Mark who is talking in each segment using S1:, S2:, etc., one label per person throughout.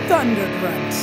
S1: Thunder Grunt.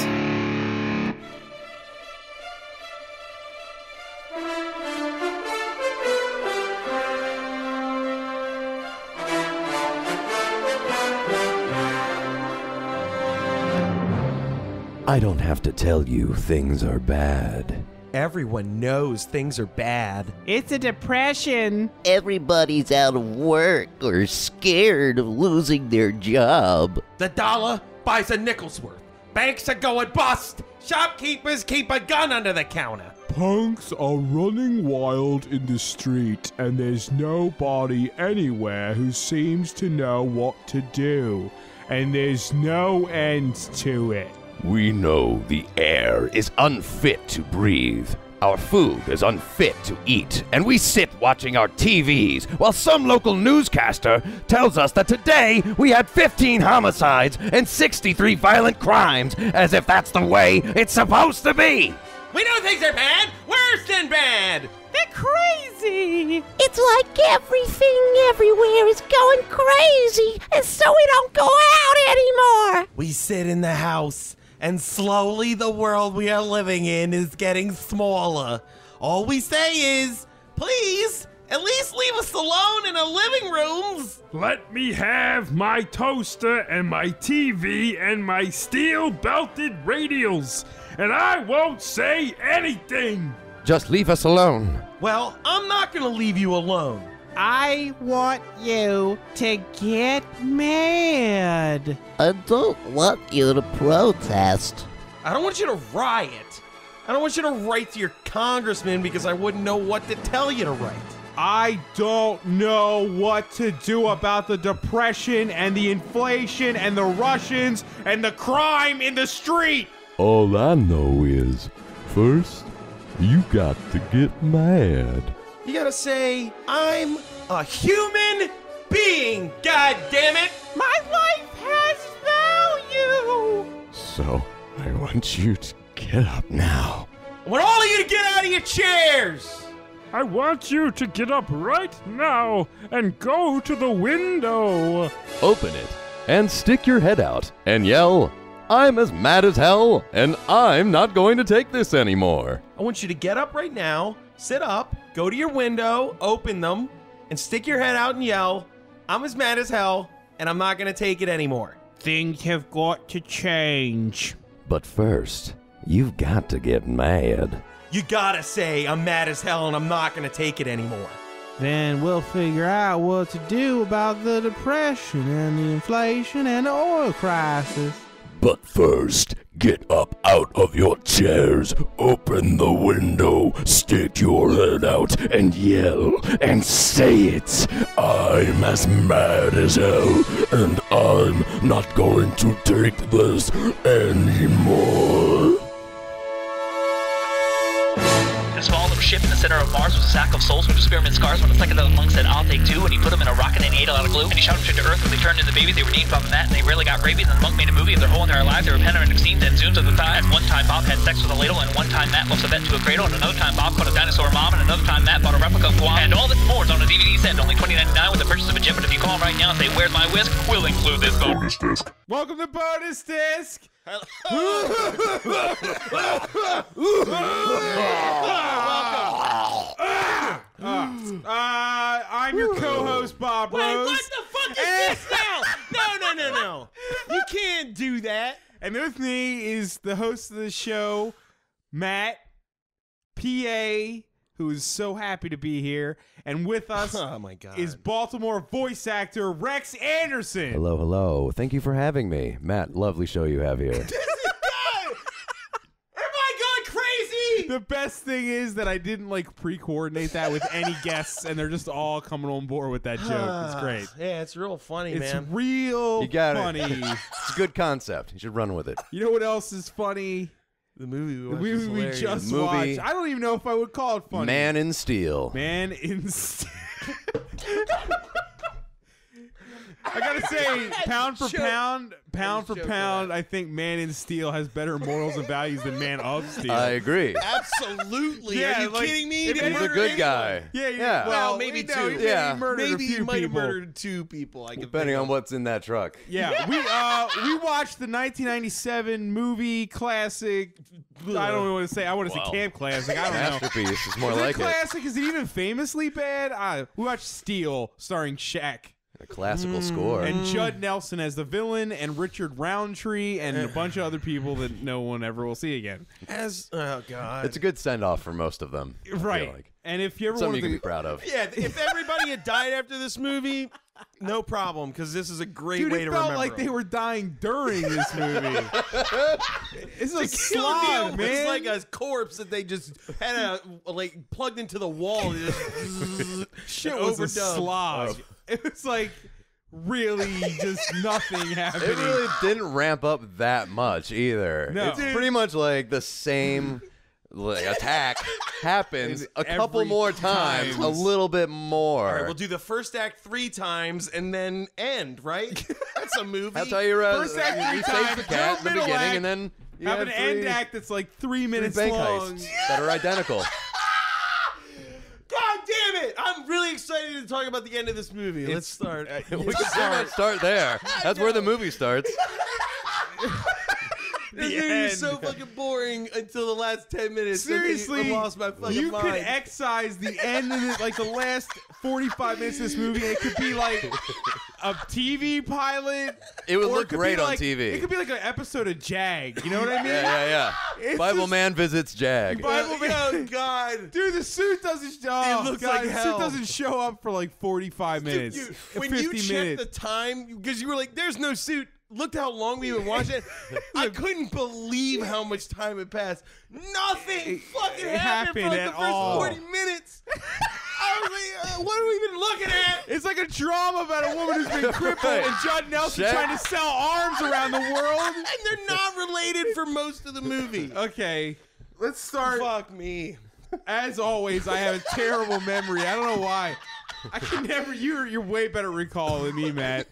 S2: I don't have to tell you things are bad.
S3: Everyone knows things are bad.
S4: It's a depression.
S5: Everybody's out of work or scared of losing their job.
S3: The dollar buys a nickel's worth. Banks are going bust. Shopkeepers keep a gun under the counter.
S6: Punks are running wild in the street, and there's nobody anywhere who seems to know what to do. And there's no end to it.
S2: We know the air is unfit to breathe. Our food is unfit to eat, and we sit watching our TVs while some local newscaster tells us that today we had 15 homicides and 63 violent crimes, as if that's the way it's supposed to be.
S3: We know things are bad. Worse than bad.
S4: They're crazy.
S5: It's like everything everywhere is going crazy, and so we don't go out anymore.
S3: We sit in the house, and slowly the world we are living in is getting smaller. All we say is, please, at least leave us alone in our living rooms.
S6: Let me have my toaster and my TV and my steel-belted radials, and I won't say anything.
S2: Just leave us alone.
S3: Well, I'm not going to leave you alone.
S4: I want you to get mad.
S5: I don't want you to protest.
S3: I don't want you to riot. I don't want you to write to your congressman because I wouldn't know what to tell you to write.
S6: I don't know what to do about the depression and the inflation and the Russians and the crime in the street.
S7: All I know is, first, you got to get mad.
S3: You gotta say, I'm a human being, God damn it!
S4: My life has value.
S2: So, I want you to get up now.
S3: I want all of you to get out of your chairs!
S6: I want you to get up right now and go to the window.
S2: Open it and stick your head out and yell, I'm as mad as hell, and I'm not going to take this anymore.
S3: I want you to get up right now, sit up, go to your window, open them, and stick your head out and yell, I'm as mad as hell, and I'm not going to take it anymore.
S4: Things have got to change.
S2: But first, you've got to get mad.
S3: You gotta say, I'm mad as hell and I'm not going to take it anymore.
S4: Then we'll figure out what to do about the depression and the inflation and the oil crisis.
S7: But first, get up out of your chairs, open the window, stick your head out, and yell, and say it. I'm as mad as hell, and I'm not going to take this anymore.
S8: A small little ship in the center of Mars was a sack of souls with experiment scars. When the psychedelic monk said, I'll take two, and he put them in a rocket and he ate a lot of glue. And he shot them straight to Earth. When they turned into babies, they were named from that, and they rarely got rabies. And the monk made a movie of their whole entire lives. They were panoramic scenes and zooms of the time. And one time Bob had sex with a ladle, and one time Matt lost a vet to a cradle, and another time Bob caught a dinosaur mom, and another time Matt bought a replica of Guam. And all this and more is on a DVD set, only $20.99 with the purchase of a jet. But if you call right now and say, where's my whisk, we'll include this bonus disc.
S6: Welcome to Bonus Disc. I'm your co-host, Bob Rose.
S3: Wait, what the fuck is this now? No. You can't do that.
S6: And with me is the host of the show, Matt, PA, who is so happy to be here. And with us
S3: Oh my God.
S6: is Baltimore voice actor Rex Anderson.
S2: Hello, hello. Thank you for having me. Matt, lovely show you have here.
S6: The best thing is that I didn't pre-coordinate that with any guests, and they're just all coming on board with that joke. It's great.
S3: Yeah, it's real funny,
S6: It's
S3: man.
S6: real
S2: You got
S6: funny.
S2: It's a good concept. You should run with it.
S6: You know what else is funny?
S3: The movie
S6: The movie we just watched. I don't even know if I would call it funny.
S2: Man in Steel.
S6: Man in Steel.
S4: I gotta say, pound for pound, I think Man in Steel has better morals and values than Man of Steel.
S2: I agree.
S3: Absolutely.
S4: Yeah,
S3: Are you
S4: like,
S3: kidding me?
S2: He's a good guy.
S4: Yeah.
S3: Well, maybe
S4: no,
S3: two.
S4: He murdered a
S3: Maybe he
S4: few
S3: might have
S4: people.
S3: murdered 2 people.
S2: Depending on what's in that truck.
S4: Yeah, we watched the 1997 movie classic. I don't know what to say. I want to say camp classic. I don't know.
S2: Masterpiece is more
S4: Is
S2: like
S4: it classic? Is it even famously bad? We watched Steel, starring Shaq.
S2: A classical score.
S4: And Judd Nelson as the villain, and Richard Roundtree, and a bunch of other people that no one ever will see again.
S3: Oh God,
S2: it's a good send off for most of them.
S4: Right.
S2: I feel like.
S4: And if you ever
S2: Something
S4: want
S2: you
S4: to
S2: can be proud of.
S3: Yeah, if everybody had died after this movie, no problem, because this is a great
S4: Dude,
S3: way
S4: it
S3: to
S4: felt
S3: remember
S4: like they
S3: them.
S4: were dying during this movie. It's a
S3: Shaquille
S4: slog,
S3: O'Neal
S4: man.
S3: was like a corpse that they just had like plugged into the wall. And just
S4: Shit was a slog. It was like really just nothing happening.
S2: It really didn't ramp up that much either.
S4: No.
S2: It's pretty much like the same attack happens a couple
S4: every
S2: more times,
S4: time.
S2: a little bit more.
S3: All right, we'll do the first act 3 times and then end, right? That's a movie.
S2: That's how you
S4: First act 3
S2: you save
S4: times,
S2: the cat in the
S4: middle
S2: beginning,
S4: act,
S2: and then you
S4: have an
S2: 3
S4: end act that's like 3 minutes
S2: bank
S4: long.
S2: heists that are identical.
S3: God damn it! I'm really excited to talk about the end of this movie. Let's start.
S2: We can pretty much start there. That's where the movie starts.
S3: This movie is so fucking boring until the last 10 minutes.
S4: Seriously,
S3: I lost my fucking
S4: you
S3: mind.
S4: could excise the end of it, like the last 45 minutes of this movie, and it could be like a TV pilot.
S2: It would
S4: or
S2: look
S4: could
S2: great
S4: be
S2: on
S4: like,
S2: TV.
S4: It could be like an episode of Jag. You know what I mean?
S2: Yeah.
S4: It's
S2: Bible
S4: just-
S2: Man visits Jag.
S4: Bible Man.
S3: Oh God,
S4: Dude, the suit doesn't. Oh,
S3: It looks
S4: God,
S3: like
S4: the
S3: hell.
S4: suit doesn't show up for like 45 minutes.
S3: when
S4: 50
S3: you checked
S4: minutes.
S3: the time, because you were like, "There's no suit." Looked how long we would watch it. I couldn't believe how much time had passed. Nothing fucking
S4: It
S3: happened for like
S4: happened
S3: the
S4: at
S3: first
S4: all.
S3: 40 minutes. I was like, what are we even looking at?
S4: It's like a drama about a woman who's been crippled and Judd Nelson
S2: Shaq.
S4: trying to sell arms around the world.
S3: And they're not related for most of the movie.
S4: Okay, let's start.
S3: Fuck me.
S4: As always, I have a terrible memory. I don't know why. I can never. You're way better recall than me, Matt.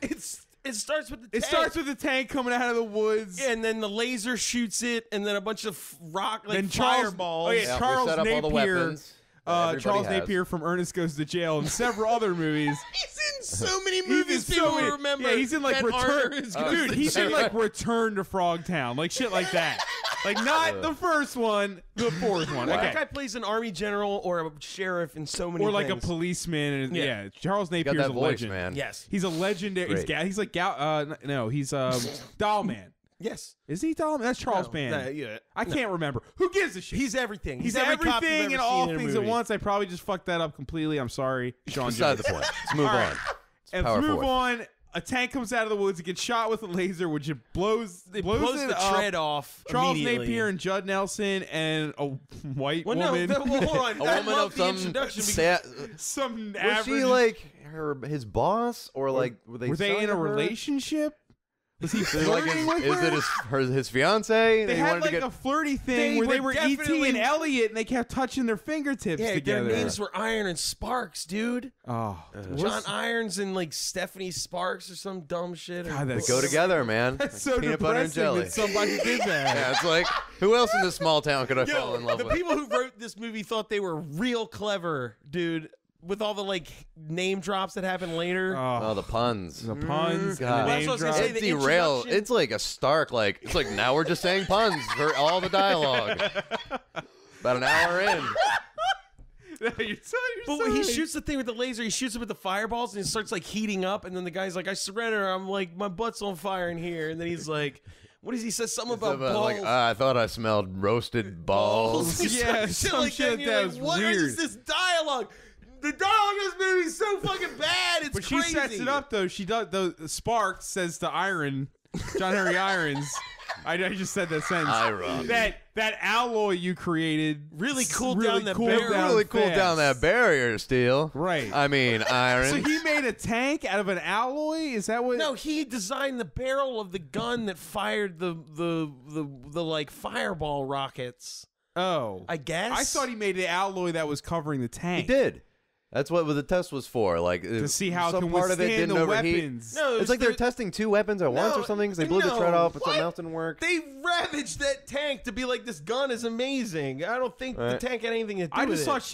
S3: It starts with the
S4: It
S3: tank.
S4: starts with the tank coming out of the woods.
S3: Yeah, and then the laser shoots it, and then a bunch of rock, like
S4: Then Charles-
S3: fireballs.
S4: oh, yeah,
S2: Yeah, we
S4: Charles
S2: set up all the
S4: Napier,
S2: weapons that everybody
S4: Charles
S2: has.
S4: Napier from Ernest Goes to Jail and several other movies.
S3: He's in so many
S4: He's
S3: movies
S4: in
S3: people
S4: so many.
S3: will remember.
S4: Yeah, he's in like
S3: that
S4: Return.
S3: Arnold
S4: Dude,
S3: goes
S4: he's
S3: to
S4: in
S3: jail.
S4: like Return to Frogtown, like shit like that. Like not the first one, the fourth one.
S3: That
S4: Okay.
S3: guy plays an army general or a sheriff in so many
S4: Or like a
S3: things.
S4: policeman. And,
S3: Yeah.
S4: yeah, Charles
S2: Got
S4: Napier's
S2: that
S4: a
S2: voice,
S4: legend.
S2: man.
S3: Yes.
S4: He's a legendary.
S2: Great.
S4: He's like no, he's Doll Man.
S3: Yes.
S4: Is he Doll Man? That's Charles
S3: No,
S4: Band.
S3: yeah.
S4: I can't remember. Who gives a shit?
S3: He's everything.
S4: He's
S3: every cop you've
S4: everything
S3: ever
S4: and all
S3: seen in a
S4: things at
S3: movie.
S4: once. I probably just fucked that up completely. I'm sorry, Sean.
S2: Beside
S4: Jones.
S2: the point. Let's move
S4: All
S2: on.
S4: right. And
S2: Power
S4: let's move
S2: forward.
S4: on. A tank comes out of the woods. It gets shot with a laser, which it blows it
S3: Blows
S4: it
S3: the
S4: up.
S3: tread off
S4: Charles
S3: immediately.
S4: Napier and Judd Nelson and a white
S3: Well,
S4: woman.
S3: no, hold on.
S2: A
S3: I
S2: woman
S3: love
S2: of
S3: the
S2: some
S3: introduction because
S4: Some
S2: Was
S4: average.
S2: she like his boss, or like were they
S4: in
S2: selling
S4: a
S2: her?
S4: relationship? Was he
S2: Is it like
S4: flirting with
S2: is
S4: her?
S2: it his fiance?
S4: They had
S2: wanted
S4: like
S2: to get
S4: a flirty thing
S3: They
S4: where they
S3: were
S4: were E.T.
S3: definitely-
S4: and Elliot, and they kept touching their fingertips
S3: yeah,
S4: together.
S3: their names were Iron and Sparks, dude.
S4: Oh,
S3: John Irons and like Stephanie Sparks or some dumb shit.
S4: God, that's
S2: go together, man.
S4: That's so
S2: Peanut butter and
S4: depressing
S2: jelly.
S4: that somebody did that.
S2: Yeah, it's like who else in this small town could I fall
S3: Yo,
S2: in love
S3: the
S2: with?
S3: people who wrote this movie thought they were real clever, dude. With all the like name drops that happen later.
S2: Oh, the puns.
S4: The puns,
S2: God.
S4: and the
S3: That's
S4: name
S3: what I was gonna
S4: drop.
S3: say,
S2: It
S3: the
S2: derail.
S3: introduction-
S2: It's like a stark, like it's like now we're just saying puns for all the dialogue. About an hour in.
S4: You're so
S3: But when he
S4: right.
S3: shoots the thing with the laser, he shoots it with the fireballs, and it starts like heating up. And then the guy's like, "I surrender." I'm like, "My butt's on fire in here." And then he's like, "What does he say? Something about balls."
S2: Like, I thought I smelled roasted balls.
S4: Yeah,
S3: shit
S4: some
S3: like
S4: shit
S3: that. And
S4: that
S3: you're
S4: was
S3: like, what
S4: weird.
S3: is this dialogue? The dialogue in this movie is so fucking bad. It's
S4: But
S3: crazy.
S4: she sets it up though. She does. The Sparks says to Iron, John Henry Irons. I just said that sentence.
S2: Iron.
S4: That alloy you created
S3: Really cooled down that barrier.
S2: Really cooled
S4: fast.
S2: down that barrier, Steel.
S4: Right.
S2: I mean, iron.
S4: So he made a tank out of an alloy. Is that what?
S3: No, he designed the barrel of the gun that fired the like fireball rockets.
S4: Oh,
S3: I guess.
S4: I thought he made the alloy that was covering the tank.
S2: He did.
S1: That's what the test was for. Like
S4: to see how
S1: some
S4: can
S1: part of it
S4: withstand
S1: didn't
S4: the
S1: overheat.
S4: weapons.
S3: No,
S1: It's like they're testing 2 weapons at once or something because they blew the tread off, but something else didn't work.
S3: They ravaged that tank to be like, this gun is amazing. I don't think the tank had anything to do with it.
S4: I just thought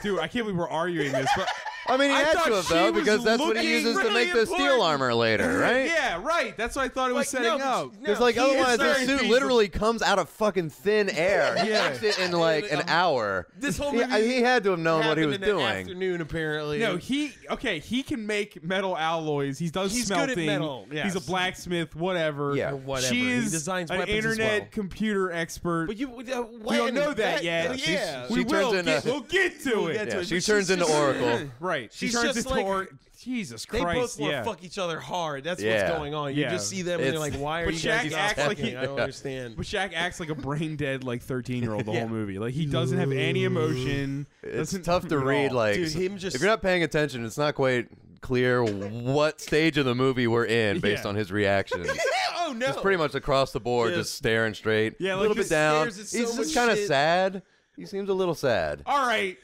S4: dude, I can't believe we're arguing this, but
S1: I mean, he had to have, though, because that's what he
S3: looking
S1: uses to
S3: really
S1: make the steel
S3: important.
S1: armor later, right?
S4: yeah, right. That's what I thought it was setting up.
S1: Because, like, otherwise, the suit literally comes out of fucking thin air. He makes it in, like, an hour.
S3: This whole movie
S1: he had to have known what he was
S3: in the
S1: doing.
S3: afternoon, apparently.
S4: No, he can make metal alloys. He's
S3: good
S4: smelting.
S3: at metal, yes.
S4: He's a blacksmith, whatever.
S1: Yeah.
S3: Or whatever.
S4: She
S3: He
S4: is
S3: designs
S4: an
S3: weapons as
S4: internet
S3: well.
S4: computer expert.
S3: But we
S4: we don't know that yet.
S3: Yeah.
S4: We
S1: She
S4: will.
S1: turns into-
S4: We'll get to it.
S1: Yeah, she turns into Oracle.
S4: Right. She
S3: She's
S4: turns
S3: just
S4: into
S3: like-
S4: Jesus
S3: They
S4: Christ.
S3: both want
S4: yeah.
S3: to fuck each other hard. That's
S1: Yeah.
S3: what's going on. You
S4: Yeah.
S3: just see them and they're
S1: It's-
S3: like, why are
S4: But
S3: you guys
S4: Shaq
S3: not
S4: acts like
S3: fucking?
S4: he-
S3: I don't understand.
S4: But Shaq acts like a brain dead like 13-year-old the
S3: Yeah.
S4: whole movie. Like he doesn't have any emotion.
S1: It's
S4: doesn't
S1: tough to
S4: at
S1: read.
S4: all.
S1: Like,
S3: Dude, him just-
S1: if you're not paying attention, it's not quite clear what stage of the movie we're in based
S4: Yeah.
S1: on his reaction.
S3: Oh, no.
S1: It's pretty much across the board,
S3: Yes.
S1: just staring straight.
S4: Yeah,
S1: a
S4: like
S1: little
S4: he
S1: bit down.
S3: stares at so
S1: He's
S3: much
S1: just kind of
S3: shit.
S1: sad. He seems a little sad.
S4: All right.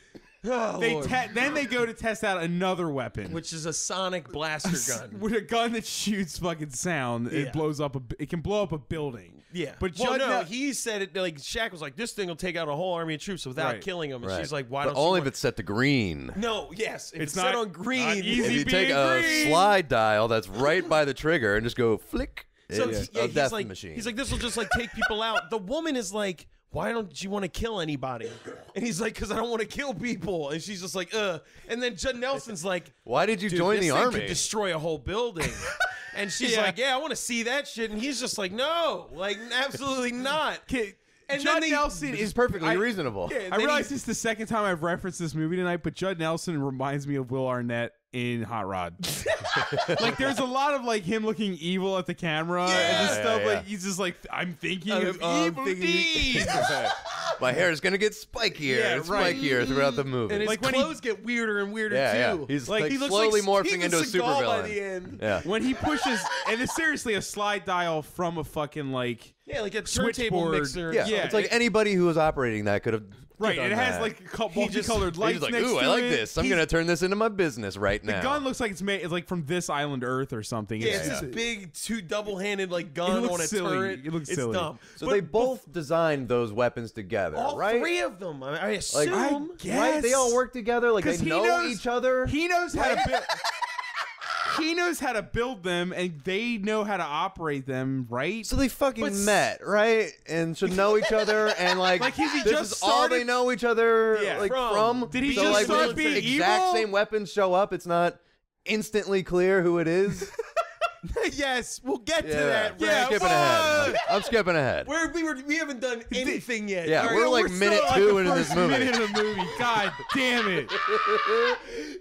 S3: Oh, Lord.
S4: Then they go to test out another weapon,
S3: Which is a sonic blaster gun.
S4: with a gun that shoots fucking sound.
S3: Yeah.
S4: It blows up. It can blow up a building.
S3: Yeah.
S4: But
S3: well,
S4: Judd
S3: no,
S4: Nel-
S3: he said it like Shaq was like, this thing will take out a whole army of troops without
S4: Right.
S3: killing them. And
S1: Right.
S3: she's like, why
S1: but
S3: don't
S1: only
S3: you
S1: if it's set to green.
S3: No, yes. If
S4: It's
S3: it's set
S4: not-
S3: on green.
S4: not easy.
S1: If you take
S4: being
S1: a
S4: green.
S1: slide dial that's right by the trigger and just go flick,
S3: So
S1: it's
S3: yeah,
S1: a
S3: he's
S1: death
S3: like,
S1: machine.
S3: He's like, this will just like take people out. The woman is like, why don't you want to kill anybody? And he's like, because I don't want to kill people. And she's just like, And then Judd Nelson's like,
S1: why did you
S3: dude,
S1: join
S3: this
S1: the
S3: thing
S1: army?
S3: could destroy a whole building. And she's
S4: Yeah.
S3: like, yeah, I want to see that shit. And he's just like, no, like absolutely not. And
S4: Judd
S3: then they-
S4: Nelson
S1: It's
S4: is
S1: perfectly reasonable.
S3: Yeah,
S4: I
S3: then
S4: realize
S3: he-
S4: this is the second time I've referenced this movie tonight, but Judd Nelson reminds me of Will Arnett in Hot Rod. Like, there's a lot of like him looking evil at the camera and just stuff.
S1: Yeah.
S4: Like he's just like, I'm thinking of
S3: I'm
S4: evil
S3: thinking-
S4: deeds.
S1: My hair is gonna get spikier
S4: Yeah,
S1: and
S4: right.
S1: spikier throughout the movie.
S3: And his
S4: Like, when he-
S3: clothes get weirder and weirder
S1: yeah,
S3: too.
S1: yeah. He's
S4: Like,
S1: like
S3: he looks
S1: slowly
S3: like
S1: morphing
S3: Steven
S1: into a
S3: Seagal by
S1: supervillain.
S3: the end.
S1: Yeah.
S4: When he pushes, and it's seriously a slide dial from a fucking like
S3: Yeah, like a turntable
S4: switchboard.
S3: mixer.
S1: Yeah,
S4: Yeah,
S1: it's like
S4: it-
S1: anybody who was operating that could have
S4: right.
S1: done
S4: It has
S1: that.
S4: like
S3: He just-
S4: multicolored
S1: He's
S4: lights
S1: like,
S4: next
S1: ooh,
S4: to
S1: I like
S4: it.
S1: this. I'm gonna turn this into my business right
S4: The
S1: now.
S4: gun looks like it's like from this island Earth or something.
S3: Yeah, it's this big two double-handed like gun
S4: looks
S3: on a
S4: silly.
S3: turret.
S4: It looks
S3: it's
S4: silly.
S3: dumb.
S1: So
S3: But
S1: they both designed those weapons together,
S3: all
S1: right?
S3: three of them. I
S1: Like,
S3: assume.
S1: right? They all work together. Like they
S4: 'Cause he
S1: know
S4: knows-
S1: each other.
S4: He knows how to build. He knows how to build them, and they know how to operate them, right?
S1: So they fucking
S3: But
S1: met, right? And should know each other, and like,
S4: Like, he
S1: this
S4: just
S1: is all they
S4: started-
S1: know each other,
S4: Yeah.
S1: like
S3: From.
S4: Did he
S1: so,
S4: just
S1: like,
S4: start
S1: when
S4: being
S1: the exact
S4: evil?
S1: same weapons show up? It's not instantly clear who it is.
S3: Yes, we'll get to
S1: Yeah,
S3: that.
S1: I'm
S3: Rex.
S1: skipping ahead. I'm skipping ahead.
S3: We haven't done anything yet.
S1: Yeah,
S3: All right,
S1: we're like
S4: still
S1: minute
S4: at,
S1: 2
S4: the
S1: into this
S4: first
S1: movie.
S4: minute of the movie. God damn it!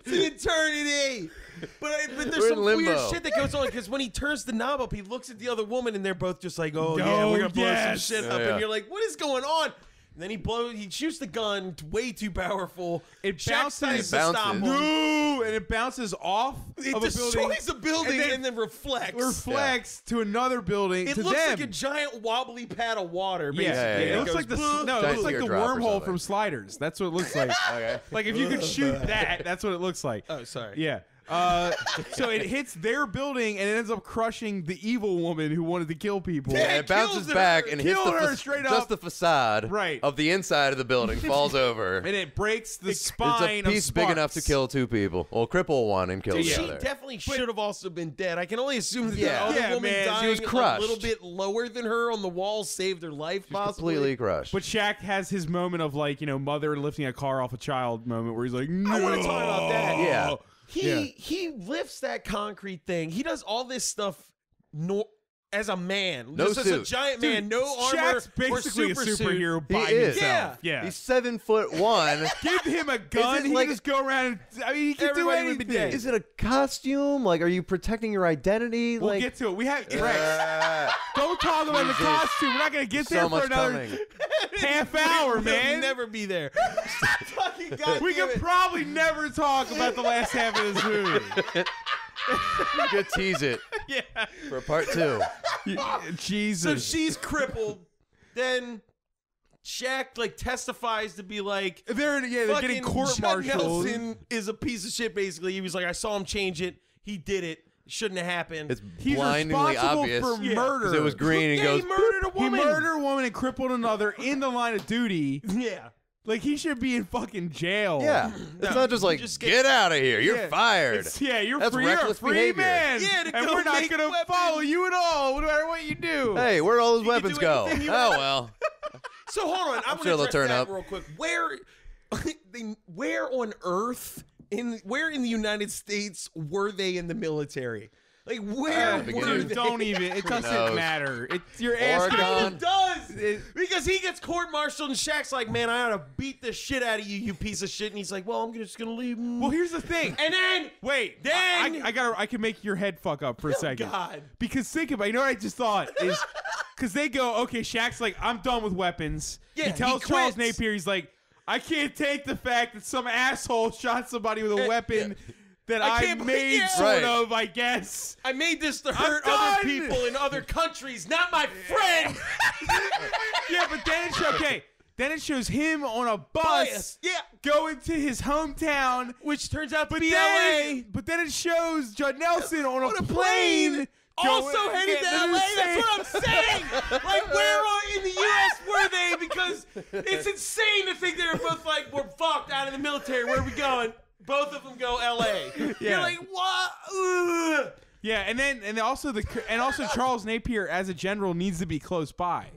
S3: it's an eternity. But there's
S1: We're in
S3: some weird
S1: limbo.
S3: shit that goes on because when he turns the knob up, he looks at the other woman and they're both just like, "Oh yeah,
S4: Oh,
S3: we're gonna blow
S4: yes.
S3: some shit
S1: Yeah,
S3: up,"
S1: yeah.
S3: and you're like, "What is going on?" And then he shoots the gun way too powerful.
S4: It
S3: Shaq
S4: bounces-
S3: tries to stop
S1: bounces.
S3: him.
S4: No, and it bounces off
S3: It
S4: of a
S3: destroys
S4: building,
S3: a building
S4: and
S3: and then reflects.
S4: reflects to another building.
S3: It
S4: to
S3: looks
S4: them.
S3: like a giant wobbly pad of water. Basically.
S4: Yeah,
S1: yeah,
S4: it looks
S3: goes
S4: like the
S3: boom.
S4: it
S1: Giant
S4: looks like the
S1: teardrop or
S4: wormhole
S1: something.
S4: from Sliders. That's what it looks like.
S1: Okay.
S4: Like if you could shoot that, that's what it looks like.
S3: Oh, sorry.
S4: Yeah. So it hits their building and it ends up crushing the evil woman who wanted to kill people.
S3: Yeah.
S1: And it bounces
S3: kills her.
S1: back and hits
S4: Killed her
S1: the
S4: straight
S1: just
S4: up.
S1: the facade
S4: Right.
S1: of the inside of the building falls over.
S4: And it breaks the
S1: It's
S4: spine
S1: a piece
S4: of
S1: big enough to
S4: Sparks.
S1: kill 2 people. Well, cripple one and kill the
S3: She
S1: other.
S3: definitely should have also been dead. I can only assume that
S1: Yeah.
S3: the other
S4: Yeah,
S3: woman
S4: man.
S3: dying
S1: She was
S3: a
S1: crushed.
S3: little bit lower than her on the wall saved her life, possibly.
S1: Completely crushed.
S4: But Shaq has his moment of like, mother lifting a car off a child moment where he's like, no.
S3: I want to talk about that.
S1: Yeah.
S3: He lifts that concrete thing. He does all this stuff as a man.
S1: No
S3: just as a
S1: suit.
S3: giant
S4: Dude,
S3: man, no armor
S4: Shaq's basically
S3: or
S4: a
S3: super
S4: superhero
S3: suit.
S4: by
S1: He is.
S4: himself. Yeah.
S1: He's 7'1".
S4: Give him a gun.
S1: it
S4: He
S1: like-
S4: can just go around and, he can do
S3: Everybody would be
S4: anything.
S3: dead.
S1: Is it a costume? Like, are you protecting your identity?
S4: We'll
S1: like,
S4: get to it. We have Rex. Don't talk about the
S1: Jesus.
S4: costume. We're not going to get
S1: so
S4: there for
S1: much
S4: another
S1: coming.
S4: half hour,
S3: We'll
S4: man.
S3: never be there. Fucking
S4: We
S3: goddamn
S4: could
S3: it.
S4: probably never talk about the last half of this movie.
S1: You could tease it
S4: Yeah.
S1: for part 2.
S3: So
S4: Jesus.
S3: she's crippled. Then Shaq like testifies to be like
S4: they're getting court-martialed.
S3: Nelson is a piece of shit. Basically, he was like, I saw him change it. He did it. Shouldn't have happened.
S1: It's
S4: He's
S1: blindingly
S4: responsible
S1: obvious.
S4: for murder.
S1: 'Cause it was green. And
S3: Yeah,
S1: goes.
S3: he murdered a
S4: He
S3: woman.
S4: murdered a woman and crippled another in the line of duty.
S3: Yeah.
S4: Like, he should be in fucking jail.
S1: Yeah, it's not just like
S3: just
S1: get out of here. You're fired.
S4: You're
S1: That's
S4: free. You're a
S1: reckless
S4: free
S1: behavior.
S4: man.
S3: Yeah, to
S4: and
S3: go
S4: we're not
S3: make
S4: going to
S3: weapons.
S4: follow you at all, no matter what you do.
S1: Hey, where'd all those
S3: You can
S1: weapons
S3: do
S1: go?
S3: anything you
S1: Oh
S3: want.
S1: well.
S3: So hold on, I'm
S1: sure
S3: gonna
S1: they'll
S3: address
S1: turn
S3: that
S1: up.
S3: real quick. Where on earth where in the United States were they in the military? Like where were
S1: beginning.
S3: they?
S4: Don't even. It
S1: knows?
S4: doesn't matter. It's your ass.
S1: Oregon.
S3: It does because he gets court-martialed and Shaq's like, man, I ought to beat the shit out of you, you piece of shit. And he's like, well, I'm just gonna leave him.
S4: Well, here's the thing.
S3: And then
S4: Wait,
S3: Then-
S4: I can make your head fuck up for a second.
S3: God.
S4: Because think about it. You know what I just thought is because they go, okay, Shaq's like, I'm done with weapons.
S3: Yeah,
S4: he tells
S3: he
S4: Charles
S3: quits.
S4: Napier, he's like, I can't take the fact that some asshole shot somebody with a weapon that
S3: I
S4: I
S3: can't
S4: made
S3: believe- yeah.
S4: sort
S1: Right.
S4: of, I guess.
S3: I made this to hurt other
S4: done.
S3: people in other countries, not my friend.
S4: Yeah, but then it shows him on a bus
S3: Yeah.
S4: going to his hometown,
S3: Which turns out to
S4: but
S3: be
S4: then,
S3: LA.
S4: but then it shows Judd Nelson on a
S3: plane.
S4: plane.
S3: Also
S4: going-
S3: headed to
S4: getting
S3: LA.
S4: the
S3: That's
S4: same-
S3: what I'm saying. Like, where in the U.S. were they? Because it's insane to think they were both like, we're fucked out of the military. Where are we going? Both of them go L.A. You're
S4: Yeah.
S3: like, what? Ugh.
S4: Yeah, and also Charles Napier as a general needs to be close by,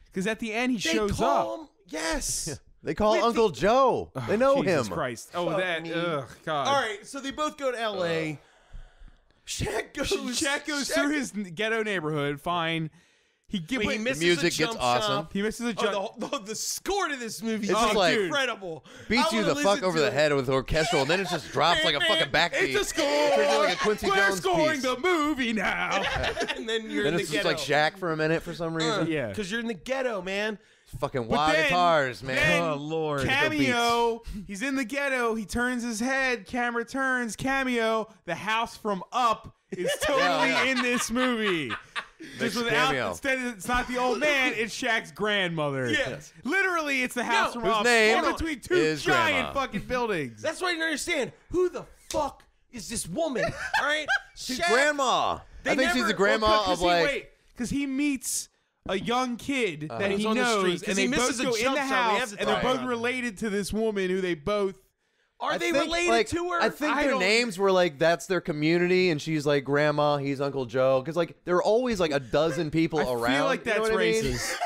S4: because at the end he
S3: They
S4: shows
S3: call
S4: up.
S3: him. Yes.
S1: They call Uncle Joe. They know
S4: Jesus
S1: him.
S4: Christ! Oh,
S3: Fuck
S4: that.
S3: me.
S4: Ugh, God.
S3: All right, so they both go to L.A. Shaq goes
S4: through his ghetto neighborhood. Fine.
S3: Wait, he misses
S1: music
S3: a
S1: gets
S3: jump
S1: awesome.
S3: shop.
S4: He misses a jump.
S3: Oh, the score to this movie
S1: It's
S3: is
S1: just like-
S3: incredible.
S1: Beats
S3: I
S1: you
S3: wanna
S1: the fuck
S3: listen
S1: over
S3: to
S1: the
S3: it.
S1: head with orchestral, and then it just drops like a fucking backbeat.
S4: It's a score.
S1: Turns into like a Quincy
S4: We're
S1: Jones
S4: scoring
S1: piece.
S4: the movie now.
S3: And then you're
S1: Then
S3: in the
S1: it's just
S3: ghetto.
S1: like Shaq for a minute for some reason.
S4: Yeah.
S3: Because you're in the ghetto, man.
S1: Fucking
S4: But
S1: wild
S4: then-
S1: guitars, man.
S4: then
S3: Oh, Lord.
S4: Cameo. He's in the ghetto. He turns his head. Camera turns. Cameo. The house from Up is totally
S1: Yeah.
S4: in this movie. Just
S1: Makes
S4: without,
S1: cameo.
S4: instead, it's not the old man. It's Shaq's grandmother.
S3: Yes.
S4: Literally, it's the house from
S1: Whose
S4: Up.
S1: name
S4: in between two
S1: is
S4: giant
S1: Grandma.
S4: fucking buildings.
S3: That's why I didn't understand. Who the fuck is this woman? All right?
S1: She's
S3: Shaq-
S1: grandma.
S3: They
S1: I think she's
S3: never-
S1: the grandma of like.
S4: because he meets a young kid that
S3: He's
S4: he
S3: on the street,
S4: knows,
S3: 'cause
S4: and
S3: he
S4: they
S3: misses
S4: both
S3: a
S4: go in
S3: jump
S4: the
S3: shot. We have
S4: house,
S3: to
S4: and they're
S3: talk
S4: both
S3: about it.
S4: related to this woman who they both.
S3: Are they
S1: think,
S3: related
S1: like,
S3: to her?
S1: I think
S4: I
S1: their
S4: don't-
S1: names were like that's their community, and she's like grandma, he's Uncle Joe, because like there are always like a dozen people
S4: I
S1: around.
S4: feel like
S1: you know
S4: that's
S1: what I mean?
S4: racist.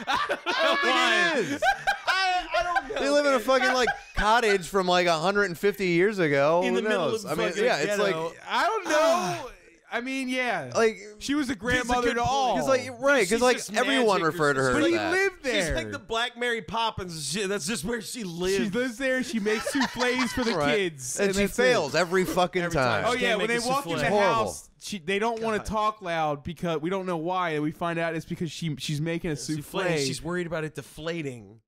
S1: I don't think it is.
S3: I don't know.
S1: They live in a
S3: man.
S1: fucking like cottage from like 150 years ago.
S3: In the
S1: Who
S3: middle
S1: knows?
S3: of
S1: I mean,
S3: fucking
S1: yeah, it's like
S3: ghetto.
S4: I don't know. I mean, yeah.
S1: like
S4: She was a grandmother
S3: good
S4: to
S3: point.
S4: all.
S1: because like right because
S3: She's
S1: like
S3: just
S1: everyone
S3: magic or
S1: referred to her
S3: something.
S1: as
S4: but he
S1: that.
S4: lived there.
S3: She's like the Black Mary Poppins. Shit. That's just where she lives.
S4: She lives there and she makes souffles for the
S1: Right.
S4: kids.
S1: and she
S4: that's it.
S1: fails every fucking
S3: Every time.
S1: time.
S4: Oh
S3: She
S4: yeah,
S3: can't
S4: when they
S3: make a
S4: walk in
S3: souffle.
S4: the
S1: Horrible.
S4: house, they don't want to talk loud because we don't know why. And we find out it's because she's making a souffle.
S3: She's worried about it deflating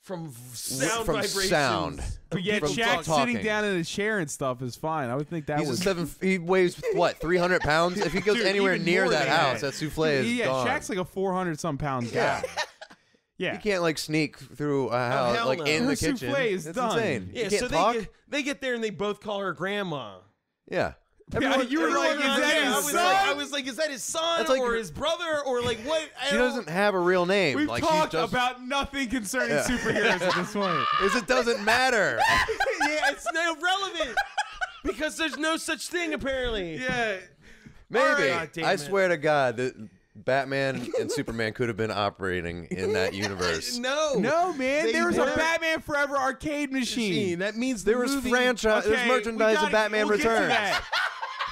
S3: from sound
S1: From
S3: vibrations.
S1: sound.
S4: But yet
S1: from
S4: Shaq
S1: talking.
S4: sitting down in a chair and stuff is fine. I would think that
S1: He's
S4: was
S1: a seven. He weighs what 300 pounds. If he goes
S4: Dude,
S1: anywhere
S4: even
S1: near
S4: more
S1: that
S4: than
S1: house,
S4: that.
S1: that souffle is
S4: yeah.
S1: gone.
S4: Shaq's like a 400-some pound guy. Yeah.
S1: You can't like sneak through a house
S3: hell
S1: like
S3: no.
S1: in
S4: Her
S1: the kitchen.
S4: souffle is
S1: It's
S4: done.
S1: insane.
S3: Yeah,
S1: you can't
S3: so
S1: talk.
S3: they get there and they both call her grandma.
S1: Yeah.
S4: You were like, is that
S3: I
S4: his
S3: was
S4: son?
S3: like, I was like, is that his son
S1: That's like-
S3: or his brother or like what? I
S1: She
S3: don't-
S1: doesn't have a real name.
S4: We've
S1: like
S4: talked
S1: she's just,
S4: about nothing concerning
S1: Yeah.
S4: superheroes at this point.
S1: Is it doesn't matter.
S3: Yeah, it's not relevant because there's no such thing apparently.
S4: Yeah.
S1: Maybe.
S3: God damn
S1: I
S3: it.
S1: swear to God that Batman and Superman could have been operating in that universe.
S3: No,
S4: No, man.
S3: They
S4: There was a
S3: weren't.
S4: Batman Forever arcade machine.
S3: That means
S1: There
S3: the
S1: was
S3: movie,
S1: franchise.
S4: Okay,
S1: There's merchandise of Batman
S4: we'll get to
S1: Returns.
S4: that.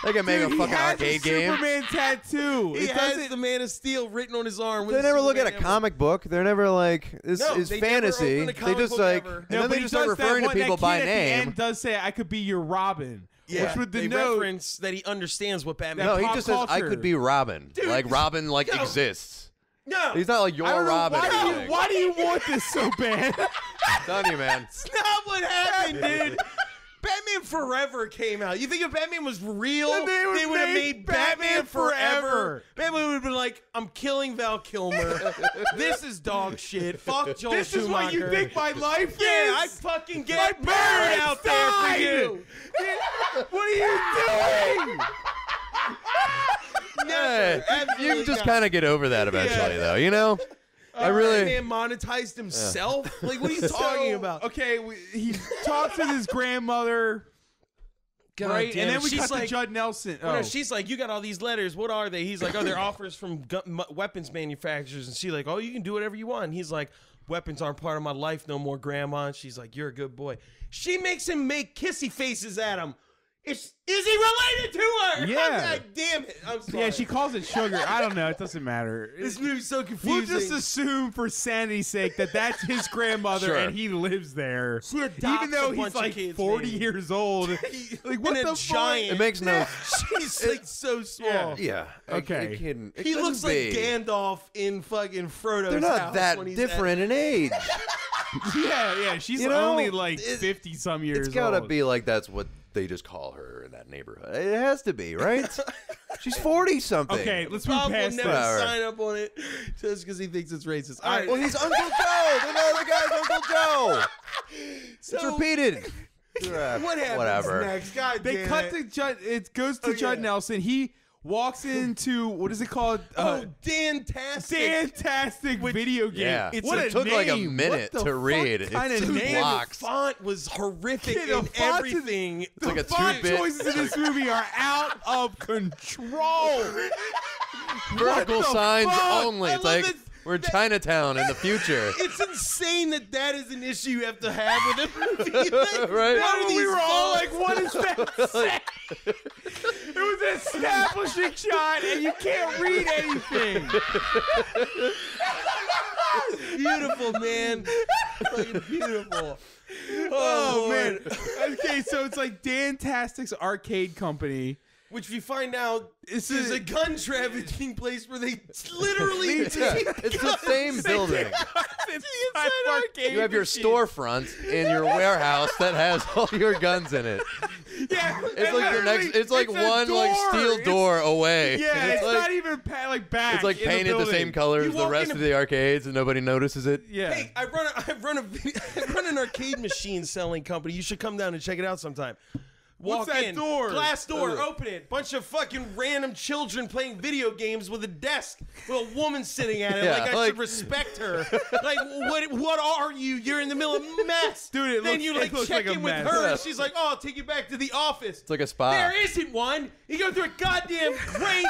S1: They can make
S4: Dude,
S1: a
S4: he
S1: fucking
S4: has
S1: arcade
S4: the
S1: game.
S4: Superman tattoo.
S3: He
S4: It
S3: has
S4: doesn't.
S3: the Man of Steel written on his arm. with
S1: They
S3: the
S1: never look at a
S3: Superman
S1: comic book. They're never like this
S3: No,
S1: is
S3: they never
S1: fantasy.
S3: open a
S1: They
S3: comic
S1: just
S3: book
S1: like
S3: ever.
S1: and
S4: No,
S1: then
S4: but
S1: they
S4: he
S1: just start
S4: does that
S1: referring to
S4: one-
S1: people
S4: that
S1: by
S4: kid at the
S1: name.
S4: end does say, "I could be your Robin,"
S3: Yeah,
S4: which would
S3: they
S4: denote.
S3: reference that he understands what Batman.
S1: No, he
S4: pop
S1: just says I
S4: culture.
S1: could be Robin. Like Robin like
S3: no.
S1: exists.
S3: No,
S1: He's not like your
S4: I don't know
S1: Robin. or anything.
S4: why do you want this so bad?
S1: I'm telling you, man.
S3: That's not what happened, dude. Batman Forever came out. You think if Batman was real,
S4: Then they would
S3: they would have
S4: make
S3: made Batman
S4: Batman
S3: Forever.
S4: Forever.
S3: Batman would have been like, I'm killing Val Kilmer. This is dog shit. Fuck Joel
S4: This is what you
S3: Schumacher.
S4: think my life is?
S3: Yeah, I fucking get burned
S4: parents
S3: out there for
S4: died.
S3: you.
S4: What are you doing?
S1: You can just kind of get over that eventually, though. You know, I really.
S3: Man monetized himself. Like, what are you talking about?
S4: Okay, he talks with his grandmother.
S3: God
S4: Right,
S3: damn
S4: and then
S3: it.
S4: we
S3: She's
S4: cut to
S3: like,
S4: Judd Nelson.
S3: well, no,
S4: Oh.
S3: she's like, you got all these letters. What are they? He's like, oh, they're offers from weapons manufacturers. And she's like, oh, you can do whatever you want. And he's like, weapons aren't part of my life no more, Grandma. And she's like, you're a good boy. She makes him make kissy faces at him. Is he related to her?
S4: Yeah.
S3: God damn it. I'm sorry.
S4: Yeah, she calls it sugar. I don't know. It doesn't matter.
S3: This movie's so
S4: We'll
S3: confusing.
S4: just assume, for sanity's sake, that that's his grandmother
S1: Sure.
S4: and he lives there.
S3: She adopts
S4: Even though
S3: a bunch
S4: he's
S3: of
S4: like
S3: kids,
S4: 40
S3: man.
S4: years old. Like, what
S3: And a
S4: the
S3: giant.
S1: It makes no.
S3: She's like so small.
S1: Yeah.
S4: Okay.
S1: It
S3: He looks like
S1: couldn't be.
S3: Gandalf in fucking Frodo's
S1: They're not
S3: house
S1: that
S3: when he's
S1: different in age.
S4: Yeah. She's
S1: You know,
S4: only like
S1: it-
S4: 50 some years
S1: It's gotta
S4: old.
S1: be like that's what they just call her in that neighborhood. It has to be, right? She's 40 something.
S4: Okay, let's move
S3: Bob will
S4: past
S3: never
S4: this.
S1: Whatever.
S3: sign up on it just because he thinks it's racist. All right.
S1: Well, he's Uncle Joe. The other guy's Uncle Joe. It's
S3: So-
S1: repeated.
S3: What happens
S1: Whatever.
S3: next? God
S4: They
S3: damn
S4: cut
S3: it.
S4: to Judd. It goes to Judd
S3: yeah.
S4: Nelson. He walks into, what is it called?
S3: Dan-tastic.
S4: Fantastic video game.
S1: Yeah.
S4: What
S1: it
S4: a
S1: took like a
S4: name.
S1: minute
S4: What the
S1: to read.
S4: fuck kind
S1: It's
S4: of
S1: two
S4: name?
S1: blocks.
S3: The font was horrific
S4: Yeah, the
S3: in
S4: font is-
S3: everything.
S1: It's like a
S4: Font
S1: 2-bit
S4: choices in this movie are out of control.
S1: vertical
S4: What the
S1: signs
S4: fuck?
S1: only.
S3: I
S1: It's
S3: love
S1: like
S3: it.
S1: we're in Chinatown in the future.
S3: It's insane that is an issue you have to have with a movie. Like,
S1: Right?
S3: what are
S4: We
S3: these
S4: were all
S3: fonts?
S4: like, what is that say? It was an establishing shot, and you can't read anything.
S3: Beautiful, man. Fucking beautiful.
S4: Oh,
S3: Lord.
S4: man. Okay, so it's like Dan-tastic's arcade company.
S3: Which we find out
S4: It's
S3: is a gun trafficking place where they literally
S1: Yeah, it's the same building. You have your storefront in your warehouse that has all your guns in it.
S4: Yeah,
S1: It's like the next. It's like
S4: a
S1: one like
S4: door.
S1: steel
S4: It's-
S1: door away.
S4: Yeah, it's
S1: like,
S4: not even like back.
S1: It's like
S4: in
S1: painted the
S4: building.
S1: same color
S3: You
S1: as the
S3: walk
S1: rest
S3: in
S1: of the arcades, and nobody notices it.
S4: Yeah.
S3: Hey, I run an arcade machine selling company. You should come down and check it out sometime.
S4: What's
S3: Walk
S4: that
S3: in,
S4: door?
S3: glass door, open it. Bunch of fucking random children playing video games with a desk with a woman sitting at it.
S1: Yeah,
S3: like I
S1: like-
S3: should respect her. Like what are you? You're in the middle of mess,
S4: Dude, it
S3: then
S4: looks-
S3: you
S4: it
S3: like
S4: looks
S3: check
S4: like a
S3: in with
S4: mess.
S3: her,
S1: Yeah.
S3: and she's like, "Oh, I'll take you back to the office."
S1: It's like a spa.
S3: There isn't one. You go through a goddamn crate,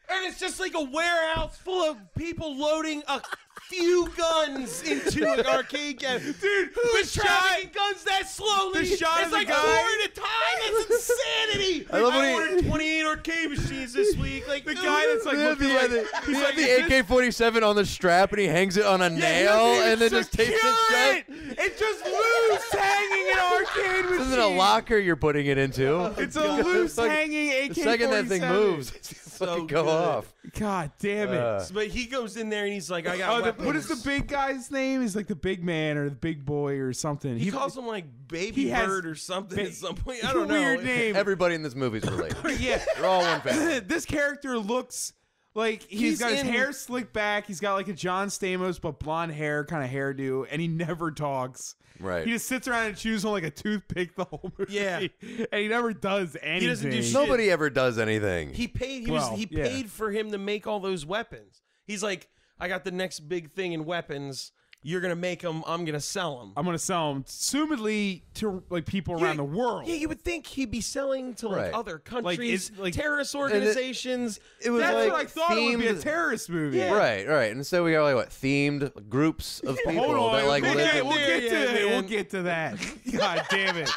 S3: and it's just like a warehouse full of people loading a few guns into an arcade game.
S4: Dude,
S3: Who is trafficking guns that slowly?
S4: the shot
S3: it's
S4: of the
S3: like
S4: guy-
S3: 4 at a time. That's insanity.
S1: I love when he-
S3: ordered 28 arcade machines this week. Like
S4: the guy that's like
S1: They have
S4: looking like
S1: he had the AK-47 on the strap, and he hangs it on a nail, and then just tapes it shut.
S4: It's just loose hanging in arcade machine.
S1: This isn't a locker you're putting it into.
S4: It's a loose
S1: Like,
S4: hanging AK-47.
S1: The second that thing moves, it's just fucking go
S3: good.
S1: off.
S4: God damn it.
S3: But he goes in there and he's like, I got
S4: Oh,
S3: weapons.
S4: what is the big guy's name? He's like the big man or the big boy or something.
S3: He calls him like Baby
S4: he has
S3: Bird or something
S4: ba-
S3: at some point. I don't know.
S4: Weird name.
S1: Everybody in this movie is related.
S4: Yeah.
S1: They're all one family.
S4: This character looks like he's
S3: He's
S4: got his
S3: in-
S4: hair slicked back. He's got like a John Stamos but blonde hair kind of hairdo, and he never talks.
S1: Right.
S4: He just sits around and chews on like a toothpick the whole movie.
S3: Yeah.
S4: And he never does anything.
S3: doesn't do shit.
S1: Nobody ever does anything.
S3: He paid.
S4: Well,
S3: He
S4: yeah.
S3: paid for him to make all those weapons. He's like, I got the next big thing in weapons. You're gonna make them. I'm gonna sell them.
S4: I'm gonna sell them, assumedly to like people around the world.
S3: Yeah, you would think he'd be selling to like
S1: Right.
S3: other countries,
S4: it's like-
S3: terrorist organizations.
S1: It was
S4: That's
S1: like
S4: what I thought it would be a
S1: themed-
S4: terrorist movie.
S3: Yeah.
S1: Right. And instead we got like what themed groups of people
S4: Hold on,
S1: that like
S4: we'll
S1: live.
S4: get,
S1: in-
S4: we'll get to
S3: Yeah,
S4: that.
S3: man.
S4: We'll get to that. God damn it.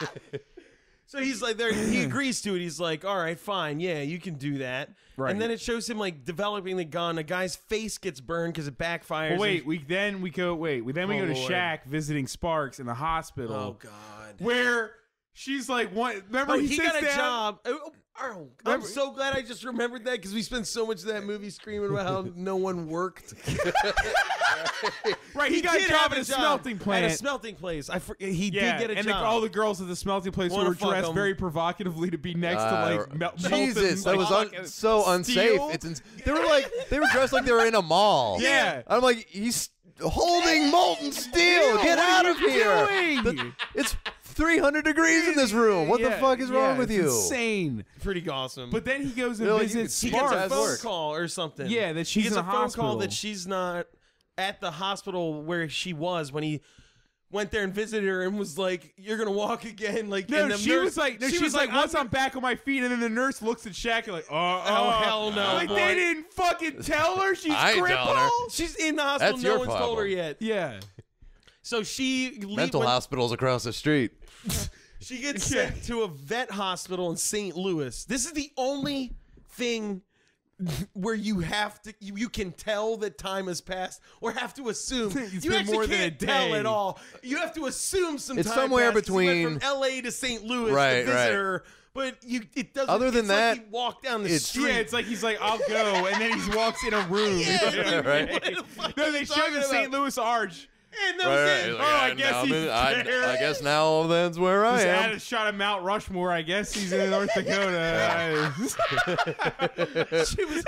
S3: So he's like, there. He agrees to it. He's like, all right, fine, yeah, you can do that.
S4: Right.
S3: And then it shows him like developing the gun. A guy's face gets burned because it backfires.
S4: Well, wait,
S3: and-
S4: we go to
S3: Oh,
S4: Shaq
S3: Lord.
S4: visiting Sparks in the hospital.
S3: Oh God.
S4: Where she's like, "What?" Remember,
S3: he got a
S4: down,
S3: job. I'm so glad I just remembered that because we spent so much of that movie screaming about how no one worked.
S4: Right, he got a job at a smelting plant.
S3: At a smelting place. He did get a
S4: and
S3: job.
S4: all the girls at the smelting place were dressed very provocatively to be next to like
S1: Jesus, that was so
S4: steel.
S1: unsafe. They were dressed like they were in a mall.
S4: Yeah.
S1: I'm like, he's holding molten steel. Get out of here. It's 300 degrees in this room. What the fuck is wrong with you?
S4: Insane.
S3: Pretty awesome.
S4: But then he goes and visits
S3: He gets a
S4: Sparks.
S3: phone call or something.
S4: Yeah, that she's in a hospital.
S3: He gets a phone call that she's not at the hospital where she was when he went there and visited her and was like, "You're gonna walk again." Like,
S4: no, she was like, "Once I'm back on my feet," and then the nurse looks at Shaq and like, "Oh hell no!" Like
S3: boy.
S4: They didn't fucking tell her she's crippled.
S3: She's in the hospital. No one's told her yet.
S4: Yeah.
S3: So she
S1: mental hospitals across the street.
S3: She gets sent to a vet hospital in St. Louis. This is the only thing where you have to, you can tell that time has passed, or have to assume. You actually
S4: more
S3: can't
S4: than a
S3: tell
S4: day.
S3: at all. You have to assume some
S1: It's
S3: time
S1: somewhere
S3: passed 'cause he
S1: between
S3: went from L.A. to St. Louis
S1: Right,
S3: to visit
S1: right.
S3: her. But it doesn't.
S1: Other than
S3: it's
S1: that,
S3: like he walked down the
S1: it's-
S3: street.
S4: Yeah, it's like he's like, "I'll go," and then he walks in a room.
S3: Yeah,
S1: right.
S3: What the fuck
S4: No,
S3: are
S4: they
S3: you
S4: show
S3: talking
S4: the
S3: about?
S4: St. Louis Arch.
S3: And that was it.
S1: Like,
S4: I guess he's there.
S1: I guess now that's where I
S4: Just
S1: am.
S4: had a shot of Mount Rushmore. I guess he's in North Dakota.
S3: She was,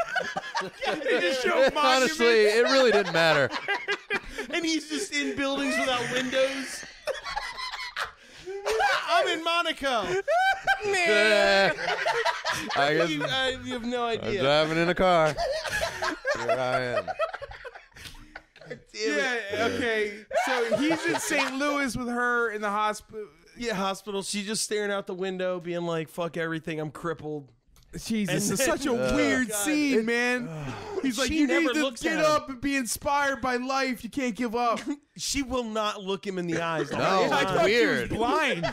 S4: They just show monuments.
S1: Honestly, it really didn't matter.
S3: and he's just in buildings without windows. I'm in Monaco.
S1: I guess
S3: You have no
S1: I'm
S3: idea.
S1: driving in a car. Here I am.
S4: Yeah, okay. So he's in St. Louis with her in the hospital.
S3: Yeah, hospital. She's just staring out the window, being like, "Fuck everything. I'm crippled."
S4: Jesus,
S3: And
S4: it's such a
S3: then-
S4: weird
S3: God.
S4: scene, man. He's like,
S3: She
S4: "You
S3: never
S4: need to
S3: looks
S4: get
S3: at him.
S4: up and be inspired by life. You can't give up."
S3: She will not look him in the eyes.
S1: No,
S4: I
S1: it's
S4: thought
S1: weird.
S4: she was blind.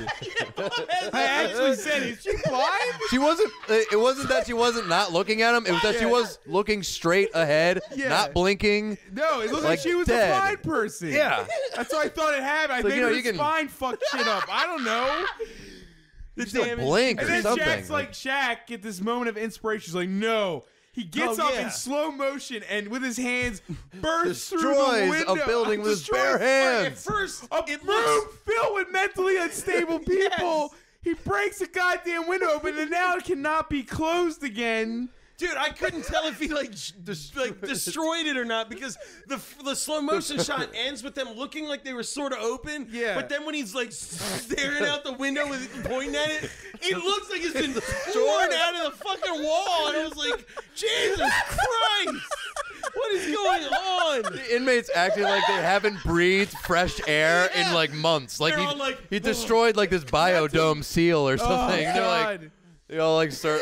S4: I actually said, "Is she blind?"
S1: She wasn't. It wasn't that she wasn't not looking at him. It was that she was looking straight ahead,
S4: Yeah.
S1: not blinking.
S4: No, it looked like
S1: Like
S4: she was
S1: dead.
S4: a blind person.
S1: Yeah.
S4: That's what I thought it happened. I
S1: Like,
S4: think
S1: you know,
S4: her
S1: you can-
S4: spine fucked shit up. I don't know.
S1: You still blink
S4: And
S1: or
S4: then
S1: something.
S4: Shaq's like, Shaq, get this moment of inspiration. She's like, no. He gets
S3: Oh,
S4: up
S3: yeah.
S4: in slow motion and with his hands bursts through the
S1: Destroys
S4: window.
S1: a building with his
S4: Destroys
S1: bare
S3: At
S1: hands.
S3: first,
S4: a
S3: it
S4: room
S3: looks.
S4: filled with mentally unstable people. He breaks a goddamn window open and now it cannot be closed again.
S3: Dude, I couldn't tell if he destroyed it or not because the slow motion shot ends with them looking like they were sort of open.
S4: Yeah.
S3: But then when he's like staring out the window with pointing at it, it looks like it's been torn out of the fucking wall. And I was like, Jesus Christ! What is going on?
S1: The inmates acting like they haven't breathed fresh air
S3: Yeah.
S1: in like months. Like
S3: They're all like,
S1: he destroyed like this biodome seal or something. They're like,
S4: God.
S1: they all like start.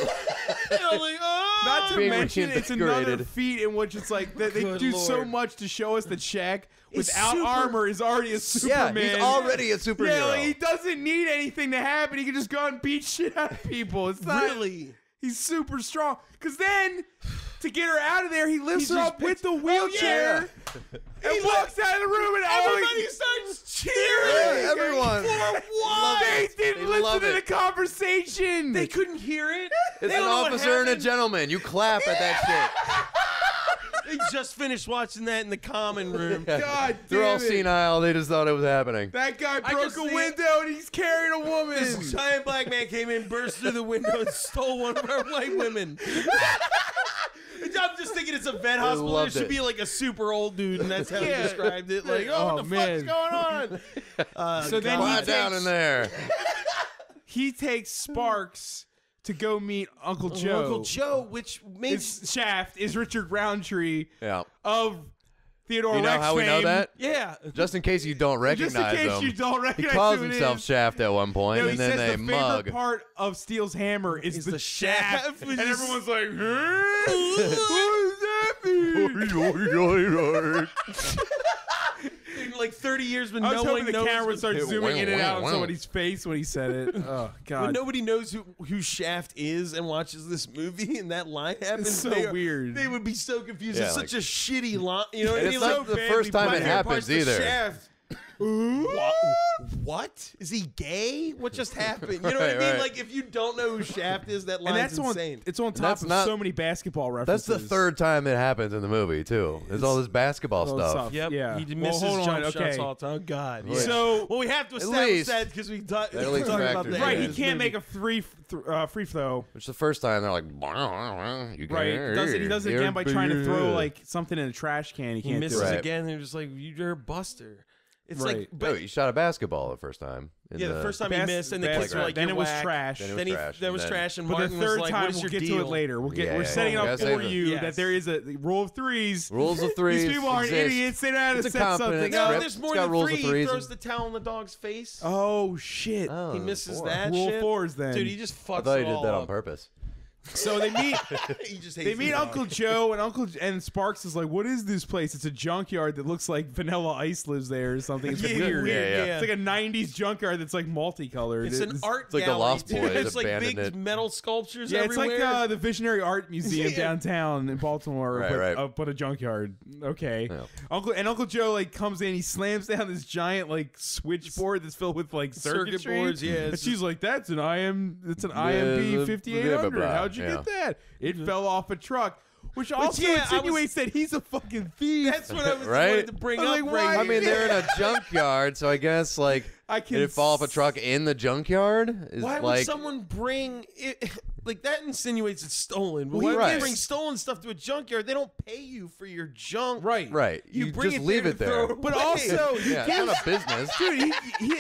S3: And I'm like, oh.
S4: Not to
S1: Being
S4: mention, it's another
S1: reinvigorated.
S4: feat in which it's like they
S3: Good
S4: do so
S3: Lord.
S4: much to show us that Shaq, without
S3: super-
S4: armor, is already a
S1: Yeah,
S4: Superman.
S1: he's already a superhero.
S4: Yeah, like, he doesn't need anything to happen. He can just go out and beat shit out of people. It's not
S3: Really?
S4: He's super strong. Because then, to get her out of there, he lifts her
S3: just
S4: up with
S3: picks-
S4: the wheelchair and walks out of the room, and
S3: Everybody starts cheering.
S1: Yeah, everyone.
S3: For what?
S4: They didn't
S1: They
S4: listen
S1: love
S4: to
S1: it.
S4: the conversation.
S3: They couldn't hear it.
S1: It's
S3: They
S1: an
S3: don't know what
S1: officer and a
S3: happened.
S1: gentleman. You clap at that
S3: They just finished watching that in the common room.
S1: shit.
S4: God
S1: They're all
S4: damn it.
S1: senile. They just thought it was happening.
S4: That guy
S3: I
S4: broke
S3: just
S4: a
S3: see-
S4: window and he's carrying a woman.
S3: This giant black man came in, burst through the window, and stole one of our white women. I'm just thinking it's a vet hospital. There
S1: loved
S3: should
S1: it.
S3: be like a super old dude, and that's how he described it. Like,
S4: Oh,
S3: what the fuck's
S4: man.
S3: going on?
S4: So then he
S1: Quiet down in there.
S4: he takes Sparks to go meet Uncle Joe.
S3: Uncle Joe, which makes
S4: It's Shaft is Richard Roundtree
S1: Yeah.
S4: of Theodore
S1: You know
S4: Rex
S1: how we know
S4: fame.
S1: that?
S3: yeah.
S1: Just in case you don't
S4: Just
S1: recognize
S4: in case
S1: him.
S4: you don't
S1: He
S4: recognize
S1: calls
S4: who it
S1: himself
S4: is.
S1: Shaft at one point,
S4: No, he
S1: and then
S4: says
S1: they
S4: the
S1: mug.
S4: favorite part of Steel's hammer is the shaft,
S3: shaft.
S4: and everyone's like, huh? What does that mean?
S3: In like 30 years when
S4: I was
S3: no
S4: hoping
S3: one
S4: the
S3: knows.
S4: camera would start
S1: Yeah,
S4: zooming in and
S1: wow,
S4: out on
S1: wow.
S4: somebody's face when he said it. Oh,
S3: When
S4: God.
S3: nobody knows who Shaft is and watches this movie and that line happens,
S4: It's so
S3: they are-
S4: weird.
S3: They would be so confused.
S1: Yeah,
S3: it's
S1: like-
S3: such a shitty line. You know what I
S1: And
S3: mean?
S1: it's not
S3: Like,
S1: the
S4: badly
S1: first time
S3: my
S1: it
S3: favorite
S1: happens
S3: part's the
S1: either.
S3: Shaft. What? Is he gay? What just happened? You know what I mean?
S1: Right.
S3: Like, if you don't know who Shaft is, that line's insane.
S4: It's on top
S1: That's
S4: of
S1: not-
S4: so many basketball
S1: That's
S4: references.
S1: the third time it happens in the movie too. There's all this basketball
S4: all this
S1: stuff.
S4: stuff.
S3: Yep.
S4: Yeah.
S3: He
S4: Well,
S3: misses
S4: hold on,
S3: jump shots
S4: okay.
S3: all the time. Oh, God.
S1: Yeah.
S4: So,
S3: well, we have to establish
S1: least-
S3: that because we talked
S1: at least
S3: about
S1: factors
S3: that.
S1: in
S4: right,
S1: it.
S4: he
S3: this
S4: can't
S3: movie.
S4: make a free throw.
S1: Which the first time they're like, you
S4: Right, he does it again by trying to throw like something in a trash can. He
S3: He
S4: can't
S3: misses
S4: do it.
S1: Right.
S3: again. And they're just like, you're a buster. It's
S4: Right.
S3: like,
S1: No,
S3: but
S1: he shot a basketball the first time.
S3: yeah, the first time he missed, and the kids were like,
S4: then
S3: you're
S4: it was
S3: whack.
S4: trash.
S1: Then it was
S3: Then
S1: trash,
S3: there
S1: and
S3: was
S1: then-
S3: trash, and
S4: But
S3: Martin
S4: the third
S3: was like,
S4: time
S3: what is
S4: we'll
S3: your
S4: get
S3: deal?
S4: to it later.
S1: Yeah,
S4: We're setting
S1: yeah.
S4: up
S1: You gotta
S4: for
S1: save it.
S4: you
S3: Yes.
S4: that there is a rule of threes.
S1: Rules of threes.
S4: These people aren't
S1: exist.
S4: idiots. They know how to
S1: It's a
S4: set
S1: competent
S4: something
S3: No,
S4: up.
S1: script.
S3: there's
S1: It's
S3: more
S1: got
S3: than
S1: rules of
S3: 3. He
S1: threes
S3: throws
S1: and-
S3: the towel in the dog's face.
S4: Oh shit!
S1: Oh,
S3: He misses
S1: 4.
S3: that
S4: Rule
S3: shit.
S4: 4s then.
S3: Dude, he just fucks
S1: I thought he
S3: it
S1: did
S3: all
S1: that on
S3: up.
S1: purpose.
S4: So they meet.
S3: He just hates
S4: They meet
S3: the dog.
S4: Uncle Joe, and Sparks is like, "What is this place? It's a junkyard that looks like Vanilla Ice lives there or something. It's
S3: Yeah,
S4: weird.
S1: yeah.
S4: It's like a '90s junkyard that's like multicolored.
S3: It's an art
S1: It's like the
S3: gallery.
S1: Lost
S3: dude.
S1: Boys
S3: It's like
S1: abandoned
S3: big
S1: it.
S3: metal sculptures
S4: Yeah, it's
S3: everywhere.
S4: like the Visionary Art Museum
S3: Yeah.
S4: downtown in Baltimore,
S1: Right,
S4: but,
S1: right.
S4: but a junkyard. Okay,
S1: Yeah.
S4: Uncle Joe like comes in, he slams down this giant like switchboard that's filled with like
S3: Circuit
S4: circuitry.
S3: boards, yeah,
S4: and
S3: it's
S4: she's like, "That's an
S1: blah,
S4: IMB
S1: blah,
S4: 5800.
S1: blah.
S4: How'd you
S1: Yeah.
S4: get that? It fell off a truck." Which also
S3: yeah, I
S4: insinuates that he's a fucking thief.
S3: That's what I was
S1: Right?
S3: wanted to bring
S4: I'm
S3: up
S4: like,
S3: right
S4: why-
S1: I mean, they're in a junkyard, so I guess like
S4: I can
S1: did it fall off a truck in the junkyard? Is
S3: Why would
S1: like
S3: someone bring it? Like, that insinuates it's stolen. But
S4: Well,
S3: why would
S1: right.
S3: you bring stolen stuff to a junkyard? They don't pay you for your junk.
S4: Right.
S1: right.
S3: You,
S1: You
S3: bring
S1: just
S3: it
S1: leave
S3: there
S1: it
S3: to throw
S1: there.
S4: But
S3: away.
S4: also,
S1: Yeah, it's not a business.
S4: dude,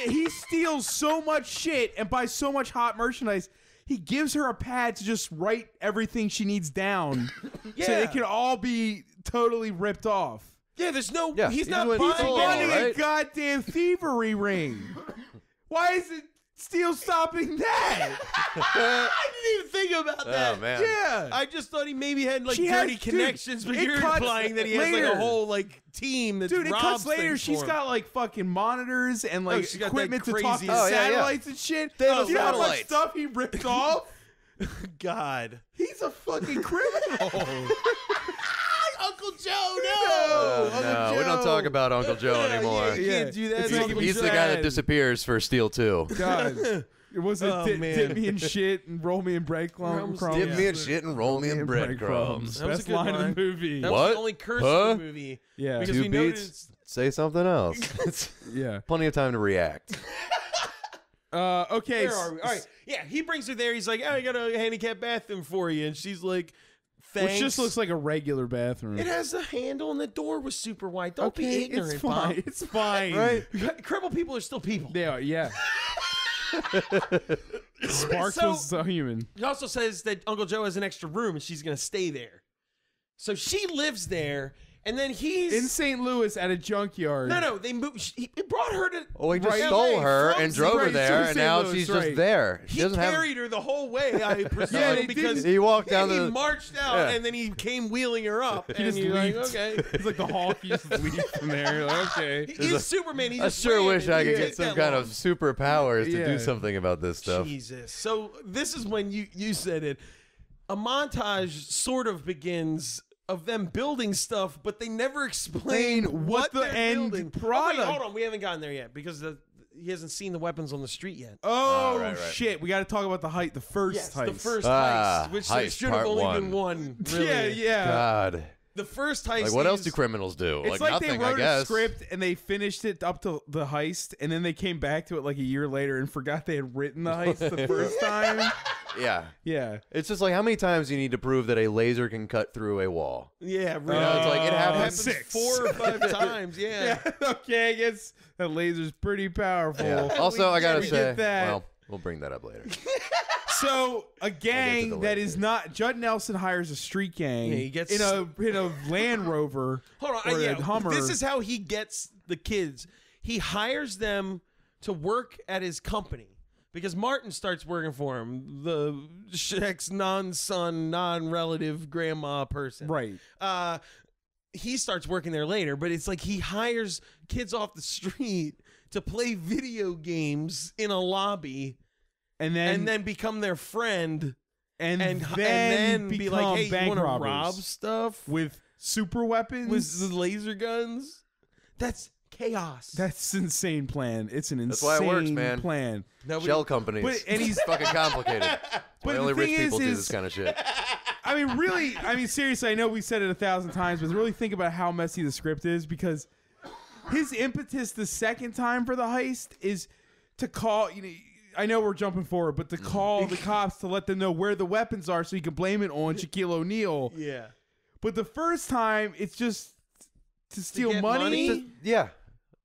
S4: he steals so much shit and buys so much hot merchandise. He gives her a pad to just write everything she needs down, so
S3: Yeah.
S4: it can all be totally ripped off.
S3: Yeah, there's no.
S1: Yeah,
S3: he's
S1: he's
S3: not
S1: doing
S3: buying
S1: all
S3: it.
S4: Running
S1: right.
S4: a goddamn thievery ring. Why is it Steel stopping that?
S3: I didn't even think about that.
S1: Oh man.
S4: Yeah.
S3: I just thought he maybe had like
S4: She
S3: dirty
S4: has- dude,
S3: connections, but
S4: it
S3: you're
S4: cuts
S3: implying that he has
S4: later.
S3: like a whole like team that
S4: Dude, it
S3: robs
S4: cuts later.
S3: things
S4: She's
S3: for him.
S4: got like fucking monitors and like
S3: she's got that
S4: equipment to talk
S3: crazy-
S4: to
S1: Oh, yeah, yeah.
S4: satellites and shit.
S1: They have
S4: you know how much
S1: satellites.
S4: stuff he ripped off?
S3: God.
S4: He's a fucking criminal.
S3: Uncle Joe,
S1: Oh, no, we don't talk about Uncle Joe anymore.
S3: You can't do that.
S4: It's
S3: to
S4: like
S3: Uncle
S1: He's the
S3: Joe.
S1: guy that disappears for Steel 2.
S4: God. It wasn't
S3: Oh,
S4: dip
S3: man.
S4: me in shit and roll me in breadcrumbs.
S1: Dip
S3: Yeah.
S1: me in shit and roll me in breadcrumbs.
S3: That was a
S4: Best
S3: good
S4: line
S3: line.
S4: of the movie.
S3: That
S1: What?
S3: was the only curse
S1: Huh?
S3: in the movie.
S4: Yeah.
S3: Because
S1: Two
S3: we
S1: beats.
S3: noticed.
S1: Say something else. It's
S4: Yeah.
S1: plenty of time to react.
S4: Okay.
S3: Where are we? All right. Yeah, he brings her there. He's like, oh, I got a handicapped bathroom for you. And she's like, thanks.
S4: Which just looks like a regular bathroom.
S3: It has a handle and the door was super wide. Don't be
S4: Okay,
S3: ignorant,
S4: it's fine.
S3: Bob.
S4: It's fine.
S1: Right?
S3: Crippled people are still people.
S4: They are, yeah. Sparks
S3: So-
S4: was so human.
S3: He also says that Uncle Joe has an extra room and she's going to stay there. So she lives there, and then he's
S4: In St. Louis at a junkyard.
S3: No, they moved. He brought her to.
S1: Oh, he just
S3: Right.
S1: stole her
S3: From
S1: and drove her
S4: St.
S1: there, and
S4: St.
S1: now
S4: Louis,
S1: she's
S4: right.
S1: just there.
S3: He
S1: She doesn't have.
S3: carried her the whole way, I presume,
S4: Yeah, they
S3: because
S1: He walked down
S3: he
S1: the.
S3: marched out
S1: Yeah.
S3: and then he came wheeling her up.
S4: He
S3: and
S4: just
S3: you're like,
S4: leaped.
S3: okay.
S4: It's like the Hulk. He just leaped from there. You're like, okay.
S3: He's Superman. He
S1: I
S3: just
S1: sure
S3: ran.
S1: wish
S3: It
S1: I could
S3: didn't
S1: get
S3: take
S1: some
S3: that
S1: kind
S3: long.
S1: of superpowers to
S4: Yeah.
S1: do something about this stuff.
S3: Jesus. So this is when you said it. A montage sort of begins of them building stuff, but they never explain
S4: what the
S3: they're
S4: end
S3: building.
S4: product-
S3: Oh, wait, hold on, we haven't gotten there yet because he hasn't seen the weapons on the street yet.
S4: Oh,
S1: right.
S4: shit. We got to talk about the height. The first
S3: Yes,
S4: heist.
S3: the first
S1: Ah,
S3: heist, which there
S1: heist
S3: should have
S1: part
S3: only
S1: one.
S3: been one. Really.
S4: Yeah, yeah.
S1: God.
S3: The first heist.
S1: Like, what else
S3: is-
S1: do criminals do?
S4: It's like
S1: nothing,
S4: they wrote
S1: I guess.
S4: a script and they finished it up to the heist, and then they came back to it like a year later and forgot they had written the heist the first time.
S1: Yeah.
S4: Yeah.
S1: It's just like how many times do you need to prove that a laser can cut through a wall?
S3: Yeah, really.
S1: You know, it's like it happens.
S4: 6.
S3: 4 or 5 times. Yeah.
S4: Okay, I guess that laser's pretty powerful.
S1: Yeah. Also, I gotta
S4: we
S1: say,
S4: get that.
S1: well, we'll bring that up later.
S4: So a gang
S1: the
S4: that
S1: later.
S4: is not Judd Nelson hires a street gang
S3: Yeah, he gets-
S4: in a Land Rover.
S3: Hold on.
S4: or
S3: Yeah,
S4: a Hummer.
S3: this is how he gets the kids. He hires them to work at his company because Martin starts working for him, the Shaq's non-son, non-relative grandma person.
S4: Right.
S3: He starts working there later, but it's like he hires kids off the street to play video games in a lobby
S4: And
S3: and then become their friend
S4: and
S3: and
S4: then
S3: then be like,
S4: become
S3: hey, you
S4: bank
S3: want to
S4: robbers
S3: rob stuff
S4: with super weapons.
S3: with the laser guns? That's chaos.
S4: That's an insane plan. It's an insane
S1: That's why it works, man.
S4: plan.
S1: Shell companies.
S4: But, and he's
S1: fucking complicated. Why only rich people do
S4: is,
S1: this kind of shit.
S4: I mean, really, seriously, I know we said it 1,000 times, but really think about how messy the script is, because his impetus the second time for the heist is to call, I know we're jumping forward, but to call the cops to let them know where the weapons are so he can blame it on Shaquille O'Neal.
S3: Yeah.
S4: But the first time, it's just to steal money.
S1: Yeah.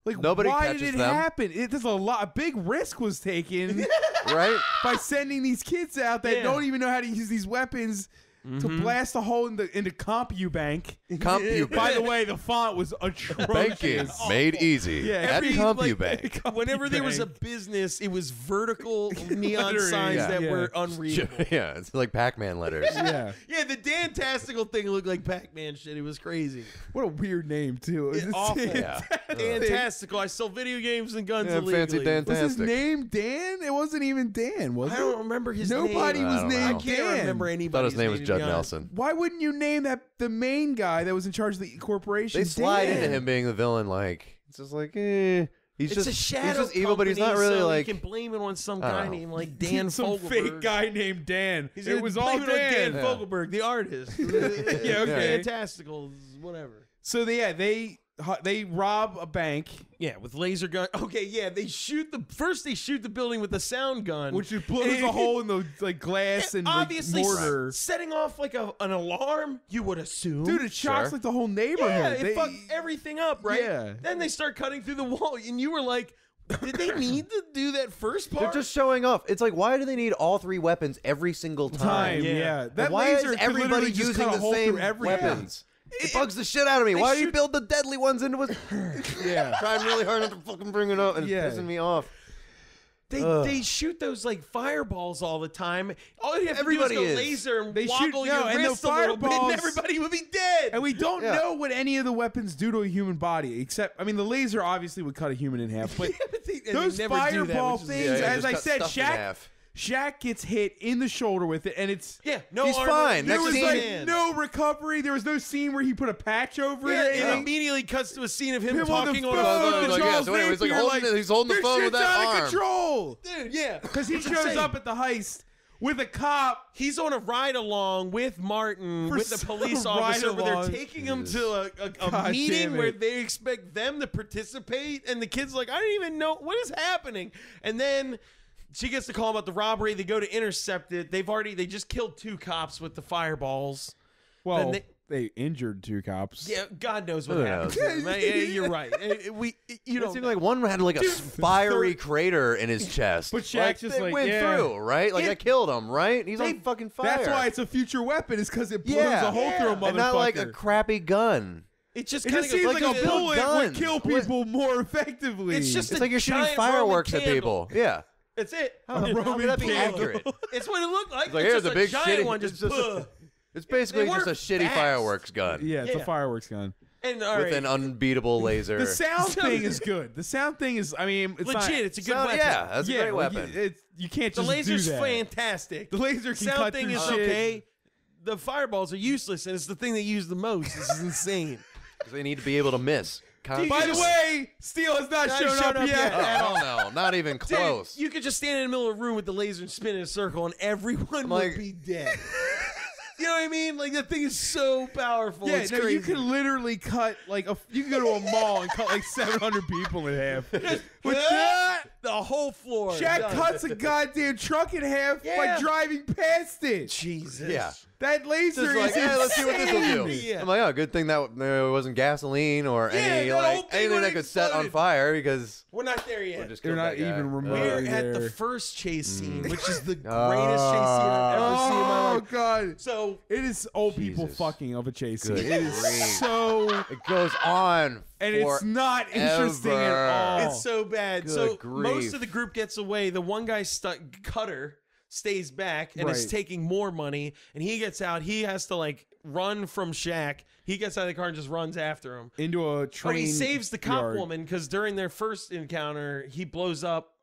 S4: Like,
S1: Nobody
S4: why
S1: catches
S4: did it
S1: them.
S4: happen? There's a big risk was taken,
S1: right?
S4: By sending these kids out that don't even know how to use these weapons to blast a hole into CompuBank.
S1: CompuBank.
S4: By the way, the font was atrocious.
S1: Banking made easy.
S4: Yeah,
S1: at CompuBank.
S3: Whenever there was a business, it was vertical neon signs that were unreadable.
S1: Yeah, it's like Pac-Man letters.
S4: Yeah.
S3: Yeah, the Dantastical thing looked like Pac-Man shit. It was crazy.
S4: What a weird name, too.
S3: It's awful.
S1: Yeah.
S3: Dantastical. I sell video games and guns illegally.
S1: Fancy Dantastic.
S4: Was his name Dan? It wasn't even Dan, was it?
S3: I don't remember his name.
S4: Nobody was named Dan.
S3: I can't remember anybody.
S1: I thought his name was Judd Nelson.
S4: Why wouldn't you name the main guy that was in charge of the corporation?
S1: They slide
S4: Dan?
S1: into him being the villain, like it's just like, He's
S3: a shadow.
S1: He's just evil, but he's not
S3: company,
S1: really
S3: so
S1: like.
S3: You can blame it on some guy named like Dan
S4: Some
S3: Fogelberg.
S4: fake guy named Dan. It was all
S3: blame it on Dan
S4: Dan.
S3: Fogelberg, the artist.
S4: Yeah, okay.
S3: Fantastical, whatever.
S4: So they rob a bank,
S3: Yeah, with laser gun. Okay, yeah, they shoot the building with the sound gun,
S4: which blows a hole in the glass and
S3: obviously
S4: mortar.
S3: setting off like an alarm. You would assume,
S4: Dude, it shocks like the whole neighborhood.
S3: Yeah, it fucked everything up, right?
S4: Yeah.
S3: Then they start cutting through the wall, and you were like, did they need to do that first part?
S1: They're just showing off. It's like, why do they need all three weapons every single time?
S4: Yeah. That
S1: And why
S4: laser
S1: is
S4: could
S1: everybody
S4: literally just
S1: using
S4: cut a
S1: the
S4: hole
S1: same
S4: through every
S1: weapons? It bugs the shit out of me. Why do you build the deadly ones into it?
S4: Yeah.
S1: Trying really hard not to fucking bring it up, and it's pissing me off.
S3: They shoot those like fireballs all the time. All you have to do is go laser and woggle your wrist a little bit, and everybody would be dead.
S4: And we don't know what any of the weapons do to a human body, except, the laser obviously would cut a human in half, but those fireball things, as I said, Shaq gets hit in the shoulder with it, and it's
S3: he's
S1: armor. Fine.
S4: There was no recovery. There was no scene where he put a patch over it.
S3: It immediately cuts to a scene of him talking
S4: on
S3: the phone.
S1: He's holding the phone with that
S4: out
S1: arm.
S4: of control,
S3: Dude, yeah,
S4: because he shows up at the heist with a cop.
S3: He's on a ride along with Martin, with the police officer, where they're taking him to a meeting where they expect them to participate, and the kid's like, I don't even know what is happening, and then she gets the call about the robbery. They go to intercept it. They just killed 2 cops with the fireballs.
S4: Well, they injured 2 cops.
S3: Yeah, God knows what happened. You're right.
S1: It seemed like one had like a fiery crater in his chest.
S4: But Shaq just
S1: went through, right? Like I killed him, right? He's on fucking fire.
S4: That's why it's a future weapon, is because it blows a hole through a motherfucker.
S1: And not like a crappy gun.
S3: It just
S4: seems like a bullet would kill people more effectively.
S1: It's like you're shooting fireworks at people. Yeah.
S3: That's it.
S1: How would that be accurate?
S3: It's what it looked like.
S1: It's like, here's a big
S3: giant
S1: shitty
S3: one.
S1: It's basically just a shitty fireworks gun.
S4: Yeah, it's a fireworks gun.
S3: And,
S1: with an unbeatable laser.
S4: The sound thing is good. The sound thing is, it's
S3: legit. It's a good weapon.
S1: Yeah, that's a great weapon.
S4: You can't
S3: the
S4: just
S3: laser's
S4: do that.
S3: fantastic.
S4: The laser can
S3: sound
S4: cut
S3: thing
S4: through
S3: is
S4: shit.
S3: okay. The fireballs are useless, and it's the thing they use the most. This is insane.
S1: Because they need to be able to miss.
S4: By the way, Steel has not shown up yet.
S1: Oh, no, not even close.
S3: Dude, you could just stand in the middle of a room with the laser and spin in a circle, and everyone would be dead. You know what I mean? Like, that thing is so powerful.
S4: Yeah,
S3: it's crazy.
S4: you can literally cut you can go to a mall and cut like 700 people in half. With
S3: the whole floor.
S4: Shaq cuts a goddamn truck in half by driving past it.
S3: Jesus.
S1: Yeah.
S4: That laser is insane.
S1: Let's see what this will do. Yeah. I'm like, good thing that there wasn't gasoline or anything that could set on fire, because
S3: we're not there yet.
S4: They're not even remotely
S3: We're
S4: there.
S3: at the first chase scene, which is the greatest chase scene I've ever seen in my life.
S4: Oh God!
S3: So
S4: it is old people fucking of a chase scene. It is
S1: it goes on,
S4: and it's not interesting at all.
S3: It's so bad.
S1: Good grief.
S3: Most of the group gets away. The one guy Cutter stays back and is taking more money, and he gets out. He has to run from Shaq. He gets out of the car and just runs after him
S4: into a train.
S3: He saves the cop woman, because during their first encounter, he blows up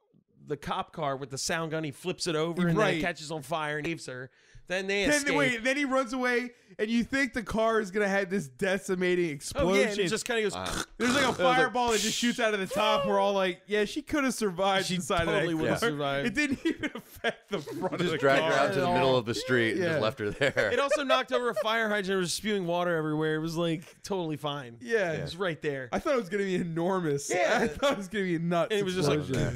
S3: the cop car with the sound gun. He flips it over and then it catches on fire and saves her. Then they escape.
S4: Then he runs away, and you think the car is gonna have this decimating explosion.
S3: Oh yeah, and it just kind of goes.
S4: There's like a fireball that just shoots out of the top. We're all like, yeah, she could have survived inside
S3: totally
S4: of that
S3: would have
S4: car.
S3: survived.
S4: It didn't even affect the front of the
S1: Just dragged
S4: car.
S1: her out to the middle of the street and just left her there.
S3: It also knocked over a fire hydrant. It was spewing water everywhere. It was like totally fine.
S4: Yeah.
S3: It was right there.
S4: I thought it was gonna be enormous.
S3: Yeah.
S4: I thought it was gonna be nuts.
S3: And it was just like.
S4: Okay.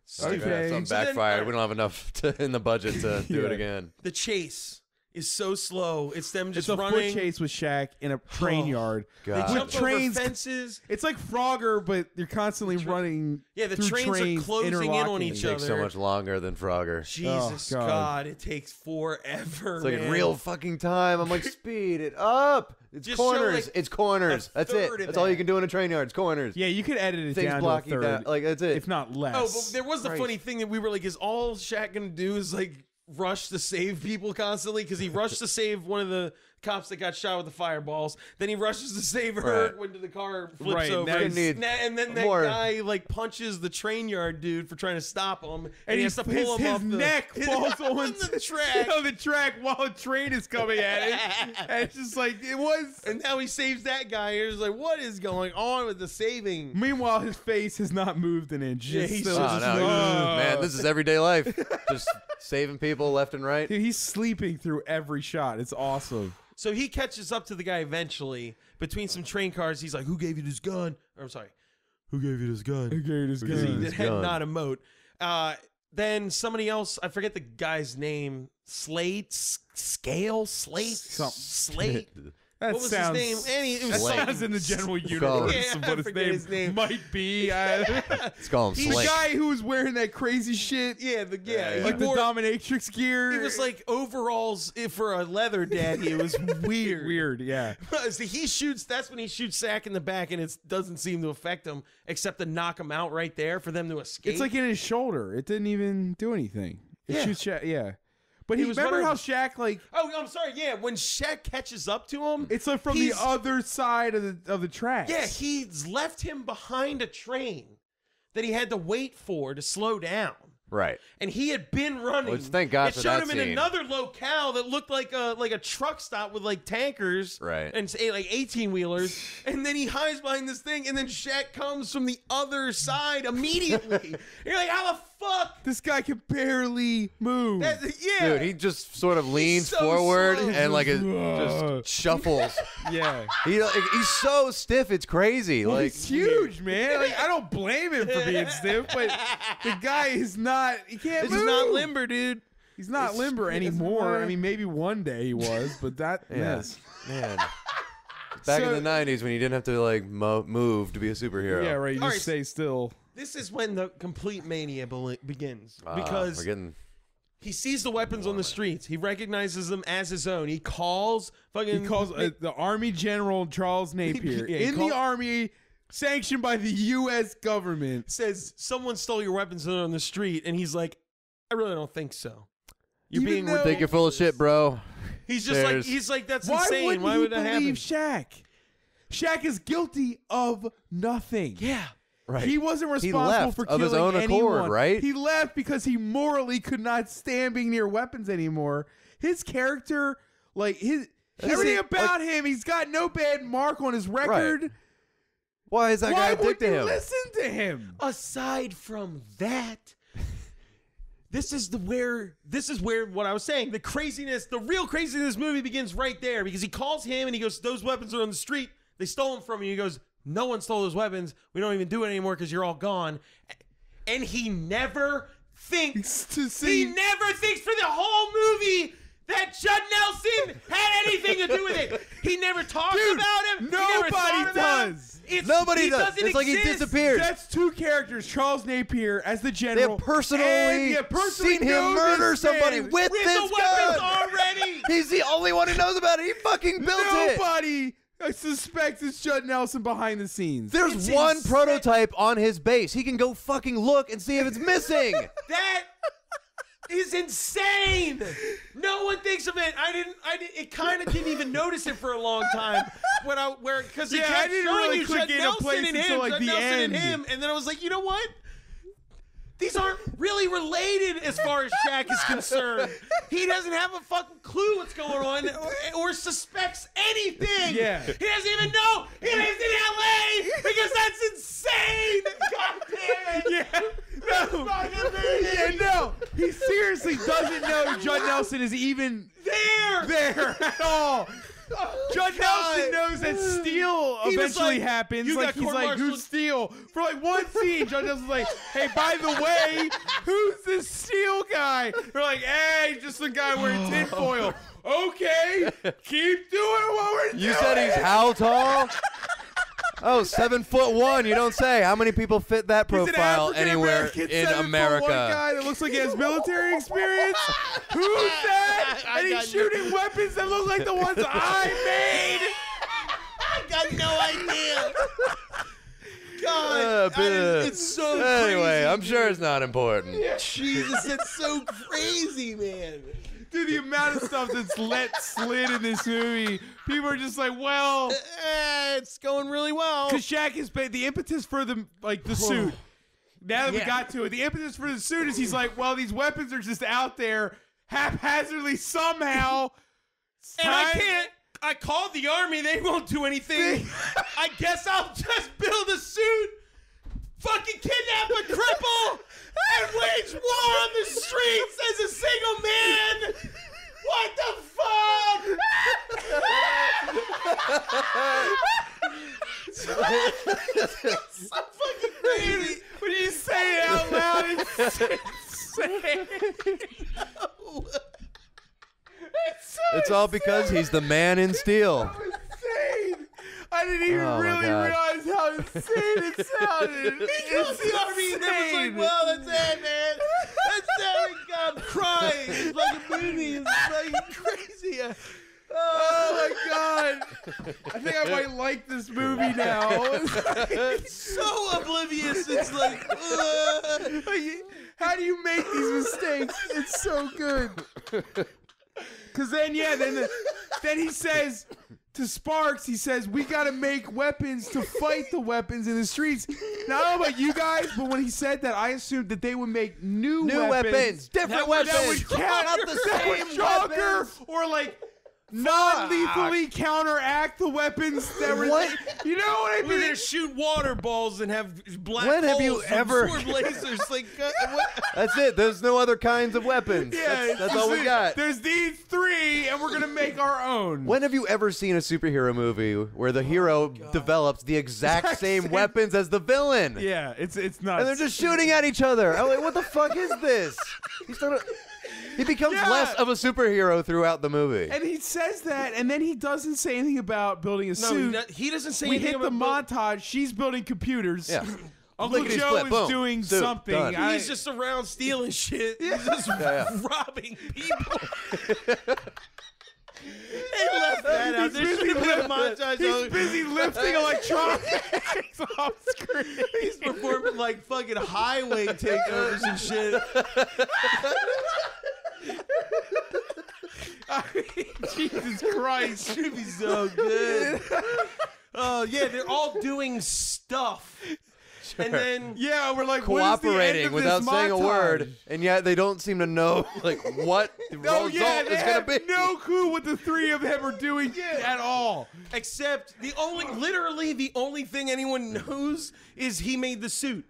S1: Something
S3: So then-
S1: backfired. We don't have enough in the budget to do it again.
S3: The chase is so slow. It's them just
S4: It's a
S3: running.
S4: foot chase with Shaq in a train yard.
S3: They
S1: God.
S3: jump
S4: trains-
S3: over fences.
S4: It's like Frogger, but you're constantly running.
S3: Yeah, the
S4: through
S3: trains are closing in on
S4: interlocking.
S3: each
S1: It takes so
S3: other.
S1: much longer than Frogger.
S3: Jesus
S4: Oh, God.
S3: God, it takes forever.
S1: It's like in
S3: man.
S1: real fucking time. I'm like, speed it up. It's
S3: Just show,
S1: corners.
S3: like,
S1: It's corners.
S3: a
S1: That's it.
S3: third of
S1: That's all
S3: that.
S1: you can do in a train yard. It's corners.
S4: Yeah, you could edit it
S1: Things
S4: down
S1: blocking
S4: to a third,
S1: down. Like that's it.
S4: if not less.
S3: Oh, but there was the funny thing that we were like, is all Shaq gonna do is like rush to save people constantly? Because he rushed to save one of the cops that got shot with the fireballs. Then he rushes to save her
S1: Right.
S3: when the car flips
S4: Right,
S3: over.
S4: now
S1: you need
S3: And then that
S1: more-
S3: guy like punches the train yard dude for trying to stop him,
S4: and
S3: he has to pull him
S4: his
S3: off the
S4: neck falls on
S3: the track.
S4: on the track while a train is coming at it. And it's just like it was.
S3: And now he saves that guy. He's like, what is going on with the saving?
S4: Meanwhile, his face has not moved an inch.
S3: Yeah,
S4: It's
S3: he's
S4: still
S1: Oh,
S4: just
S1: no,
S4: like,
S1: man, this is everyday life. Just saving people left and right.
S4: Dude, he's sleeping through every shot. It's awesome.
S3: So he catches up to the guy eventually. Between some train cars, he's like, who gave you this gun? Or, I'm sorry. Who gave you this gun?
S1: Because
S3: He
S1: he-
S3: did
S1: gun.
S3: not emote. Then somebody else, I forget the guy's name. Slate? Scale? Slate? Slate?
S4: That
S3: What was
S4: sounds,
S3: his name? It was
S4: that
S3: something.
S4: sounds in the general
S1: Call
S4: universe
S1: it.
S4: of
S3: Yeah, I
S4: what
S3: forget his name.
S4: might be.
S1: Let's call him
S4: The
S1: Slink.
S4: guy who was wearing that crazy shit,
S3: Yeah,
S1: Yeah,
S4: like
S3: he
S4: the
S3: wore-
S4: dominatrix gear.
S3: It was like overalls for a leather daddy. It was weird.
S4: weird, yeah.
S3: So he shoots. That's when he shoots Sack in the back, and it doesn't seem to affect him, except to knock him out right there for them to escape.
S4: It's like in his shoulder. It didn't even do anything. It
S3: Yeah.
S4: shoots Shaq, yeah. But he
S3: was
S4: remember
S3: wondering-
S4: how Shaq like
S3: oh, I'm sorry. Yeah, when Shaq catches up to him,
S4: it's like from the
S3: he's-
S4: other side of the tracks.
S3: Yeah, he's left him behind a train that he had to wait for to slow down.
S1: Right.
S3: And he had been running.
S1: Well, thank God
S3: it
S1: for
S3: showed
S1: that
S3: him in
S1: scene.
S3: another locale that looked like a truck stop with like tankers,
S1: Right.
S3: and say like 18-wheelers. And then he hides behind this thing, and then Shaq comes from the other side immediately. And you're like, how the fuck?
S4: This guy can barely move.
S3: Yeah,
S1: Dude, he just sort of leans
S3: so
S1: forward
S3: slow.
S1: and like just shuffles.
S4: yeah.
S1: He's so stiff, it's crazy.
S4: Well,
S1: like
S4: he's huge, man. Like I don't blame him for being stiff, but the guy is not. He can't
S3: He's
S4: move.
S3: not limber, dude.
S4: He's not limber anymore. I mean, maybe one day he was, but that.
S1: Yes, man. Back
S4: So-
S1: in the '90s when you didn't have to like move to be a superhero.
S4: Yeah, right. You
S3: All
S4: just
S3: right.
S4: stay still.
S3: This is when the complete mania begins
S1: Ah,
S3: because
S1: we're getting
S3: he sees the weapons on the streets. He recognizes them as his own. He calls fucking.
S4: He calls the Army General Charles Napier
S3: Yeah, he
S4: in the Army, sanctioned by the U.S. government.
S3: says someone stole your weapons on the street, and he's like, I really don't think so. You're
S4: Even
S3: being
S4: though-
S1: think you're full of shit, bro.
S3: He's just like
S1: There's-
S3: that's
S4: Why
S3: insane.
S4: wouldn't
S3: Why
S4: he
S3: would that happen?
S4: believe Shaq? Shaq is guilty of nothing.
S3: Yeah.
S1: Right.
S4: He wasn't
S1: He
S4: responsible
S1: left
S4: for
S1: of
S4: killing
S1: his own accord,
S4: anyone.
S1: right?
S4: He left because he morally could not stand being near weapons anymore. His character, like everything about him, he's got no bad mark on his record.
S1: Why is that
S4: Why
S1: guy a dick
S4: would
S1: to
S4: you
S1: him?
S4: listen to him?
S3: Aside from that, this is where what I was saying, the craziness, the real craziness of this movie begins right there, because he calls him and he goes, those weapons are on the street. They stole them from you. He goes, no one stole those weapons. We don't even do it anymore because you're all gone. And he never thinks, for the whole movie that Judd Nelson had anything to do with it. He never talks
S4: Dude,
S3: about him. He never
S4: nobody
S3: thought about him.
S4: does.
S1: Nobody
S3: he
S1: does.
S3: doesn't
S1: It's like he
S3: exist.
S1: disappeared.
S4: That's two characters, Charles Napier as the
S1: They
S4: general.
S1: have personally
S4: and you personally
S1: seen him
S4: know
S1: murder
S4: this
S1: somebody
S4: man.
S1: with
S3: With
S1: this
S3: the weapons
S1: gun.
S3: already.
S1: He's the only one who knows about it. He fucking built it.
S4: Nobody suspects it's Judd Nelson behind the scenes.
S1: There's
S3: It's
S1: one
S3: insane.
S1: prototype on his base. He can go fucking look and see if it's missing.
S3: That is insane. No one thinks of it. I didn't. It kind of didn't even notice it for a long time. Because he
S4: Yeah, I
S3: kept
S4: didn't
S3: showing
S4: really
S3: you
S4: click
S3: Judd
S4: into
S3: Nelson
S4: place
S3: and
S4: until,
S3: him,
S4: like,
S3: Judd
S4: the
S3: Nelson and
S4: end.
S3: him, and then I was like, you know what? these aren't really related as far as Shaq is concerned. He doesn't have a fucking clue what's going on or suspects anything.
S4: Yeah.
S3: He doesn't even know he lives in LA because that's insane. God damn it.
S4: Yeah. No. He seriously doesn't know Judd Nelson is even there at all. Judd Nelson knows that Steele eventually happens. Like he's like, who's Steele? For like one scene, Judd Nelson's like, hey, by the way, who's this Steele guy? They're like, hey, just the guy wearing tinfoil. Okay, keep doing what we're doing.
S1: You said he's how tall? Oh, 7'1". You don't say. How many people fit that profile anywhere in America?
S4: Guy that looks like he has military experience. Who's that? And he's shooting weapons that look like the ones I made.
S3: I got no idea. God, it's so crazy.
S1: Anyway, I'm sure it's not important.
S3: Jesus, it's so crazy, man.
S4: Dude, the amount of stuff that's let slid in this movie, people are just like, well,
S3: it's going really well.
S4: Because Shaq is the impetus for the suit. Now that we got to it, the impetus for the suit is he's like, well, these weapons are just out there haphazardly somehow.
S3: And I called the army. They won't do anything. I guess I'll just build a suit, fucking kidnap a cripple, and wage war on the streets as a single man. What the fuck? It's so fucking crazy.
S4: When you say it out loud, it's insane.
S1: It's all because he's the man in steel.
S4: Insane. I didn't even really realize how insane it sounded.
S3: He goes the army and then was like, well, that's it, man. That's it. I'm crying. It's like a movie. It's like crazy.
S4: Oh my god. I think I might like this movie now.
S3: It's so oblivious. It's like,
S4: how do you make these mistakes? It's so good. Because then he says to Sparks, he says, we got to make weapons to fight the weapons in the streets. Now, I don't know about you guys, but when he said that, I assumed that they would make new weapons.
S1: Different weapons.
S4: That would count the same stronger or like non-lethally counteract the weapons that were. You know what I mean?
S3: We're gonna shoot water balls and have black
S1: When have you
S3: holes from
S1: ever-
S3: sword lasers? Like,
S1: That's it. There's no other kinds of weapons.
S4: Yeah,
S1: That's all we got.
S4: There's these three, and we're gonna make our own.
S1: When have you ever seen a superhero movie where the hero develops the exact same weapons as the villain?
S4: Yeah, it's nuts.
S1: And they're just shooting at each other. I'm like, what the fuck is this? He becomes less of a superhero throughout the movie.
S4: And he says that, and then he doesn't say anything about building a suit.
S3: He doesn't say
S4: we
S3: anything
S4: hit
S3: about
S4: the montage. She's building computers.
S1: Yeah.
S4: Uncle
S1: Lickety
S4: Joe
S1: split,
S4: is
S1: boom,
S4: doing
S1: suit,
S4: something.
S1: done.
S3: He's just around stealing shit. He's just robbing people. They left that out. There should have been a montage.
S4: He's busy lifting electronics off screen.
S3: He's performing like fucking highway takeovers and shit.
S4: I mean, Jesus Christ.
S3: Should be so good. Oh, yeah, they're all doing stuff. Sure. And then
S4: we're like
S1: cooperating without saying a word, and yet they don't seem to know like what the result is going to be.
S4: No clue what the three of them are doing at all.
S3: Except literally the only thing anyone knows is he made the suit.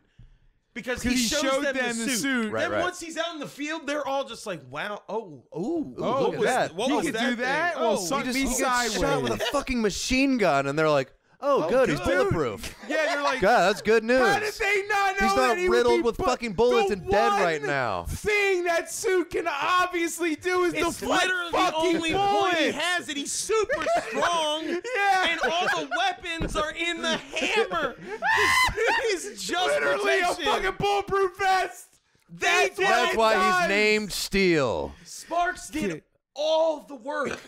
S3: Because he showed them the suit.
S1: Right,
S3: then once he's out in the field, they're all just like, "Wow,
S1: look at that.
S3: What
S4: he
S3: was
S4: could do that?
S3: thing?
S4: Well, suck me sideways.
S1: Shot with a fucking machine gun, and they're like, "Oh, good, he's bulletproof."
S4: Yeah, they're like,
S1: God, that's good news.
S4: how did they not know
S1: He's
S4: that
S1: not
S4: he would
S1: riddled
S4: be
S1: with fucking bullets and dead right now.
S4: Thing that suit can obviously do is
S3: It's
S4: the
S3: literally the
S4: fucking
S3: only
S4: bullet.
S3: point he has it. He's super strong. And all the weapons are in the hammer. The suit is just
S4: Literally
S3: protection.
S4: a fucking bulletproof vest.
S3: That's
S1: why he's named Steel.
S3: Sparks did all the work,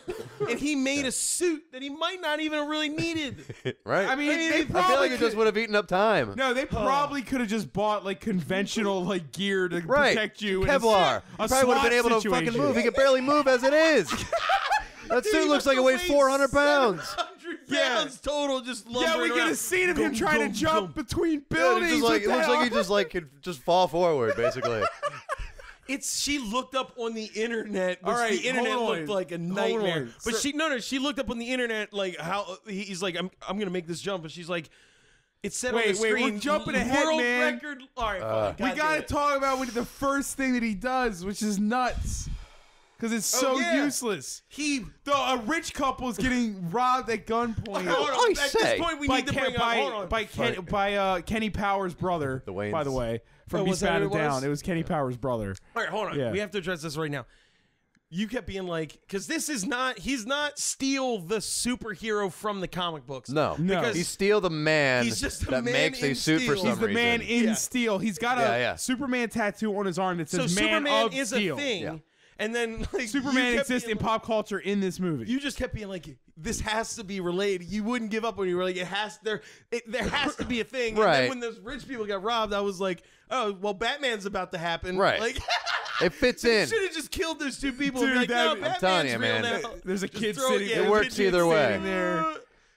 S3: and he made a suit that he might not even really needed.
S1: Right?
S4: I mean, they
S1: I feel
S4: probably
S1: like it just would have eaten up time.
S4: No, they probably could have just bought like conventional like gear to protect you.
S1: Kevlar.
S4: A
S1: Probably would have been able to fucking move. He could barely move as it is. That suit looks like it weighs 400 pounds.
S3: 700 pounds total just lumbering
S4: Yeah, we could
S3: around.
S4: have seen him trying to jump between
S1: Yeah,
S4: buildings.
S1: it looks
S4: with
S1: like he
S4: that
S1: just like could just fall forward, basically.
S3: She looked up on the internet, which
S4: All right,
S3: the internet
S4: hold
S3: looked
S4: on.
S3: like a
S4: Hold
S3: nightmare.
S4: on.
S3: But she looked up on the internet like how he's like, I'm gonna make this jump, and she's like, it said on the
S4: Wait,
S3: screen,
S4: we're jumping ahead,
S3: world
S4: man.
S3: record. All right, fine.
S4: We gotta talk about the first thing that he does, which is nuts. Because it's so useless. A rich couple is getting robbed at gunpoint.
S3: At this point, we need to bring up.
S4: by Kenny Powers' brother.
S1: The Waynes.
S4: By the way, from
S3: was that
S4: Beast
S3: who it
S4: Down.
S3: was?
S4: It was Kenny Powers' brother.
S3: All right, hold on.
S4: Yeah.
S3: We have to address this right now. You kept being like, because he's not Steel the superhero from the comic books.
S1: No.
S3: Because
S1: He's Steel the man
S3: he's just the
S1: that
S3: man
S1: makes a
S3: in
S1: suit for
S3: steel.
S1: some
S4: He's the
S1: reason.
S4: man in
S3: Yeah.
S4: steel. He's got a Superman tattoo on his arm that
S3: so
S4: says "Man
S3: Superman
S4: of
S3: is
S4: Steel."
S3: a thing.
S1: Yeah.
S3: And then like,
S4: Superman
S3: you kept
S4: exists
S3: being
S4: in pop culture in this movie.
S3: You just kept being like, this has to be related. You wouldn't give up when you were like, there has to be a thing. And
S1: Right.
S3: then when those rich people got robbed, I was like, oh, well, Batman's about to happen.
S1: Right.
S3: Like,
S1: It fits
S3: they
S1: in.
S3: should have just killed those two people.
S4: Dude,
S3: and be like, no,
S4: I'm
S3: Batman's
S1: telling you,
S3: real
S1: man.
S3: now.
S4: There's a
S3: Just
S4: kid
S3: throw
S4: sitting.
S3: yeah,
S1: It works
S4: kid
S1: either way.
S4: sitting there.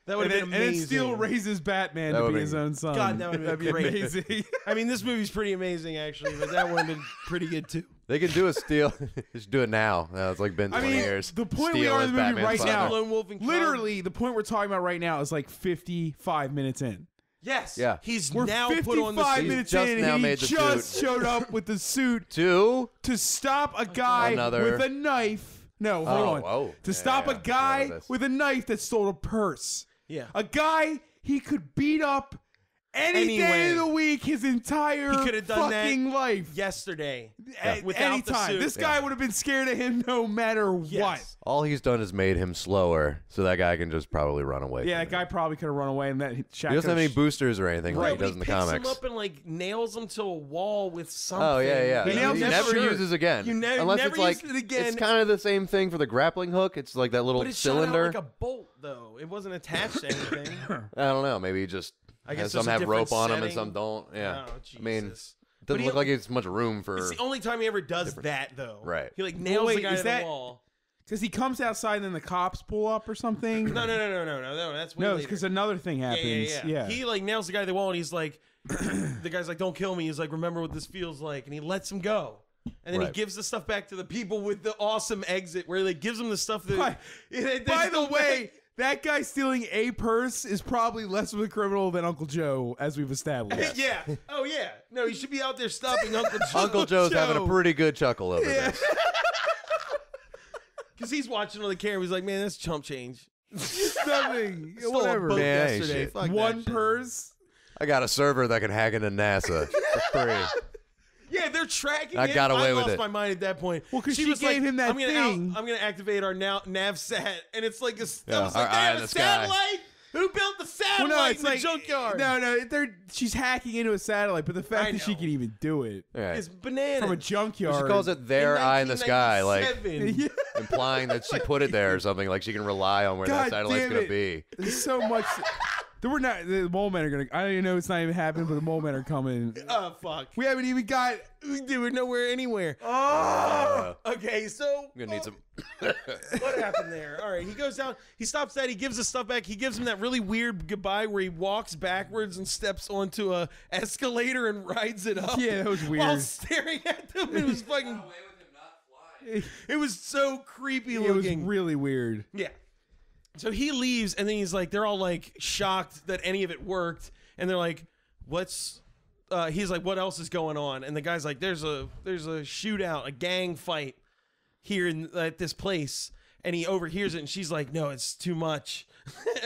S3: That would have been
S4: And
S3: amazing.
S4: then Steel raises Batman to
S1: That
S4: be
S1: would've
S4: his
S1: been-
S4: own son.
S3: God, that would've been
S4: That'd be
S3: great.
S4: amazing.
S3: I mean, this movie's pretty amazing, actually, but that would have been pretty good, too.
S1: They can do a Steel. They should do it now. It's like been 20 years.
S4: The point we
S1: Steel
S4: are
S1: as
S4: in the movie
S1: Batman's
S4: right now,
S1: father.
S3: Lone Wolf and Cub.
S4: literally, the point we're talking about right now is like 55 minutes in.
S3: Yes.
S1: Yeah.
S3: He's
S4: We're
S3: now
S4: 55
S3: put on the suit.
S4: minutes
S1: just
S4: in,
S1: now
S4: and he
S1: made the
S4: just
S1: suit.
S4: showed up with the suit
S1: Two.
S4: to stop a guy
S1: Another-
S4: with a knife. No, hold on.
S1: Oh.
S4: To stop a
S1: Yeah,
S4: guy
S1: I know this.
S4: with a knife that stole a purse.
S3: Yeah.
S4: A guy he could beat up any day
S3: Anyway.
S4: of the week his entire
S3: He could have done that
S4: fucking life.
S3: yesterday.
S4: At
S3: Without
S4: any
S3: the
S4: time.
S3: suit.
S4: This guy would have been scared of him no matter what.
S1: All he's done is made him slower, so that guy can just probably run away.
S4: Yeah,
S1: from
S4: that guy
S1: him.
S4: probably could have run away, and that Shaq
S1: He doesn't have any
S4: could've
S1: boosters or anything like he
S3: but
S1: does in the
S3: picks
S1: comics.
S3: him up and like nails him to a wall with something.
S1: Oh yeah.
S4: He nails
S1: He
S4: him
S1: never
S4: sure.
S1: uses again.
S3: You never
S1: Unless it's like
S3: use it again.
S1: it's kind of the same thing for the grappling hook. It's like that little
S3: But it
S1: cylinder.
S3: shot out like a bolt, though. It wasn't attached to anything.
S1: I don't know. Maybe he just
S3: I guess
S1: some
S3: there's a
S1: have rope
S3: different
S1: on him and
S3: setting.
S1: some don't. Yeah.
S3: Oh,
S1: I mean,
S3: Jesus.
S1: it
S3: But
S1: doesn't
S3: he-
S1: look like it's much room for.
S3: It's the only time he ever does that, though.
S1: Right.
S3: He like nails
S4: wait,
S3: the guy
S4: is
S3: to
S4: that-
S3: the wall.
S4: Because he comes outside and then the cops pull up or something.
S3: No. That's way
S4: No,
S3: later.
S4: because another thing happens.
S3: Yeah. He like nails the guy to the wall, and he's like, the guy's like, "Don't kill me." He's like, "Remember what this feels like," and he lets him go. And then he
S1: Right.
S3: gives the stuff back to the people with the awesome exit, where he like gives them the stuff that.
S4: By the way, that guy stealing a purse is probably less of a criminal than Uncle Joe, as we've established.
S3: yeah. Oh yeah. No, he should be out there stopping Uncle Joe.
S1: Uncle Joe's having a pretty good chuckle over this.
S3: Because he's watching on the camera. He's like, "Man, that's chump change."
S4: Nothing.
S3: Stole a
S4: Whatever.
S3: boat
S1: Man, ain't
S3: yesterday.
S1: shit.
S3: Fuck that
S4: One
S3: shit.
S4: purse.
S1: I got a server that can hack into NASA for free.
S3: Yeah, they're tracking.
S1: I
S3: him.
S1: got away
S3: I
S1: with
S3: lost
S1: it.
S3: my mind at that point.
S4: Well, 'cause she
S3: was
S4: gave
S3: like,
S4: him that
S3: I'm gonna
S4: thing.
S3: I'm gonna activate our nav sat, and it's like a.
S1: Yeah,
S3: I was like,
S1: our
S3: they
S1: eye
S3: have
S1: in
S3: a
S1: the sky.
S3: satellite. Who built the satellite in the junkyard?
S4: No, she's hacking into a satellite, but the fact
S3: I
S4: that she
S3: know.
S4: can even do it
S1: All right.
S3: It's bananas.
S4: from a junkyard.
S1: She calls it their eye in the sky, like
S3: 1997.
S1: implying that she put it there or something, like she can rely on where
S4: God
S1: that satellite's
S4: damn
S1: gonna
S4: it.
S1: be.
S4: There's so much. The mole men are gonna. I don't even know it's not even happening, but the mole men are coming.
S3: Oh fuck.
S4: We haven't even got.
S3: We're nowhere anywhere. Okay, so
S1: I'm gonna need some.
S3: what happened there? All right, he goes down. He stops that. He gives the stuff back. He gives him that really weird goodbye where he walks backwards and steps onto a escalator and rides it up.
S4: Yeah, that was weird.
S3: While staring at them, it was fucking. It was so creepy
S4: It was
S3: looking.
S4: really weird.
S3: Yeah. So he leaves, and then he's like, they're all like shocked that any of it worked, and they're like, "What's?" He's like, "What else is going on?" And the guy's like, "There's a shootout, a gang fight here at this place," and he overhears it, and she's like, "No, it's too much."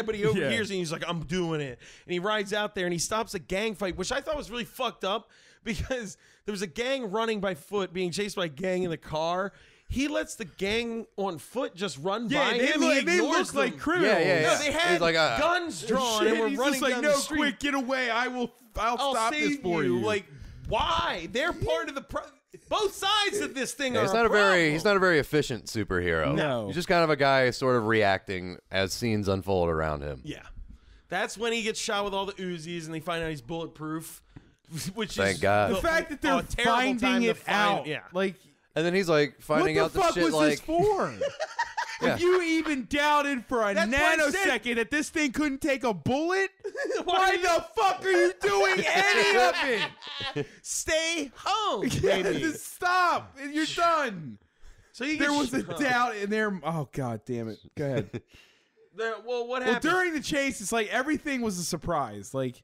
S3: But he overhears it, and he's like, "I'm doing it," and he rides out there, and he stops a gang fight, which I thought was really fucked up because there was a gang running by foot, being chased by a gang in the car. He lets the gang on foot just run by him. He
S4: they
S3: ignores
S4: look like
S3: them.
S4: criminals.
S1: Yeah.
S3: No, they had
S1: He's like,
S3: guns drawn and were
S4: He's
S3: running
S4: just like,
S3: down
S4: no,
S3: the street.
S4: quick, get away! I'll stop
S3: save
S4: this for you.
S3: Like, why? They're part of the. Both sides of this thing
S1: Yeah,
S3: are.
S1: he's not a very he's not a very efficient superhero.
S4: No.
S1: He's just kind of a guy sort of reacting as scenes unfold around him.
S3: Yeah, that's when he gets shot with all the Uzis, and they find out he's bulletproof. Which
S1: Thank
S3: is
S1: God.
S4: the fact that they're
S3: terrible time
S4: finding
S3: to
S4: it
S3: find-
S4: out.
S3: Yeah,
S4: like,
S1: And then he's like finding
S4: what
S1: out
S4: the
S1: the
S4: fuck
S1: shit
S4: was
S1: like
S4: this for? If you even doubted for a nanosecond that this thing couldn't take a bullet, why the fuck are you doing any of it?
S3: Stay home,
S4: Yeah,
S3: baby.
S4: just stop. You're done.
S3: So you
S4: There was a doubt in there. Oh, God damn it. Go ahead.
S3: What
S4: Well,
S3: happened?
S4: during the chase, it's like everything was a surprise. Like,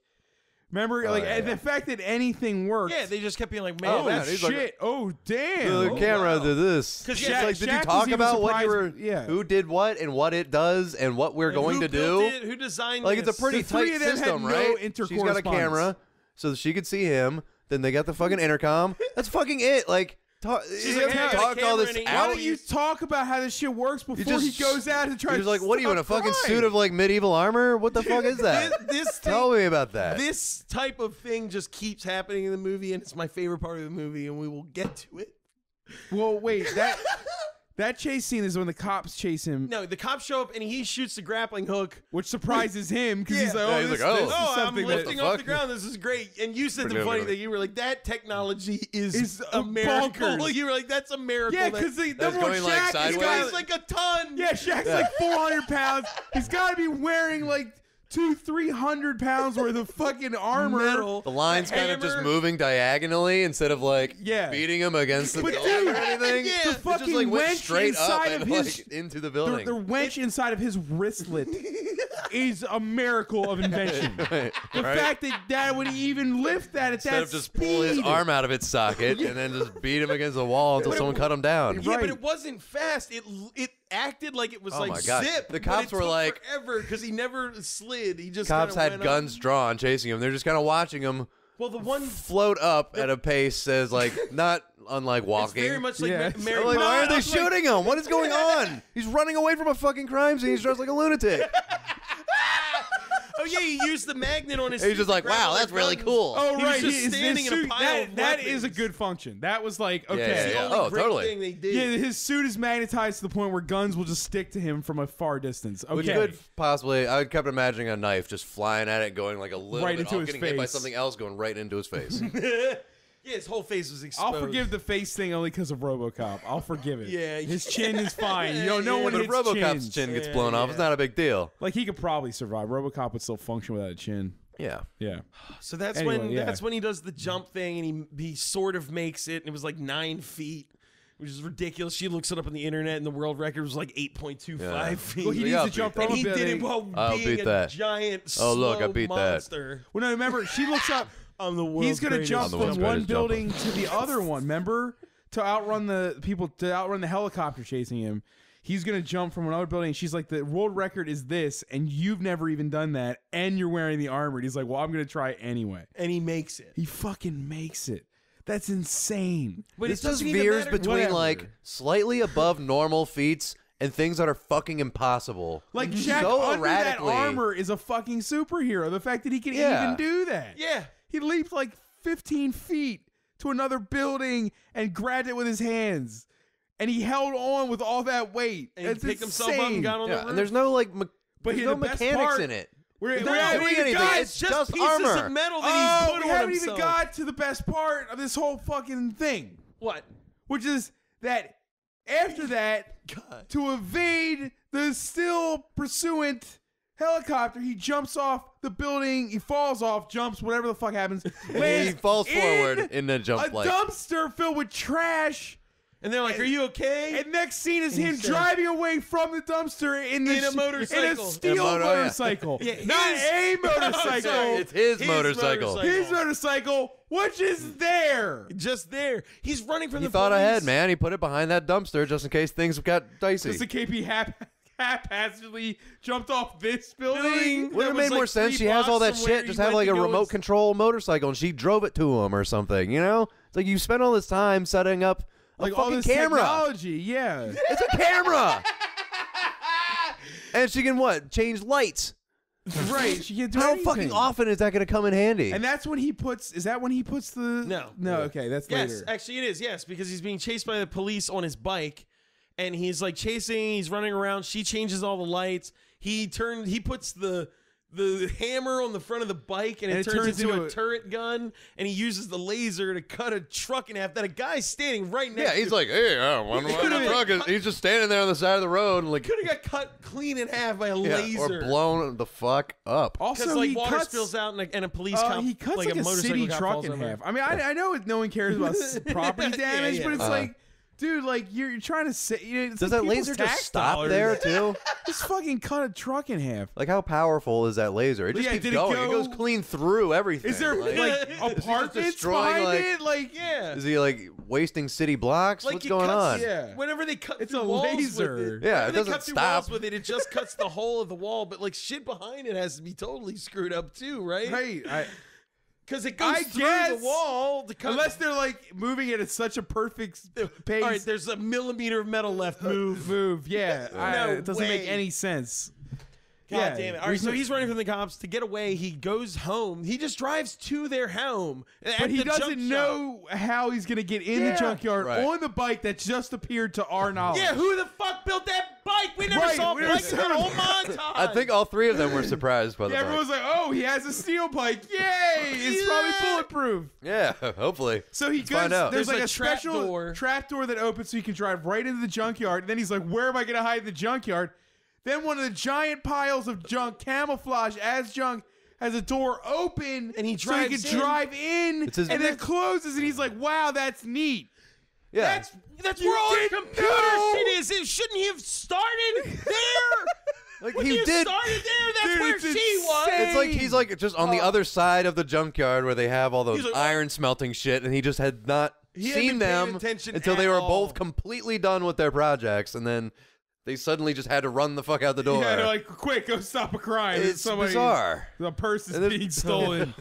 S4: remember, the fact that anything worked.
S3: Yeah, they just kept being like, man,
S4: Oh,
S3: that's
S4: shit. Oh, damn.
S1: The camera did this.
S3: 'Cause
S1: She's
S3: Shaq-
S1: like, did you
S4: Shaq
S1: talk
S4: was even
S1: about what you were,
S4: surprised- yeah.
S1: who did what and what it does and what we're going
S3: who
S1: to
S3: built
S1: do?
S3: it? Who designed
S1: Like,
S3: this?
S1: it's a pretty
S4: The three
S1: tight
S4: of them had
S1: system,
S4: no
S1: right? She's got a
S4: intercorrespondence.
S1: camera so that she could see him. Then they got the fucking intercom. That's fucking it. Like,
S3: She's like, hey, I got a
S1: talked all
S3: camera
S1: this
S3: and
S4: Why
S1: out.
S4: don't you talk about how this shit works before he goes out and tries
S1: He's
S4: to
S1: like, what are you in a
S4: stop
S1: fucking
S4: crime?
S1: suit of like medieval armor? What the fuck is that?
S3: this
S1: Tell me about that.
S3: This type of thing just keeps happening in the movie, and it's my favorite part of the movie, and we will get to it.
S4: Well, wait, that chase scene is when the cops chase him,
S3: No, the cops show up, and he shoots the grappling hook.
S4: which surprises him because he's like,
S3: Yeah.
S4: oh,
S1: he's
S4: this,
S1: like, oh.
S4: this is
S3: Oh, I'm
S4: something that
S3: lifting off the ground. This is great. And you said the
S1: Pretty
S3: funny
S1: good.
S3: thing. You were like, that technology is
S4: Is
S3: a miracle.
S4: bonkers.
S3: You were like, that's a miracle.
S4: yeah,
S3: that-
S4: because the
S1: That's
S4: number one
S1: going, like,
S4: Shaq is
S1: sideways?
S3: this guy's
S4: got
S3: like a ton.
S4: yeah, Shaq's like 400 pounds. He's got to be wearing like 200-300 pounds worth of fucking armor.
S3: Metal.
S1: The line's kind of just
S3: Hammer.
S1: moving diagonally instead of like
S4: Yeah.
S1: beating him against the
S4: But
S1: building or
S4: dude,
S1: anything.
S3: yeah,
S1: It
S3: the
S1: just
S4: fucking
S1: like went
S4: wench
S1: straight up
S4: inside
S1: and
S4: of his-
S1: like into the
S4: The,
S1: building.
S4: the wrench inside of his wristlet is a miracle of invention.
S1: Right.
S4: The fact that would even lift that at
S1: Instead
S4: that
S1: of just
S4: speed.
S1: pull his arm out of its socket and then just beat him against the wall until someone cut him down.
S3: Yeah,
S4: Right.
S3: but it wasn't fast. It acted like it was
S1: Oh
S3: like
S1: my God.
S3: zip.
S1: The
S3: but
S1: cops
S3: it
S1: were
S3: took
S1: like-
S3: forever because he never slid. He just
S1: Cops
S3: kinda
S1: had
S3: went
S1: guns
S3: up.
S1: drawn chasing him. They're just kind of watching him
S3: Well, the one
S1: float up at a pace says like not unlike
S3: it's
S1: walking.
S3: very much like
S4: Yeah.
S3: Mary
S1: I'm like, why are they
S3: Poppins.
S1: shooting him? What is going on? He's running away from a fucking crime scene. He's dressed like a lunatic.
S3: Oh yeah, he used the magnet on his.
S1: He's
S3: feet
S1: just
S3: to
S1: like,
S3: grab
S1: wow,
S3: all
S1: that's
S3: the
S1: really
S3: guns.
S1: cool.
S4: Oh,
S3: He was
S4: right.
S3: just
S4: his
S3: standing in a
S4: suit,
S3: pile of
S4: that is a
S3: weapons.
S4: good function. That was like,
S1: Yeah,
S4: okay.
S1: yeah,
S3: The
S1: yeah.
S3: only
S1: Oh,
S3: great
S1: totally.
S3: thing they did.
S4: Yeah, his suit is magnetized to the point where guns will just stick to him from a far distance. Okay.
S1: Which could possibly, I kept imagining a knife just flying at it, going like a little
S4: Right
S1: bit
S4: into
S1: off,
S4: his
S1: getting hit by
S4: face.
S1: something else, going right into his face.
S3: Yeah, his whole face was exposed.
S4: I'll forgive the face thing only because of RoboCop. I'll forgive it.
S3: Yeah.
S4: His chin is fine. You know, no one
S1: But if
S4: hits
S1: RoboCop's
S4: chins.
S1: chin gets
S3: Yeah,
S1: blown off, it's
S3: yeah.
S1: not a big deal.
S4: Like he could probably survive. RoboCop would still function without a chin.
S1: Yeah.
S4: Yeah.
S3: So that's
S4: Anyway,
S3: when
S4: yeah.
S3: that's when he does the jump thing, and he sort of makes it, and it was like 9 feet, which is ridiculous. She looks it up on the internet, and the world record was like 8.25
S1: Yeah.
S3: feet.
S4: Well, he
S1: Yeah,
S4: needs
S1: I'll
S4: to jump
S1: beat
S4: from
S3: and
S4: a
S3: he did
S4: building.
S3: it while
S1: I'll
S3: being
S1: beat
S3: a
S1: that.
S3: giant,
S1: Oh, look, I
S3: slow
S1: beat that.
S3: monster.
S4: Well, no, remember, she looks up.
S3: I'm the world's
S4: He's going to
S3: greatest
S4: jump
S1: I'm the world's
S4: from one
S1: greatest jumper.
S4: building to the other one, remember? To outrun the people, to outrun the helicopter chasing him. He's going to jump from another building. She's like, the world record is this, and you've never even done that, and you're wearing the armor. And he's like, well, I'm going to try anyway.
S3: And he makes it.
S4: He fucking makes it. That's insane.
S3: But
S1: This
S3: it
S1: just
S3: doesn't even
S1: veers
S3: matter.
S1: between
S4: Whatever.
S1: like slightly above normal feats and things that are fucking impossible.
S4: Like, Shaq
S1: so
S4: under that
S1: erratically.
S4: armor is a fucking superhero. The fact that he can
S1: Yeah.
S4: even do that.
S3: Yeah.
S4: He leaped like 15 feet to another building and grabbed it with his hands. And he held on with all that weight.
S3: And he
S4: That's
S3: picked himself up and
S4: insane.
S3: got on the
S1: Yeah,
S3: roof.
S1: and there's no like,
S4: But
S1: there's
S4: here,
S1: no
S4: the best
S1: mechanics
S4: part-
S1: in it.
S4: We're
S1: They're
S4: not
S1: not
S4: even
S1: doing anything.
S4: got-
S1: It's
S3: just
S1: just
S3: pieces
S1: armor.
S3: of metal
S4: Oh,
S3: that he's put
S4: we
S3: on
S4: haven't even
S3: himself.
S4: got to the best part of this whole fucking thing.
S3: What?
S4: Which is that after that,
S3: God.
S4: to evade the still pursuant helicopter, he jumps off the building, he falls off, jumps, whatever the fuck happens.
S1: He
S4: lands
S1: falls
S4: in
S1: forward in the
S4: a
S1: jump like.
S4: dumpster filled with trash.
S3: And they're like, "Are you okay?"
S4: And next scene is
S3: And he
S4: him
S3: says-
S4: driving away from the dumpster in
S3: In a motorcycle.
S4: in a steel
S1: In a moto- yeah.
S4: motorcycle.
S3: Yeah,
S4: Not
S3: his-
S4: a motorcycle.
S3: Sorry,
S1: It's his motorcycle.
S4: His motorcycle, which is there.
S3: Just there. He's running from
S1: He
S3: the
S1: thought
S3: police.
S1: ahead, man. He put it behind that dumpster just in case things got dicey.
S4: Just in case he haphazardly jumped off this building.
S3: Building.
S1: Would
S3: That
S1: have
S3: was
S1: made more
S3: like
S1: sense.
S3: 3
S1: She has all that
S3: blocks from where
S1: shit.
S3: he
S1: Just have
S3: went
S1: like
S3: to
S1: a
S3: go
S1: remote
S3: and-
S1: control motorcycle, and she drove it to him or something. You know, it's like you spent all this time setting up a
S4: Like all
S1: fucking
S4: this
S1: camera.
S4: technology, yeah.
S1: It's a camera, and she can what? Change lights.
S4: Right. She can't do
S1: How
S4: anything.
S1: fucking often is that going to come in handy?
S4: And that's when he puts. Is that when he puts the?
S3: No.
S4: No. Okay, that's
S3: Yes,
S4: later.
S3: actually it is. Yes, because he's being chased by the police on his bike, and he's like chasing. He's running around. She changes all the lights. He puts the
S9: the hammer on the front of the bike, and it turns into a turret gun, and he uses the laser to cut a truck in half that a guy's standing right next to.
S1: Yeah, he's like, hey, one truck is, he's just standing there on the side of the road. And like,
S9: could have got cut clean in half by a laser.
S1: Or blown the fuck up.
S9: Also, like, water spills out, and a police cop,
S4: he cuts
S9: like a
S4: city truck in half. I mean, I know no one cares about property damage, but it's like, dude, like you're trying to say.
S1: Does that laser just stop there too?
S4: Just fucking cut a truck in half.
S1: Like, how powerful is that laser? It just keeps going. It goes clean through everything.
S4: Is there like apartments behind it? Like,
S1: is he like wasting city blocks?
S9: Like,
S1: what's going on?
S9: Yeah. Whenever they cut
S4: it's
S9: through
S4: a
S9: walls
S4: laser.
S9: with it,
S1: yeah, it
S9: doesn't
S1: doesn't stop.
S9: With it just cuts the hole of the wall. But like shit behind it has to be totally screwed up too, right?
S4: Right.
S9: Because it goes through the wall.
S4: Unless they're like moving it at such a perfect pace.
S9: All right, there's a millimeter of metal left. Move.
S4: Yeah. It doesn't make any sense.
S9: God damn it. All right, so he's running from the cops. To get away, he goes home. He just drives to their home.
S4: But he doesn't know how he's going to get in the junkyard on the bike that just appeared to our knowledge.
S9: Yeah, who the fuck built that bike? We never saw a bike in that whole montage.
S1: I think all three of them were surprised by the bike.
S4: Everyone's like, oh, he has a steel bike. Yay! It's probably bulletproof.
S1: Yeah, hopefully.
S4: So he goes, there's like a special
S9: trap
S4: door that opens so he can drive right into the junkyard. And then he's like, where am I going to hide in the junkyard? Then one of the giant piles of junk, camouflage as junk, has a door open,
S9: and he drives
S4: so he can drive in, and then closes, and he's like, "Wow, that's neat."
S1: Yeah,
S9: that's where all the computer shit is. Shouldn't he have started there?
S1: Like
S9: when
S1: he
S9: you
S1: did.
S9: started there, that's where she was.
S1: It's like he's like just on the other side of the junkyard where they have all those iron smelting shit, and he just had not seen them until they were both completely done with their projects, and then they suddenly just had to run the fuck out the door.
S4: Yeah, they're like, quick, go stop a crime.
S1: It's bizarre.
S4: The purse is being stolen.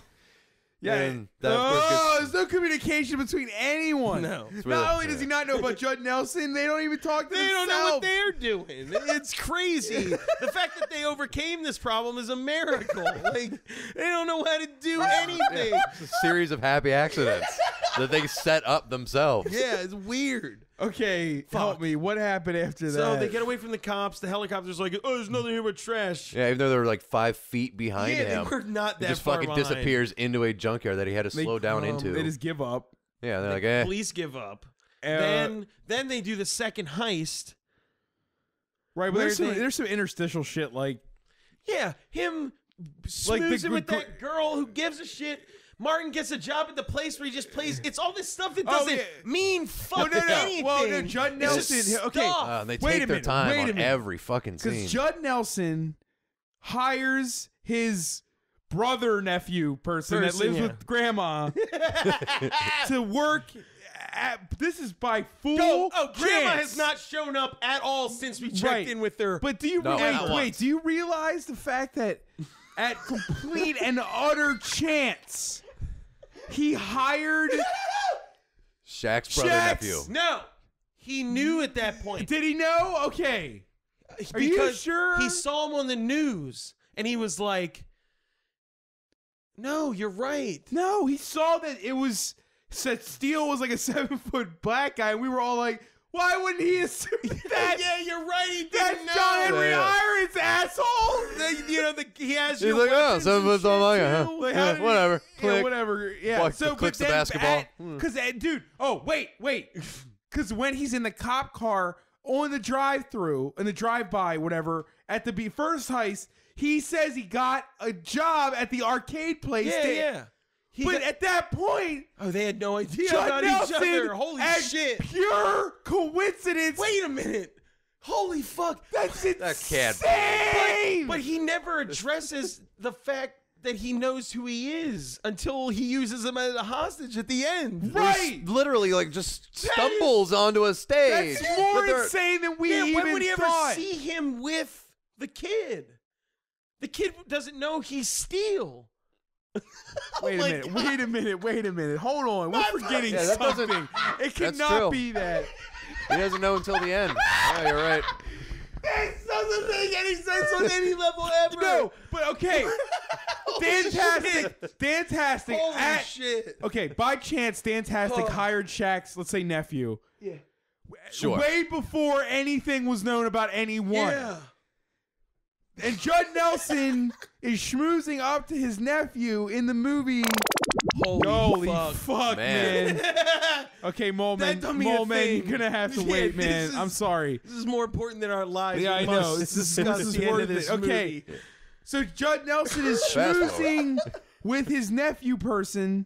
S4: Yeah. There's no communication between anyone.
S9: No.
S4: Not only does he not know about Judd Nelson, they don't even talk to
S9: They don't know what they're doing. It's crazy. The fact that they overcame this problem is a miracle. Like, they don't know how to do anything.
S1: It's a series of happy accidents that they set up themselves.
S9: Yeah, it's weird.
S4: Okay, help me. What happened after that?
S9: So they get away from the cops. The helicopter's like, oh, there's nothing here but trash.
S1: Yeah, even though they were like 5 feet behind him.
S9: Yeah, they were not that
S1: he just
S9: far
S1: fucking
S9: behind.
S1: disappears into a junkyard that he had to slow down into.
S4: They just give up.
S1: Yeah, they're like, eh.
S9: Police give up. Then they do the second heist.
S4: Right, but there's some interstitial shit like...
S9: Yeah, him smoozing with that girl who gives a shit. Martin gets a job at the place where he just plays. It's all this stuff that doesn't mean fucking anything.
S4: Well, no, Judd Nelson. Okay,
S1: they take their time on every fucking scene.
S4: Because Judd Nelson hires his nephew person that lives with grandma to work. This is by full chance.
S9: Grandma has not shown up at all since we checked in with her.
S4: But do you wait? Do you realize the fact that at complete and utter chance, he hired
S1: Shaq's brother nephew?
S9: No, he knew at that point.
S4: Did he know? Okay,
S9: are you sure? He saw him on the news, and he was like, "No, you're right."
S4: No, he saw that it was. Said Steele was like a 7-foot black guy, and we were all like, why wouldn't he assume that?
S9: Yeah, you're right. He
S4: That's
S9: didn't know.
S4: John Henry Irons, asshole.
S9: He has.
S1: He's like, oh, 7 foot tall black guy. Huh?
S4: Like,
S1: Yeah, whatever.
S4: Yeah, whatever. Yeah. So,
S1: clicks the basketball.
S4: Because, dude. Oh, wait. Because when he's in the cop car on the drive-through, in the drive-by, whatever, at the first heist, he says he got a job at the arcade place.
S9: Yeah.
S4: But at that point,
S9: they had no idea
S4: Judd
S9: about each other. Holy shit!
S4: Pure coincidence.
S9: Wait a minute. Holy fuck!
S4: That's insane.
S9: But he never addresses the fact that he knows who he is until he uses him as a hostage at the end.
S4: Right.
S1: Literally, like, just stumbles onto a stage.
S4: That's more insane than we even thought.
S9: When would he ever see him with the kid? The kid doesn't know he's Steele.
S4: Wait a minute. Hold on. We're forgetting something. It cannot be that.
S1: He doesn't know until the end. Yeah, you're right.
S9: This doesn't make any sense on any level ever.
S4: No, but okay. Dantastic.
S9: Holy shit.
S4: Okay, by chance, Dantastic hired Shaq's, let's say, nephew.
S1: Yeah. Sure.
S4: Way before anything was known about anyone.
S9: Yeah.
S4: And Judd Nelson is schmoozing up to his nephew in the movie. Holy fuck, man. Okay, Mole Man, you're gonna have to wait, man. I'm sorry.
S9: This is more important than our lives.
S4: Yeah, I know. This is worth it. Okay, so Judd Nelson is schmoozing with his nephew person.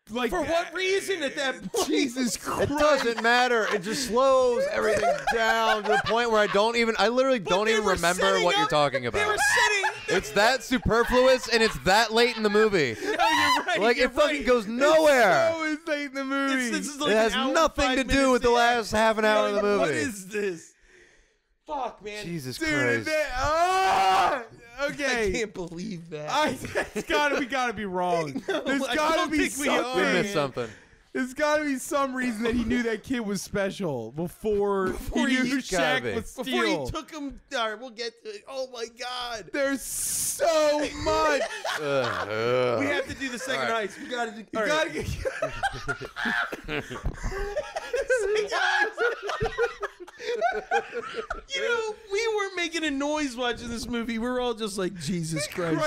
S4: Like,
S9: for what reason at that point?
S4: Jesus Christ.
S1: It doesn't matter. It just slows everything down to the point where I literally don't even remember what you're talking about.
S9: They were setting.
S1: It's that superfluous and it's that late in the movie.
S9: No, you're right.
S1: Like, it fucking goes nowhere.
S4: It's late in the movie.
S9: This is like
S1: It has nothing to do with the last half an hour of the movie.
S9: What is this? Fuck, man.
S1: Jesus
S4: Dude,
S1: Christ.
S4: Okay.
S9: I can't believe that.
S4: We gotta be wrong. There's gotta be something.
S1: We missed something.
S4: There's gotta be some reason that he knew that kid was special before he knew Shaq was Steel.
S9: Before he took him. All right, we'll get to it. Oh my God.
S4: There's so much.
S9: We have to do the second ice. We gotta do. You know, we weren't making a noise watching this movie. We're all just like, Jesus Christ.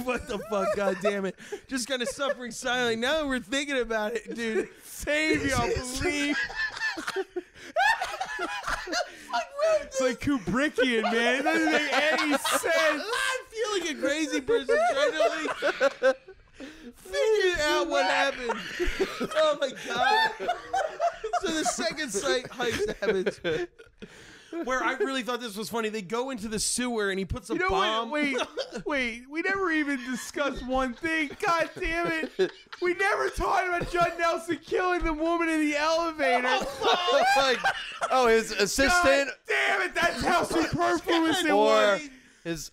S9: What the fuck? God damn it. Just kind of suffering silently. Now we're thinking about it, dude.
S4: Savior, please. It's like Kubrickian, man. It doesn't make any sense.
S9: I feel like a crazy person trying to like figure out what happened. Oh my God. So the second heist happens. Where I really thought this was funny. They go into the sewer and he puts a bomb.
S4: Wait. We never even discussed one thing. God damn it. We never talked about Judd Nelson killing the woman in the elevator.
S1: Oh, his assistant.
S4: God damn it. That's how superfluous it
S1: or
S4: was.
S1: his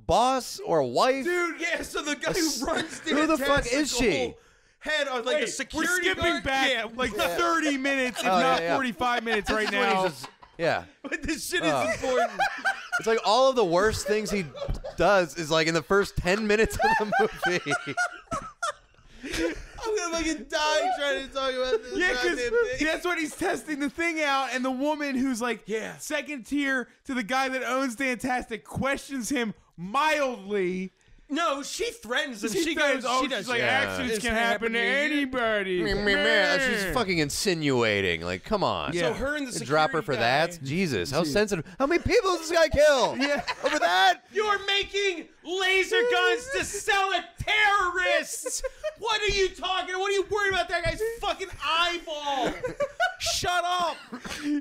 S1: boss or wife.
S9: Dude, yeah, so the guy who runs
S1: Who the fuck is she?
S9: Head on like a security
S4: We're skipping
S9: guard?
S4: back like 30 minutes, if not 45 minutes right now.
S1: Yeah.
S9: But this shit is important.
S1: It's like all of the worst things he does is like in the first 10 minutes of the movie.
S9: I'm gonna fucking die trying to talk about this.
S4: Yeah, because that's when he's testing the thing out, and the woman who's like second tier to the guy that owns Fantastic questions him mildly.
S9: No, she threatens him.
S4: She goes, she's like, accidents can happen to anybody.
S1: She's fucking insinuating. Like, come on.
S9: So her and the security
S1: drop her for
S9: guy.
S1: that? Jesus, how sensitive. How many people does this guy kill?
S4: Yeah.
S1: Over that?
S9: You're making laser guns to sell to terrorists. What are you talking? What are you worried about that guy's fucking eyeball? Shut up.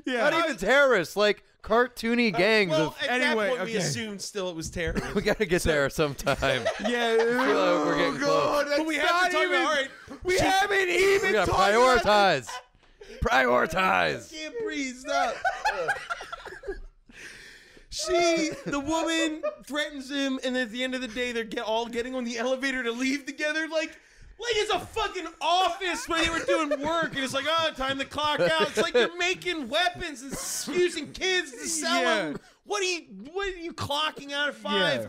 S4: Yeah.
S1: Not even terrorists. Like, cartoony gangs
S9: well,
S1: of.
S9: At that point, we assumed still it was terrorists.
S1: We gotta get there sometime.
S4: Yeah,
S1: we're getting close.
S9: But we have to talk about. All right,
S4: we haven't even.
S1: We gotta prioritize. Prioritize.
S9: I can't breathe. Stop. The woman threatens him, and at the end of the day, they're all getting on the elevator to leave together. Like it's a fucking office where they were doing work, and it's like, time to clock out. It's like you're making weapons and using kids to sell them. What are you clocking out at 5? Yeah.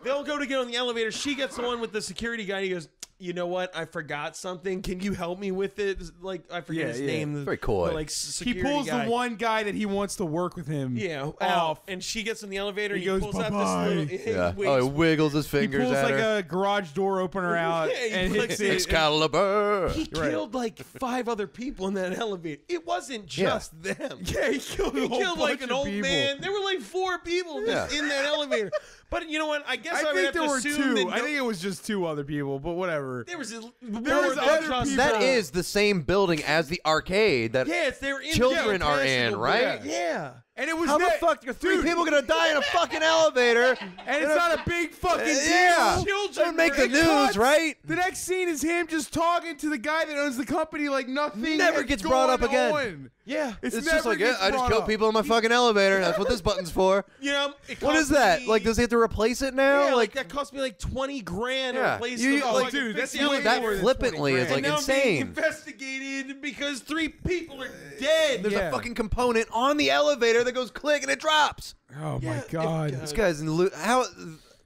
S9: They'll go to get on the elevator. She gets the one with the security guy. And he goes, you know what? I forgot something. Can you help me with it? Like, I forget his name.
S1: Very cool.
S4: He pulls the one guy that he wants to work with him.
S9: Yeah,
S4: off.
S9: And she gets in the elevator.
S4: He goes,
S9: pulls
S4: bye-bye.
S9: out this little.
S1: He wiggles his fingers.
S4: He pulls
S1: at
S4: like
S1: her.
S4: a garage door opener out and hits it.
S1: Excalibur.
S9: He killed like 5 other people in that elevator. It wasn't just them.
S4: Yeah, he killed
S9: like an old man. There were like 4 people just in that elevator. But you know what? I guess I would have to assume that
S4: I think it was just 2 other people, but whatever.
S9: There was
S4: other people.
S1: That is the same building as the arcade that
S9: they're in
S1: children are in, right?
S9: Yeah.
S4: And it was
S1: how the fuck are 3 people gonna die in a fucking elevator?
S4: And it's not a big fucking deal.
S1: Yeah, don't make the news, right?
S4: The next scene is him just talking to the guy that owns the company like nothing
S1: never gets brought up again.
S4: On.
S9: Yeah,
S1: it's just like I just killed people in my fucking elevator. That's what this button's for.
S9: You know,
S1: what is that? Like, does he have to replace it now?
S9: Yeah, like that cost me like $20,000 to replace it.
S4: Like, dude, that's
S1: that flippantly is like insane.
S9: Being investigated because 3 people are dead.
S1: There's a fucking component on the elevator that goes click and it drops.
S4: Oh my god!
S1: This guy's in how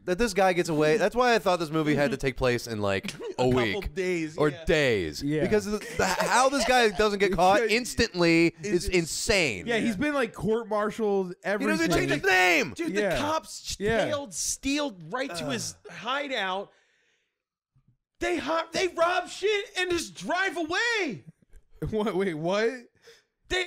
S1: that this guy gets away. That's why I thought this movie had to take place in like a week
S9: days
S1: or days. Yeah. Because how this guy doesn't get caught instantly is insane.
S4: Yeah, he's been like court-martialed. Everything.
S1: He doesn't change his name.
S9: Dude, the cops tailed Steele right to his hideout. They rob shit and just drive away.
S4: What? Wait, what?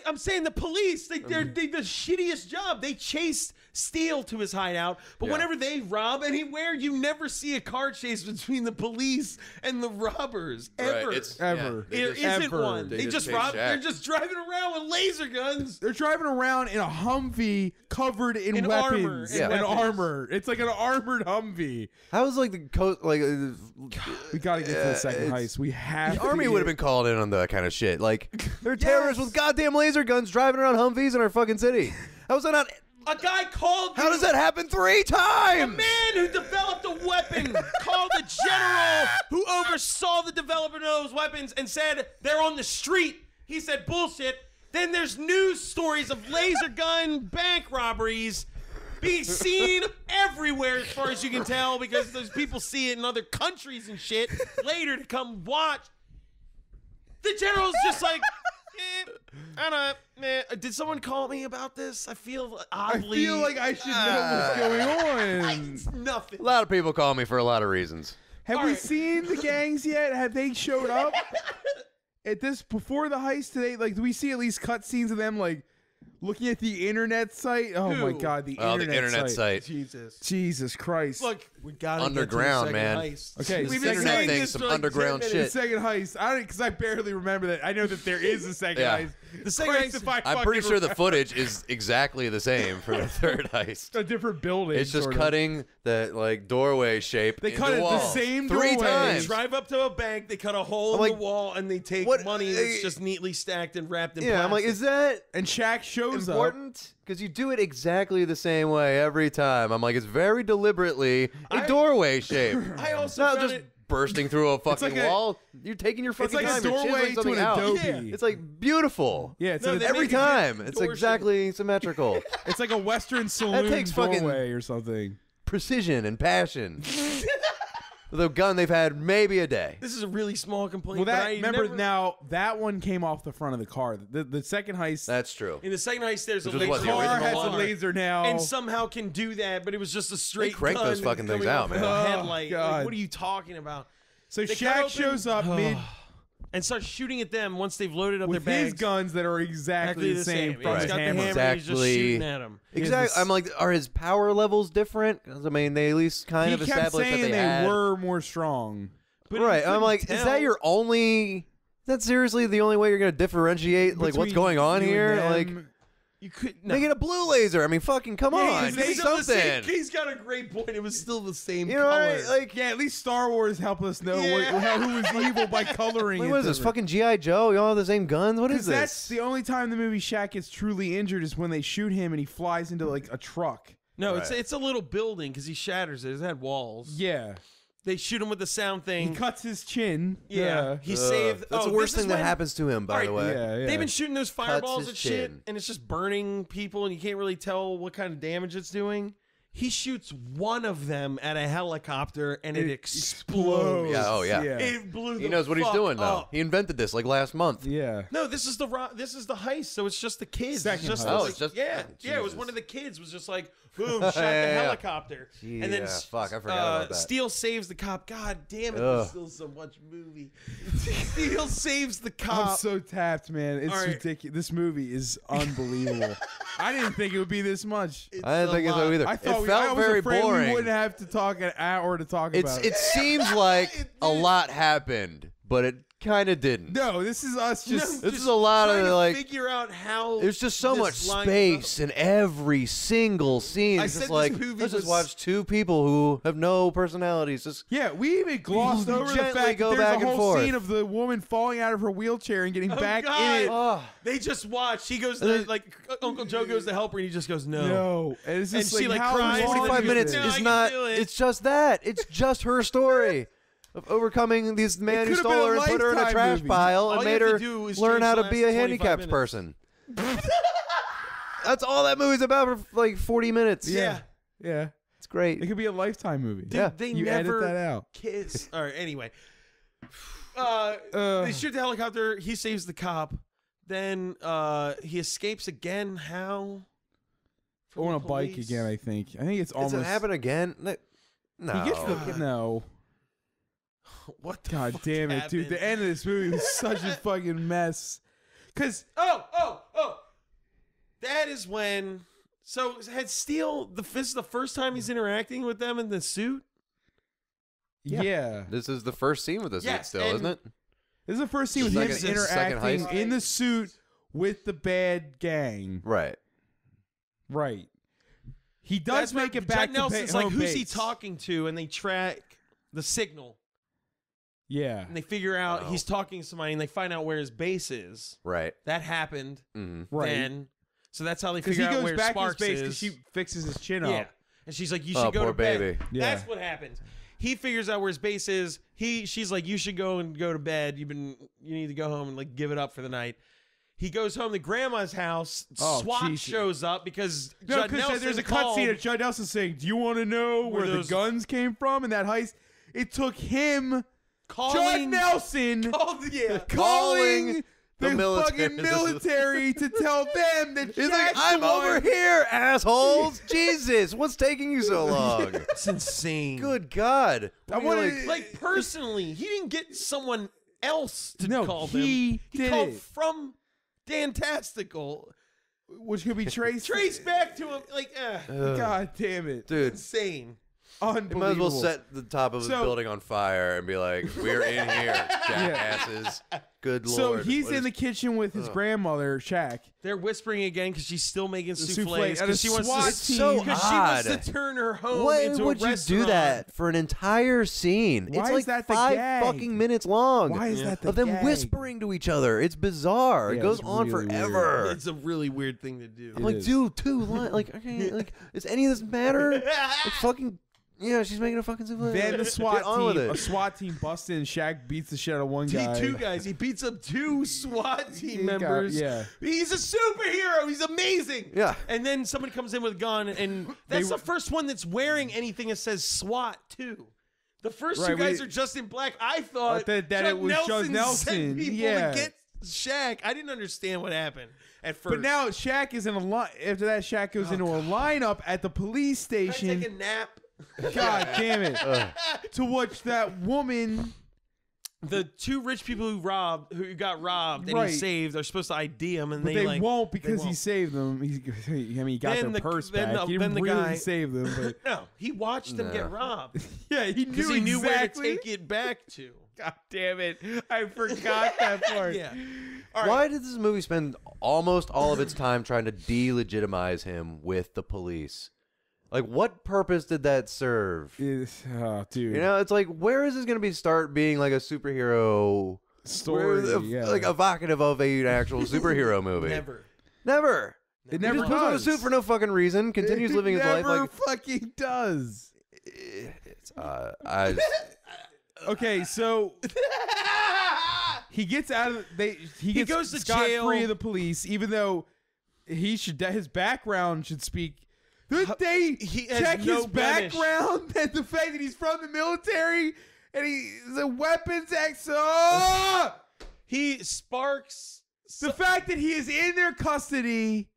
S9: I'm saying the police, they the shittiest job. They chased Steele to his hideout, but whenever they rob anywhere, you never see a car chase between the police and the robbers. Ever.
S1: Right,
S9: There isn't one. They just rob. They're just driving around with laser guns.
S4: They're driving around in a Humvee covered in weapons and armor. It's like an armored Humvee.
S1: How is like the coast like?
S4: We gotta get to the second heist. We have.
S1: The army would have been called in on that kind of shit. Like they're terrorists with goddamn laser guns driving around Humvees in our fucking city. How is that not?
S9: A guy called.
S1: How does that happen 3 times?
S9: A man who developed a weapon called the general who oversaw the development of those weapons and said they're on the street. He said bullshit. Then there's news stories of laser gun bank robberies being seen everywhere, as far as you can tell, because those people see it in other countries and shit later to come watch. The general's just like. I don't know, man. Did someone call me about this? I feel oddly.
S4: I feel like I should know what's going on.
S9: It's nothing.
S1: A lot of people call me for a lot of reasons.
S4: Have we seen the gangs yet? Have they showed up at this before the heist today? Like, do we see at least cutscenes of them like looking at the internet site? Oh my God, the internet
S1: site.
S4: Jesus Christ!
S9: Look, we got
S1: underground, man.
S9: Heist.
S4: Okay,
S9: we've been saying this
S1: some
S9: for like
S1: underground
S9: 10
S1: shit.
S9: minutes.
S4: The second heist. Because I barely remember that. I know that there is a second heist.
S9: The second heist.
S1: I'm pretty sure the footage is exactly the same for the third heist.
S4: A different building.
S1: It's just cutting the like doorway shape.
S4: They cut it the same
S1: 3
S4: doorway.
S1: times.
S9: They drive up to a bank, they cut a hole in the wall, and they take money that's just neatly stacked and wrapped in plastic.
S1: I'm like, is that
S4: and Shaq shows
S1: important? Because you do it exactly the same way every time. I'm like, it's very deliberately a doorway shape.
S9: I also
S1: not
S9: found
S1: just bursting through a fucking wall. You're taking your fucking
S4: like
S1: time.
S4: a doorway to an Adobe.
S1: Yeah. It's like beautiful.
S4: Yeah, it's
S1: every time. It's exactly symmetrical.
S4: It's like a Western saloon
S1: that takes fucking
S4: doorway or something.
S1: Precision and passion. The gun they've had maybe a day.
S9: This is a really small complaint.
S4: Well, that now that one came off the front of the car. The second heist.
S1: That's true.
S9: In the second heist, there's a laser.
S4: The car has a laser now,
S9: and somehow can do that, but it was just a straight.
S1: They crank
S9: gun
S1: those fucking things out, man.
S9: A headlight.
S4: God.
S9: Like, what are you talking about?
S4: So Shaq shows up mid.
S9: And starts shooting at them once they've loaded up
S4: with
S9: their bags.
S4: His guns that are exactly the same.
S9: From his hammer. He's just shooting at him.
S1: Exactly. I'm like, are his power levels different? Because I mean, they at least kind of established that they
S4: were more strong.
S9: But
S1: right. I'm like, is that your only? Is that seriously the only way you're gonna differentiate like what's going on here? Like.
S9: You could
S1: make it a blue laser. I mean, fucking come on, do something.
S9: He's got a great point. It was still the same
S1: color.
S9: Right?
S1: Like,
S4: at least Star Wars helped us know who was evil by coloring it.
S1: What is this? Fucking G.I. Joe? You all have the same guns? What is this?
S4: That's the only time the movie Shaq gets truly injured is when they shoot him and he flies into like a truck.
S9: No, it's a little building because he shatters it. It had walls.
S4: Yeah.
S9: They shoot him with the sound thing.
S4: He cuts his chin.
S9: Yeah. He saved.
S1: That's the worst thing that happens to him, by the way.
S4: Yeah.
S9: They've been shooting those fireballs at shit, and it's just burning people, and you can't really tell what kind of damage it's doing. He shoots one of them at a helicopter, and it explodes.
S1: Yeah, oh yeah.
S9: It blew.
S1: He knows what he's doing, though.
S9: Up.
S1: He invented this like last month.
S4: Yeah.
S9: No, this is the heist, so it's just the kids.
S4: Second
S9: it's just
S4: heist.
S1: It's just
S9: yeah. It was one of the kids was just like boom, shot the helicopter, and then
S1: fuck, I forgot about that.
S9: Steele saves the cop. God damn it, there's still so much movie. Steele saves the cop.
S4: I'm so tapped, man. It's ridiculous. This movie is unbelievable. I didn't think it would be this much.
S1: I didn't think so either.
S4: I thought
S1: it felt very boring.
S4: We wouldn't have to talk an hour to talk about it.
S1: It seems like a lot happened, but it kind of didn't.
S4: No, this is us just.
S1: This is a lot of like.
S9: Figure out how.
S1: There's just so much space in every single scene. It's just like let's just watch two people who have no personalities. Just
S4: we even glossed over the fact that there's a whole scene of the woman falling out of her wheelchair and getting back in it.
S1: Oh.
S9: They just watch. He goes to like Uncle Joe goes to help her, and he just goes no.
S4: No, and it's just
S9: she
S4: like
S9: cries.
S1: 45 minutes is not. It's just that. It's just her story. Of overcoming this man who stole her and put her in a trash pile and made her learn how to be a handicapped person. That's all that movie's about for like 40 minutes.
S4: Yeah.
S1: It's It's great.
S4: It could be a Lifetime movie.
S9: They
S4: you
S9: never
S4: edit that out.
S9: kiss. All right, anyway. They shoot the helicopter. He saves the cop. Then he escapes again. How?
S4: Or on a bike again, I think. I think it's almost...
S1: Does it happen again? No.
S4: He gets the... No.
S9: What the
S4: God
S9: fuck
S4: damn it, dude.
S9: happened?
S4: The end of this movie was such a fucking mess. Because...
S9: Oh. That is when... So, had Steele... This is the first time he's interacting with them in the suit?
S4: Yeah.
S1: This is the first scene with the suit still, isn't it?
S4: This is the first scene with him interacting in the suit with the bad gang.
S1: Right.
S4: Right. He does make it back
S9: Judd Nelson's
S4: to
S9: like,
S4: home
S9: who's he
S4: base.
S9: talking to? And they track the signal.
S4: Yeah.
S9: And they figure out he's talking to somebody, and they find out where his base is.
S1: Right.
S9: That happened.
S4: Right.
S9: Then. So that's how they
S4: Because
S9: figure
S4: he
S9: out
S4: goes
S9: where
S4: back
S9: Sparks
S4: to his base
S9: is.
S4: because she fixes his chin
S9: Yeah.
S4: up.
S9: And she's like, you should go
S1: poor
S9: to bed.
S1: baby.
S4: Yeah.
S9: That's what happens. He figures out where his base is. She's like, you should go to bed. You need to go home and like give it up for the night. He goes home to grandma's house. SWAT shows up because Judd Nelson
S4: there's a
S9: called.
S4: cutscene of Judd Nelson saying, "Do you want to know where the guns came from in that heist?" It took him, Judd Nelson, calling the fucking military to tell them that
S1: he's like, I'm over here, assholes. Jesus, what's taking you so long?
S9: It's insane.
S1: Good God.
S9: I wanted, like personally, he didn't get someone else to call them.
S4: He
S9: called
S4: did.
S9: from Dantastical,
S4: which could be traced
S9: back to him. Like,
S4: God damn it,
S1: dude,
S9: insane.
S1: He might as well set the top of his building on fire and be like, we're in here, jackasses. Good Lord.
S4: So he's in the kitchen with his grandmother, Shaq.
S9: They're whispering again because she's still making
S4: souffles.
S9: because she wants to.
S1: So
S9: because she wants to turn her home
S1: Why
S9: into
S1: would
S9: a
S1: you
S9: restaurant.
S1: do that for an entire scene?
S4: Why
S1: it's
S4: is
S1: like
S4: that the
S1: 5
S4: gag?
S1: fucking minutes long.
S4: Why is that the
S1: of them
S4: gag?
S1: whispering to each other? It's bizarre.
S4: Yeah,
S1: it goes
S4: it's
S1: on
S4: really
S1: forever.
S4: weird.
S9: It's a really weird thing to do.
S1: I'm like, dude, 2 lines. Like, okay, like, does any of this matter? Like, fucking. Yeah, she's making a fucking souffle.
S4: Then the SWAT
S1: Get on with
S4: team,
S1: it.
S4: a SWAT team busts in. Shaq beats the shit out of one guy.
S9: 2 guys. He beats up 2 SWAT team members.
S4: Yeah.
S9: He's a superhero. He's amazing.
S1: Yeah.
S9: And then somebody comes in with a gun, and that's the first one that's wearing anything that says SWAT too. The first 2 guys are just in black. I thought
S4: that
S9: Judd
S4: it was Judd
S9: Nelson
S4: Nelson.
S9: sent people
S4: Yeah.
S9: to get Shaq. I didn't understand what happened at first.
S4: But now Shaq is in a line. After that, Shaq goes into a lineup at the police station.
S9: Take a nap.
S4: God damn it! To watch that woman.
S9: The 2 rich people who got robbed and he saved are supposed to ID him, and
S4: But they won't because he saved them. He got
S9: Then
S4: their purse back. He
S9: then
S4: didn't
S9: the
S4: really
S9: guy
S4: save them. But
S9: no, he watched them get robbed.
S4: yeah, he
S9: Because
S4: knew
S9: he knew where to
S4: exactly.
S9: take it back to.
S4: God damn it! I forgot that part.
S9: Yeah.
S1: Why did this movie spend almost all of its time trying to delegitimize him with the police? Like, what purpose did that serve?
S4: Oh, dude.
S1: You know, it's like, where is this going to start being like a superhero
S4: story?
S1: Like evocative of an actual superhero movie?
S9: Never.
S4: It never
S1: just puts on a
S4: does.
S1: suit for no fucking reason. Continues living his life like.
S4: Fucking does.
S1: It's,
S4: Okay, so he gets out of he gets
S9: goes to
S4: scot
S9: jail.
S4: free of the police, even though his background should speak. They
S9: He has
S4: check
S9: no
S4: his
S9: blemish.
S4: background and the fact that he's from the military and he's a weapons expert.
S9: He sparks.
S4: The fact that he is in their custody.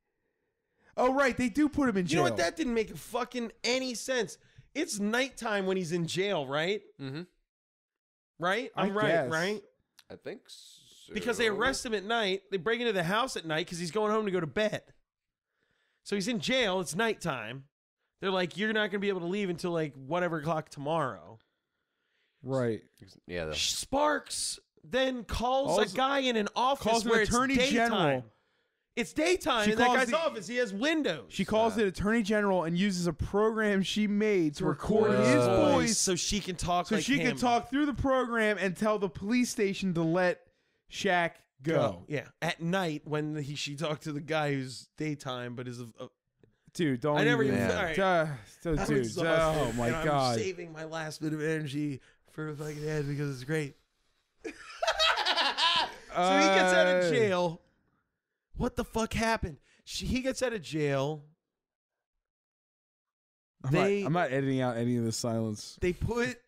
S4: Oh right, they do put him in jail.
S9: You know what? That didn't make fucking any sense. It's nighttime when he's in jail, right?
S1: Mm-hmm.
S9: Right?
S4: I
S9: I'm right,
S4: guess.
S9: right?
S1: I think so.
S9: Because they arrest him at night. They break into the house at night because he's going home to go to bed. So he's in jail. It's nighttime. They're like, you're not going to be able to leave until like whatever o'clock tomorrow.
S4: Right.
S1: Yeah.
S9: Sparks then calls a guy in an office
S4: calls an
S9: where
S4: attorney
S9: it's daytime.
S4: general.
S9: It's daytime
S4: She
S9: in that
S4: calls
S9: guy's
S4: the-
S9: office. He has windows.
S4: She calls it attorney general and uses a program she made to record his voice
S9: so she can talk
S4: so
S9: like
S4: she
S9: him.
S4: can talk through the program and tell the police station to let Shaq go.
S9: Yeah, at night when she talked to the guy who's daytime but is a
S4: Dude, don't
S9: I never
S4: even.
S9: even- all right.
S4: Dude,
S9: I'm
S4: oh
S9: exhausted,
S4: my
S9: and
S4: god.
S9: I'm saving my last bit of energy for fucking Ed because it's great. So he gets out of jail. What the fuck happened? He gets out of jail.
S4: I'm not editing out any of the silence.
S9: They put.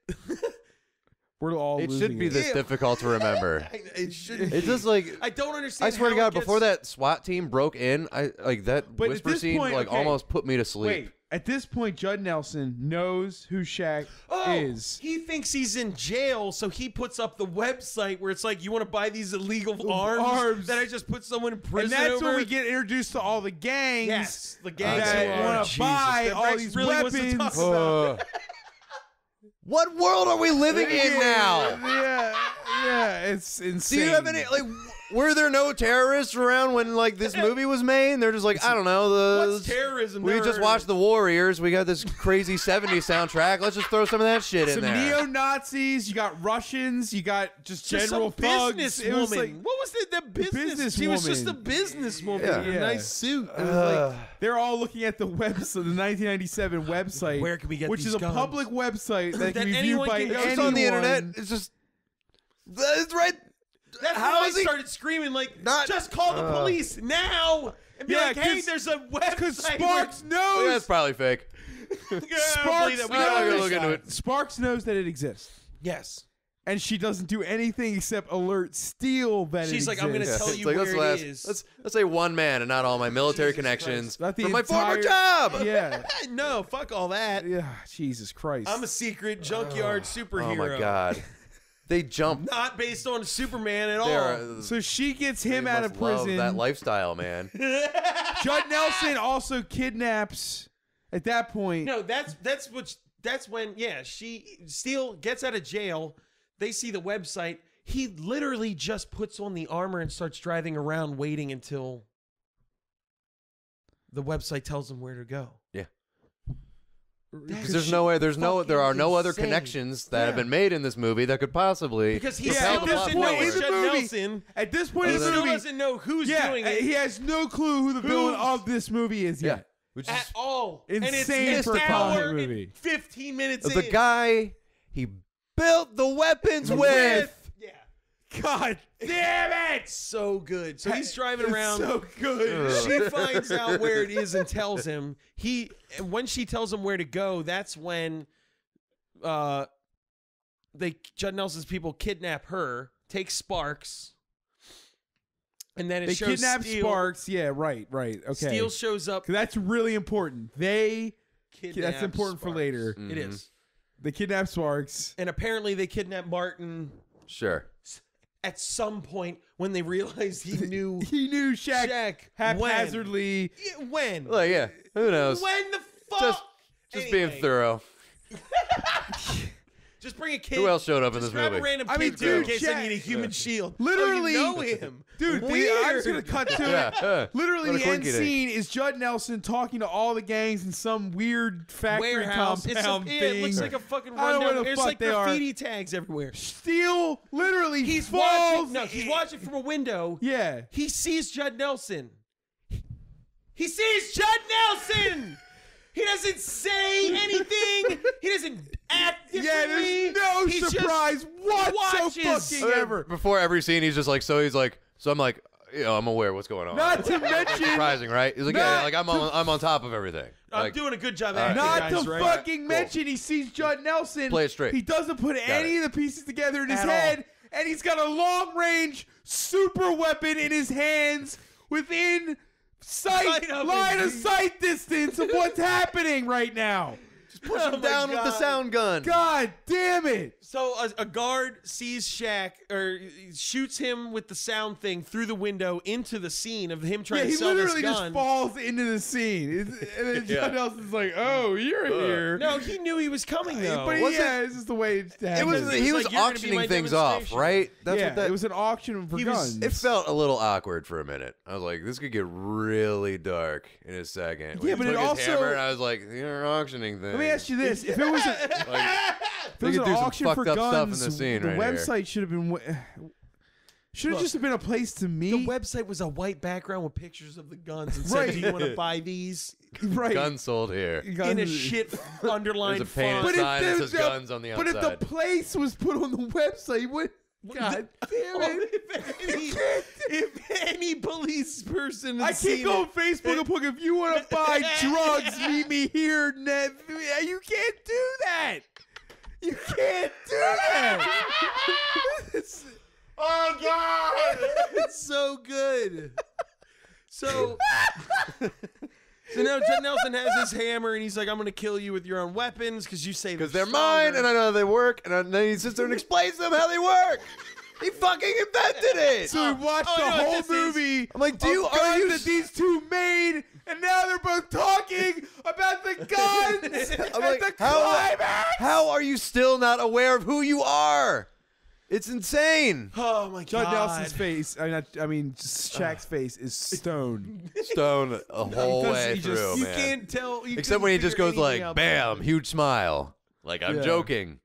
S4: We're all.
S1: It should be this difficult to remember.
S9: It shouldn't.
S1: It's just like
S9: I don't understand.
S1: I swear to God, before that SWAT team broke in, that whisper scene almost put me to sleep.
S4: Wait, at this point, Judd Nelson knows who Shaq is.
S9: He thinks he's in jail, so he puts up the website where it's like, you want to buy these illegal arms that I just put someone in prison
S4: and that's
S9: over?
S4: when we get introduced to all the gangs.
S9: Yes, the gangs
S4: that want to buy all these weapons.
S1: What world are we living in now?
S4: Yeah, it's insane.
S1: Do you have any were there no terrorists around when this movie was made? They're just like, I don't know,
S9: what's terrorism?
S1: We just watched The Warriors. We got this crazy 70s soundtrack. Let's just throw some of that shit in there.
S4: Some neo-Nazis, you got Russians, you got just general thugs.
S9: Businesswoman. What was the business? She was just a businesswoman in a nice suit.
S4: They're all looking at the website, the 1997 website.
S9: Where can we get
S4: which
S9: these
S4: is a
S9: guns?
S4: public website that can be viewed by anyone.
S1: It's on the internet. It's just that's right.
S9: That's how I started screaming just call the police now and be like, hey, there's a website. Because
S4: Sparks knows.
S1: Yeah, that's probably fake.
S4: Sparks knows that it exists.
S9: Yes.
S4: And she doesn't do anything except alert Steele that
S9: She's like, I'm going to tell you where it is.
S1: Let's say one man and not all my military connections
S4: from
S1: my former job.
S4: Yeah.
S9: No, fuck all that.
S4: Yeah, Jesus Christ.
S9: I'm a secret junkyard superhero.
S1: Oh my God. They jump.
S9: Not based on Superman at all.
S4: So she gets him out of prison.
S1: Love that lifestyle, man.
S4: Judd Nelson also kidnaps at that point.
S9: No, that's when Steele gets out of jail. They see the website. He literally just puts on the armor and starts driving around waiting until the website tells him where to go.
S1: Yeah. Because there are no other connections that have been made in this movie that could possibly
S9: because he still doesn't know it's Judd Nelson.
S4: At this point in the movie,
S9: he still doesn't know who's doing it.
S4: He has no clue who the villain of this movie is yet.
S1: Which
S9: at all.
S4: Insane
S9: and
S4: for a comic movie.
S9: 15 minutes
S1: the guy he built the weapons with.
S4: God damn it!
S9: So good. So he's driving around.
S4: So good.
S9: She finds out where it is and tells him. When she tells him where to go, that's when Judd Nelson's people kidnap her, take Sparks, and then
S4: they
S9: shows
S4: kidnap
S9: Steele.
S4: Sparks. Yeah, right. Okay.
S9: Steele shows up.
S4: That's really important. That's important
S9: Sparks.
S4: for later.
S9: It is.
S4: They kidnap Sparks,
S9: and apparently they kidnap Martin.
S1: Sure.
S9: At some point, when they realized he knew
S4: Shaq haphazardly.
S9: When?
S1: Well, yeah. Who knows?
S9: When the fuck?
S1: Just being thorough.
S9: Just bring a kid.
S1: Who else showed up in this
S9: grab
S1: movie?
S9: A random kid too, in case I need a human shield.
S4: Literally,
S9: you know him,
S4: dude. I'm just gonna cut to it. Literally, the end scene is Judd Nelson talking to all the gangs in some weird factory
S9: warehouse.
S4: compound thing.
S9: It looks like a fucking
S4: I don't know where
S9: rundown.
S4: the
S9: There's
S4: fuck
S9: like
S4: they
S9: graffiti tags everywhere.
S4: Steele literally
S9: he's
S4: falls.
S9: he's watching from a window.
S4: Yeah,
S9: he sees Judd Nelson. He sees Judd Nelson. He doesn't say anything. He doesn't act differently.
S4: Yeah, there's no surprise whatsoever.
S1: Before every scene, he's just like, so I'm like, I'm aware of what's going on.
S4: Not to mention,
S1: surprising, right? He's like, I'm on top of everything.
S9: I'm doing a good job acting.
S4: Not to fucking mention, he sees Judd Nelson.
S1: Play it straight.
S4: He doesn't put any of the pieces together in his head, and he's got a long-range super weapon in his hands within line of sight distance of what's happening right now.
S1: Just push him down with the sound gun.
S4: God damn it.
S9: So a guard sees Shaq or shoots him with the sound thing through the window into the scene of him trying to sell this gun.
S4: He literally just falls into the scene. And then Judd Nelson's like, oh, you're here.
S9: No, he knew he was coming, though.
S4: But it's just the way it happened.
S1: He was auctioning things off, right?
S4: It was an auction for guns.
S1: It felt a little awkward for a minute. I was like, this could get really dark in a second.
S4: Yeah, but it also...
S1: Hammer, and I was like, you're auctioning things.
S4: Let me ask you this. If it was an auction for guns, the website should have been... Should have just been a place to meet.
S9: The website was a white background with pictures of the guns and said, do you want to buy these?
S4: Right.
S1: Guns sold here.
S9: In a shit underlined
S1: font. There's a painted sign that says guns on the outside.
S4: But if the place was put on the website,
S3: God damn it!
S9: If any police person,
S4: I can't go on Facebook and put, if you want to buy drugs, meet me here. You can't do that. You can't do that.
S9: Oh God! It's so good. So now Judd Nelson has his hammer, and he's like, "I'm going to kill you with your own weapons because you say
S1: they're mine, and I know how they work." And then he sits there and explains to them how they work. He fucking invented it.
S4: So we watched the whole movie.
S1: I'm like, are you
S4: that these two made, and now they're both talking about the guns
S1: I'm
S4: and
S1: like,
S4: the climax.
S1: How are you still not aware of who you are? It's insane.
S9: Oh my God!
S4: Judd Nelson's face. I mean, Shaq's face is stone.
S1: Stone a whole way through,
S9: You
S1: man.
S9: can't tell.
S1: Except when he just goes like, "Bam!" Huge smile. Like I'm joking.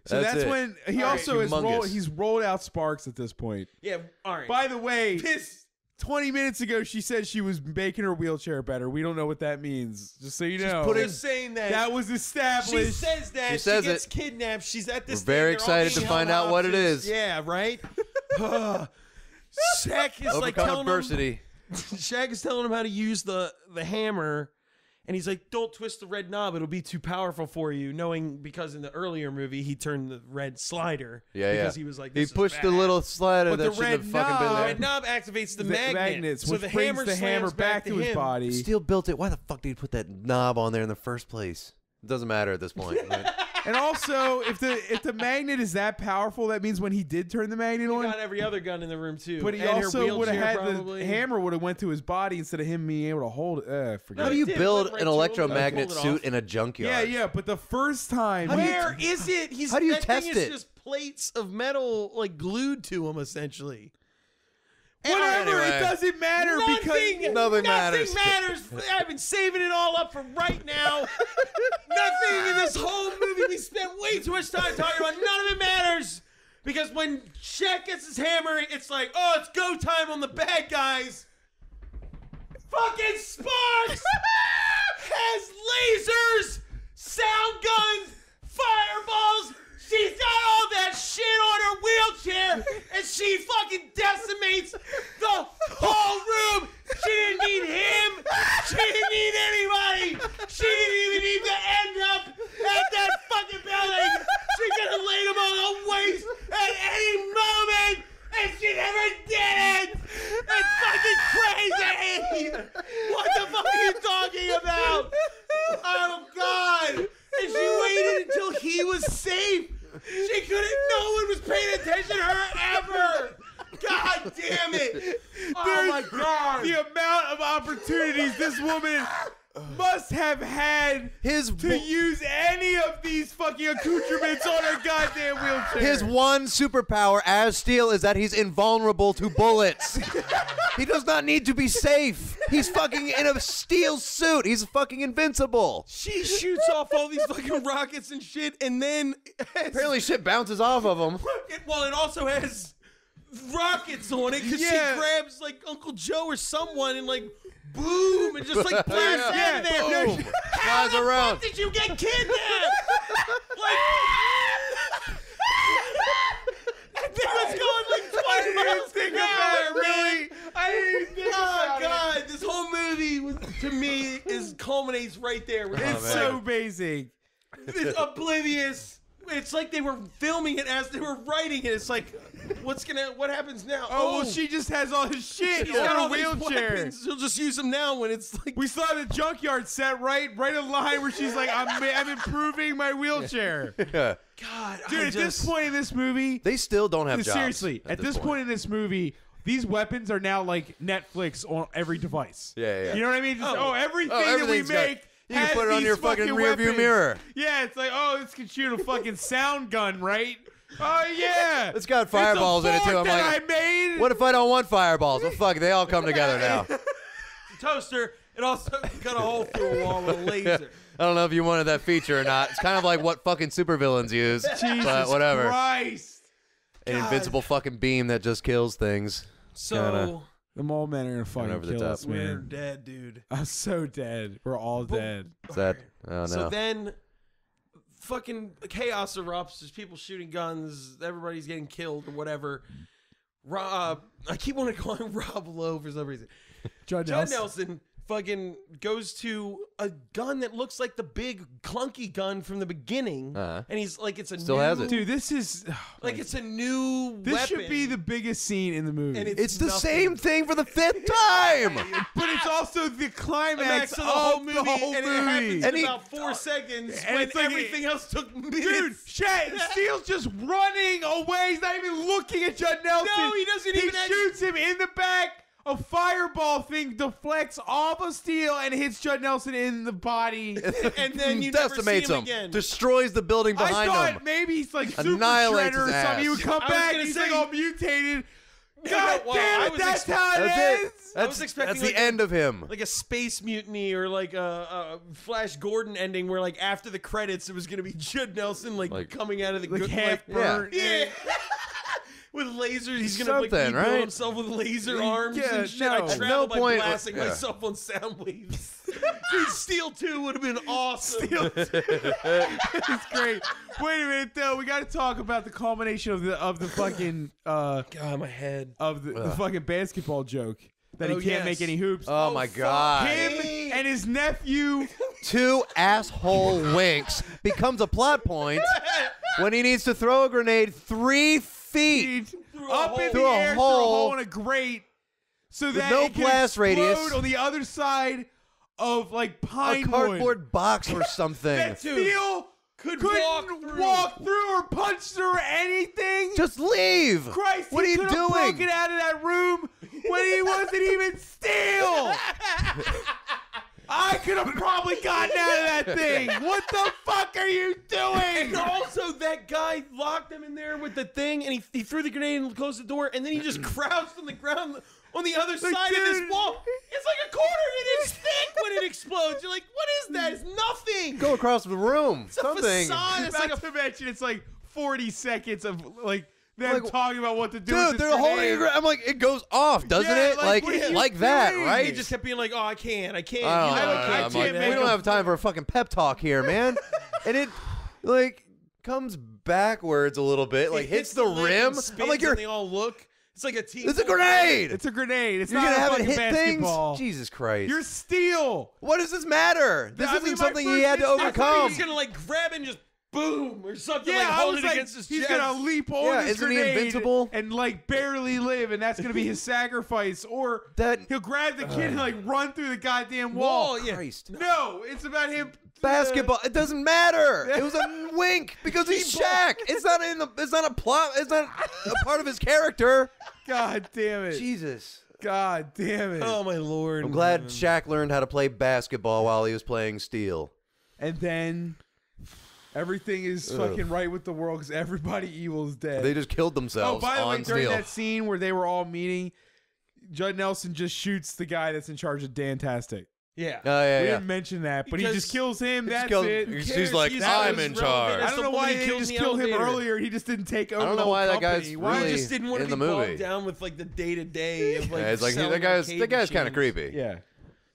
S4: So that's
S1: it.
S4: when he also is
S1: Humongous.
S4: he's rolled out sparks at this point.
S9: Yeah. All right.
S4: By the way, 20 minutes ago she said she was making her wheelchair better. We don't know what that means. Just so you know.
S9: Just saying that
S4: was established.
S9: She says that.
S1: She says
S9: gets
S1: it.
S9: kidnapped. She's at this.
S1: We're very
S9: thing, they're all
S1: excited to
S9: being
S1: find
S9: held
S1: out what it
S9: hostage.
S1: is.
S9: Yeah. Right. Shaq is like
S1: Overcome
S9: telling
S1: adversity.
S9: Shaq is telling him how to use the hammer. And he's like, "Don't twist the red knob; it'll be too powerful for you." Knowing because in the earlier movie he turned the red slider. Because he was like,
S1: he pushed the little slider
S4: But
S1: that
S4: the
S1: shouldn't have
S4: red
S1: fucking been
S9: The
S1: there.
S9: red knob activates the
S4: magnets,
S9: so
S4: which
S9: the
S4: brings
S9: hammer
S4: the hammer
S9: slams
S4: back to his
S9: him.
S4: body.
S1: Steel built it. Why the fuck did he put that knob on there in the first place? It doesn't matter at this point. Right?
S4: And also, if the magnet is that powerful, that means when he did turn the magnet
S9: He
S4: on,
S9: got every other gun in the room too.
S4: but he
S9: And her
S4: also would have
S9: wheelchair,
S4: had
S9: probably.
S4: the hammer would have went to his body instead of him being able to hold it. Forget
S1: How do
S4: it.
S1: you
S9: did,
S1: build
S9: went right
S1: an
S9: to him,
S1: electromagnet
S9: pulled it
S1: suit
S9: off.
S1: in a junkyard?
S4: Yeah, but the first time,
S9: Where is it?
S1: How do you
S9: that
S1: test
S9: thing is
S1: it?
S9: just plates of metal like glued to him essentially.
S4: whatever,
S1: Anyway.
S4: it doesn't matter because
S1: Nothing matters.
S9: I've been saving it all up for right now. Nothing in this whole movie. We spent way too much time talking about. None of it matters. Because when Shaq gets his hammer, it's like, oh, it's go time on the bad guys. Fucking Sparks has lasers, sound guns, fireballs. She's got all that shit on her wheelchair, and she fucking decimates the whole room. She didn't need him. She didn't need anybody. She didn't even need to end up at that fucking building. She could have laid him on the waist at any moment, and she never did it. It's fucking crazy. What the fuck are you talking about? Oh, God. And she waited until he was safe. She couldn't. No one was paying attention to her ever. God damn it. Oh, my God.
S4: the amount of opportunities this woman must have had to use any of these fucking accoutrements on her goddamn wheelchair.
S1: His one superpower as Steel is that he's invulnerable to bullets. He does not need to be safe. He's fucking in a steel suit. He's fucking invincible.
S9: She shoots off all these fucking rockets and shit, and then
S1: Apparently shit bounces off of him.
S9: it also has rockets on it because she grabs like Uncle Joe or someone and like boom and just like blasts out of there.
S1: Boom.
S9: How
S1: Flies
S9: the
S1: around.
S9: fuck did you get kidnapped? Like, that thing was going like 20 miles an hour, man.
S4: I didn't even think
S9: Oh
S4: about
S9: God,
S4: it.
S9: this whole movie was, to me culminates right there.
S4: It's so basic.
S9: It's oblivious. It's like they were filming it as they were writing it. It's like, what happens now?
S4: Oh, well, she just has all his shit
S9: she's
S4: on
S9: got
S4: her
S9: all these
S4: wheelchair.
S9: weapons. She'll just use them now when it's like.
S4: We saw the junkyard set right in line where she's like, I'm improving my wheelchair.
S1: Yeah.
S9: God,
S4: Dude, at this point in this movie,
S1: They still don't have jobs.
S4: seriously, at this point in this movie, these weapons are now like Netflix on every device.
S1: Yeah.
S4: You know what I mean? Just, everything that we
S1: everything's got-
S4: make.
S1: you can
S4: has
S1: put it on
S4: these
S1: your fucking rear view
S4: weapons.
S1: mirror.
S4: Yeah, it's like, oh, this can shoot a fucking sound gun, right? Oh yeah,
S1: It's got fireballs in it too.
S4: fork
S1: I'm
S4: that
S1: like,
S4: I made.
S1: what if I don't want fireballs? Well, fuck, they all come together now.
S9: Toaster. It also cut a hole through a wall with a laser.
S1: I don't know if you wanted that feature or not. It's kind of like what fucking supervillains use, but whatever.
S4: Christ.
S1: An invincible fucking beam that just kills things.
S9: So
S4: The mole men are gonna fucking
S1: over the
S4: kill
S1: top.
S4: us,
S9: we're
S4: man.
S9: dead, dude.
S4: I'm so dead. We're all dead.
S1: Is that? Oh no.
S9: So then fucking chaos erupts. There's people shooting guns. Everybody's getting killed or whatever. I keep wanting to call him Rob Lowe for some reason.
S4: Judd
S9: Nelson fucking goes to a gun that looks like the big clunky gun from the beginning, and he's like, it's a
S1: Still
S9: new,
S1: has it.
S4: Dude, this is
S9: like it's a new.
S4: this
S9: weapon.
S4: should be the biggest scene in the movie.
S9: And
S1: It's the
S9: nothing.
S1: same thing for the 5th time.
S4: but it's also the climax
S9: Max of the whole movie,
S4: the whole
S9: and
S4: movie.
S9: it happens
S1: And
S9: in
S1: he-
S9: about 4 seconds
S4: and
S9: when
S4: it's like
S9: everything else took minutes.
S4: Dude, Steele's just running away. He's not even looking at Judd Nelson.
S9: No, he doesn't even.
S4: He shoots him in the back. A fireball thing deflects off of Steele and hits Judd Nelson in the body.
S9: and then you never see
S1: decimates
S9: him
S1: him,
S9: again.
S1: destroys the building
S4: I
S1: behind
S4: thought
S1: him.
S4: maybe he's like super
S1: Annihilates
S4: shredder or
S1: his
S4: something. He would
S1: ass.
S4: come
S9: I was
S4: back
S9: gonna
S4: and he's
S9: say-
S4: like all mutated.
S9: No,
S4: God
S9: well,
S4: damn
S9: I
S4: it,
S9: was
S4: that's how it
S1: That's
S4: ends.
S1: it. That's,
S9: expecting
S1: that's
S9: like
S1: the end of him.
S9: like a space mutiny or like a Flash Gordon ending where like after the credits it was gonna be Judd Nelson like coming out of the
S4: Like
S9: good
S4: half burnt.
S9: Yeah. With lasers, he's gonna like
S1: Something,
S9: rebuild
S1: right?
S9: himself with laser arms
S4: Yeah,
S9: and shit.
S4: no.
S9: I
S4: At
S9: travel
S1: no
S9: by
S1: point-
S9: blasting
S1: yeah.
S9: myself on sound waves. Dude, Steel 2 would have been awesome.
S4: It's great. Wait a minute though, we got to talk about the culmination of the fucking
S9: God, my head.
S4: of the fucking basketball joke that he
S9: Oh,
S4: can't
S9: yes.
S4: make any hoops.
S1: Oh my God.
S4: Him and his nephew.
S1: 2 asshole winks becomes a plot point when he needs to throw a grenade 3 feet.
S4: Up in
S1: Through
S4: the
S1: a
S4: air, through a
S1: hole.
S4: hole in a grate, so that
S1: no
S4: it can
S1: blast
S4: explode
S1: radius.
S4: on the other side of like
S1: A
S4: pine wood.
S1: cardboard box or something.
S4: That Steel couldn't walk through or punch through anything.
S1: Just leave.
S4: Christ,
S1: what are
S4: he
S1: you
S4: could have
S1: doing?
S4: broken out of that room when he wasn't even Steel. I could have probably gotten out of that thing. What the fuck are you doing?
S9: And also, that guy locked him in there with the thing, and he threw the grenade and closed the door, and then he just crouched on the ground on the other side of this
S4: dude.
S9: wall. It's like a quarter of an inch thick when it explodes. You're like, what is that? It's nothing.
S1: Go across the room.
S9: It's a
S1: something.
S9: facade. It's
S4: Not
S9: like a
S4: to mention, it's like 40 seconds of like them
S1: Like,
S4: talking about what to do.
S1: Dude,
S4: with this
S1: they're holding
S4: grenade.
S1: I'm like, it goes off, doesn't
S4: Yeah,
S1: it?
S4: like, what are you
S1: Like that,
S4: doing?
S1: right?
S9: He just kept being like, oh, I can't.
S1: I don't know.
S4: I
S1: I'm
S4: can't
S1: like,
S4: make
S1: we don't
S4: a-
S1: have time for a fucking pep talk here, man. And it like comes backwards a little bit, like hits the
S9: lip
S1: rim.
S9: and spins
S1: I'm like,
S9: and
S1: you're
S9: they all look. It's like a team.
S1: it's a grenade.
S4: It's a grenade. It's
S1: You're
S4: not
S1: gonna
S4: a
S1: have it
S4: fucking
S1: hit
S4: basketball.
S1: things. Jesus Christ.
S4: You're Steel.
S1: What does this matter? This
S4: I
S1: isn't
S4: mean, my
S1: something he
S4: first
S1: had to
S4: instinct-
S9: I thought he
S1: overcome.
S9: was gonna like grab it and just boom or something.
S4: Yeah,
S9: like
S4: I
S9: hold
S4: was
S9: it
S4: like,
S9: against his
S4: he's
S9: chest.
S4: gonna leap on
S1: Yeah,
S4: this
S1: isn't he
S4: grenade
S1: invincible?
S4: and like barely live, and that's gonna be his sacrifice. Or
S1: That-
S4: he'll grab the kid and like run through the goddamn wall.
S9: Yeah.
S1: Christ.
S4: No, it's about him.
S1: Basketball. It doesn't matter. It was a wink because he's Shaq. It's not in the. It's not a plot. It's not a part of his character.
S4: God damn it.
S1: Jesus.
S4: God damn it.
S9: Oh my lord!
S1: I'm glad Shaq learned how to play basketball while he was playing Steel.
S4: And then everything is fucking right with the world because everybody evil is dead.
S1: They just killed
S4: Oh,
S1: themselves
S4: by the way,
S1: on
S4: during
S1: Steel.
S4: that scene where they were all meeting, Judd Nelson just shoots the guy that's in charge of Dantastic.
S9: Yeah.
S1: Oh yeah,
S4: We
S1: yeah.
S4: didn't mention that, but he
S9: Because
S4: just kills him.
S1: Just
S4: That's
S1: killed-
S4: it.
S1: He's
S9: cares?
S1: like,
S9: He's
S1: I'm
S9: as
S1: in
S9: relevant
S1: charge.
S9: as
S4: I don't
S9: the
S4: know
S9: woman
S4: why
S9: who
S4: they
S9: killed
S4: just
S9: in the
S4: killed him
S9: elevator.
S4: earlier. He just didn't take over.
S1: I don't
S4: the
S1: know
S4: whole
S1: why that
S4: company.
S1: guy's
S4: Why?
S1: really
S9: He just didn't want to
S1: in
S9: be
S1: the
S9: bogged
S1: movie.
S9: down with like the day to day of like.
S1: Yeah, it's like
S9: selling
S1: that guy's
S9: arcade
S1: kind of
S9: machines.
S1: creepy.
S4: Yeah.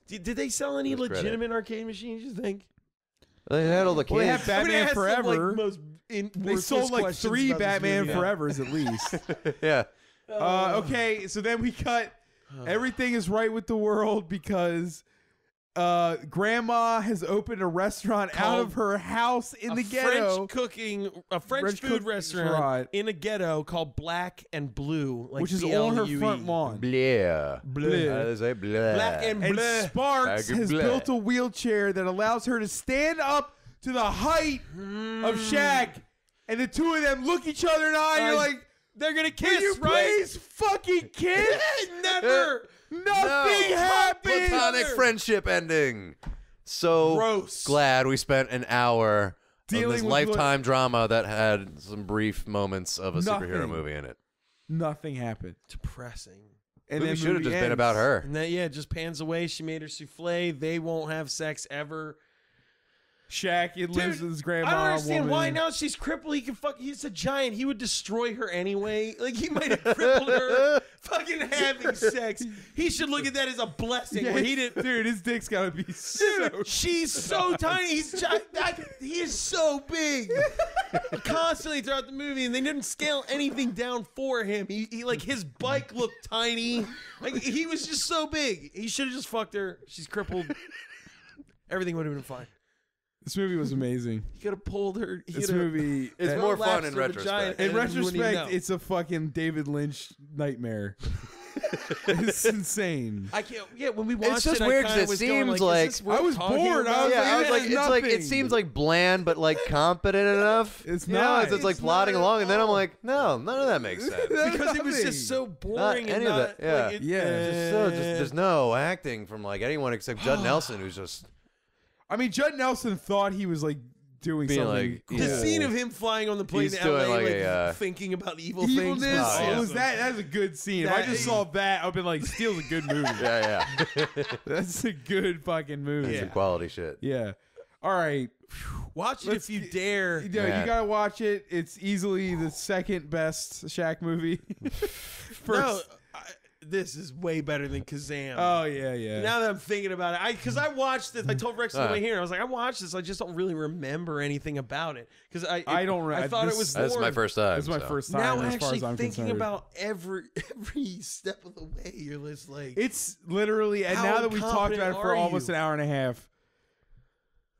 S9: Did they sell any
S1: Give us credit.
S9: legitimate arcade machines? You think?
S1: They had all the
S4: Well, they
S1: kids.
S4: have Batman
S9: asked them, like,
S4: Forever.
S9: most
S4: They sold like 3 Batman Forevers at least.
S1: Yeah.
S4: Okay, so then we cut. Everything is right with the world because Grandma has opened a restaurant out of her house in the ghetto.
S9: French food restaurant in a ghetto called Black and Blue, like
S4: which is on her
S9: BLUE.
S4: front lawn.
S1: Bleh.
S4: Bleh.
S1: How do they say bleh?
S9: Black and
S4: And
S9: Bleh.
S4: Sparks has
S1: Bleh.
S4: built a wheelchair that allows her to stand up to the height of Shaq. And the two of them look each other in the eye and you're like,
S9: they're gonna
S4: can
S9: kiss,
S4: you
S9: right?
S4: please fucking kiss?
S9: Never.
S4: Nothing happened.
S1: Platonic friendship ending. So
S9: Gross.
S1: glad we spent an hour on
S4: Dealing
S1: this
S4: with
S1: lifetime drama that had some brief moments of a
S4: Nothing.
S1: superhero movie in it.
S4: Nothing happened.
S9: Depressing.
S4: And
S1: Movie
S4: then
S1: should have
S4: movie
S1: just been
S4: ends.
S1: about her.
S9: And then, yeah, it just pans away. She made her souffle. They won't have sex ever.
S4: Shaq, it lives with his grandma.
S9: I don't understand
S4: woman.
S9: why now she's crippled. He's a giant. He would destroy her anyway. Like, he might have crippled her fucking having sex. He should look at that as a blessing.
S4: Yeah,
S9: where he didn't.
S4: Dude, his dick's gotta be so.
S9: She's so tiny. He is so big. Constantly throughout the movie, and they didn't scale anything down for him. He like, his bike looked tiny. Like, he was just so big. He should have just fucked her. She's crippled. Everything would have been fine.
S4: This movie was amazing.
S9: He could have pulled her.
S4: This movie,
S1: it's more fun in retrospect.
S4: In retrospect, it's a fucking David Lynch nightmare. It's insane.
S9: I can't. Yeah, when we watched
S1: it's just
S9: it,
S1: weird
S9: because
S1: it seems like
S4: I was bored.
S1: I was like, it's like it seems like bland, but like competent enough.
S4: It's
S1: not.
S4: not.
S1: It's like plodding along, and then I'm like, no, none of that makes sense.
S9: Because it was just so boring.
S1: Not any
S9: and
S1: of that. Yeah,
S9: like,
S1: there's no acting from like anyone except Judd Nelson, who's just.
S4: I mean, Judd Nelson thought he was like doing
S1: Being
S4: something.
S1: like,
S4: cool.
S9: The scene of him flying on the plane
S1: He's
S9: to
S1: doing
S9: LA,
S1: like
S9: like
S1: a,
S9: thinking about evil
S4: Evilness.
S9: things.
S4: Was that's a good scene. If I just saw that, I'd been like, Steel's a good movie.
S1: Yeah.
S4: That's a good fucking movie.
S1: It's some quality shit.
S4: Yeah. All right.
S9: Watch it if you dare.
S4: You gotta watch it. It's easily the second best Shaq movie.
S9: No, this is way better than Kazam.
S4: Oh yeah.
S9: Now that I'm thinking about it, because I watched this, I told Rex on the way here, I was like, I watched this, I just don't really remember anything about it because I thought it was.
S1: That's my first time.
S4: That's my first time.
S9: Now
S4: as
S9: actually
S4: far as I'm
S9: thinking
S4: concerned.
S9: about every step of the way, you're just like,
S4: it's literally, and
S9: how
S4: now that we've talked about it for
S9: incompetent are
S4: almost
S9: you?
S4: an hour and a half,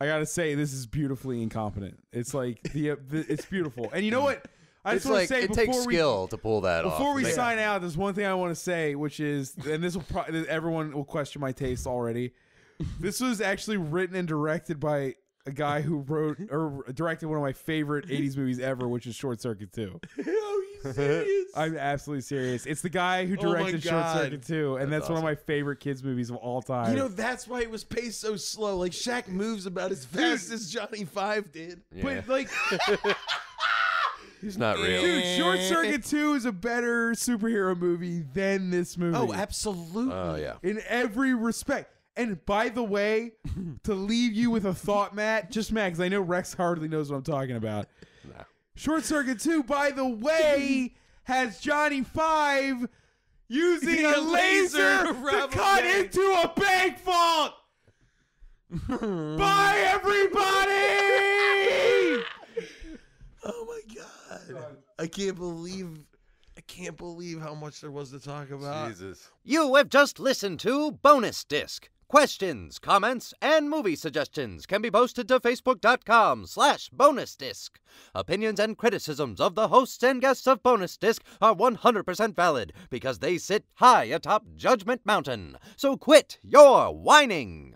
S4: I gotta say this is beautifully incompetent. It's like it's beautiful, and you know what? I just want to say
S1: it takes skill to pull that off.
S4: Before we sign out, there's one thing I want to say, which is, and this will everyone will question my taste already. This was actually written and directed by a guy who wrote or directed one of my favorite 80s movies ever, which is Short Circuit 2.
S9: are you serious?
S4: I'm absolutely serious. It's the guy who directed Short Circuit 2, and that's one of my favorite kids movies of all time.
S9: You know, that's why it was paced so slow. Like, Shaq moves about as fast as Johnny Five did.
S1: Yeah.
S4: But like,
S1: He's not real.
S4: dude, Short Circuit 2 is a better superhero movie than this movie.
S9: Oh, absolutely.
S1: Oh yeah.
S4: In every respect. And by the way, to leave you with a thought, Matt, just Matt, because I know Rex hardly knows what I'm talking about.
S1: No.
S4: Short Circuit 2, by the way, has Johnny Five using a laser to cut into a bank vault. Bye, everybody!
S9: Oh my god! I can't believe how much there was to talk about.
S1: Jesus.
S10: You have just listened to Bonus Disc. Questions, comments, and movie suggestions can be posted to facebook.com/bonusdisc. Opinions and criticisms of the hosts and guests of Bonus Disc are 100% valid because they sit high atop Judgment Mountain. So quit your whining.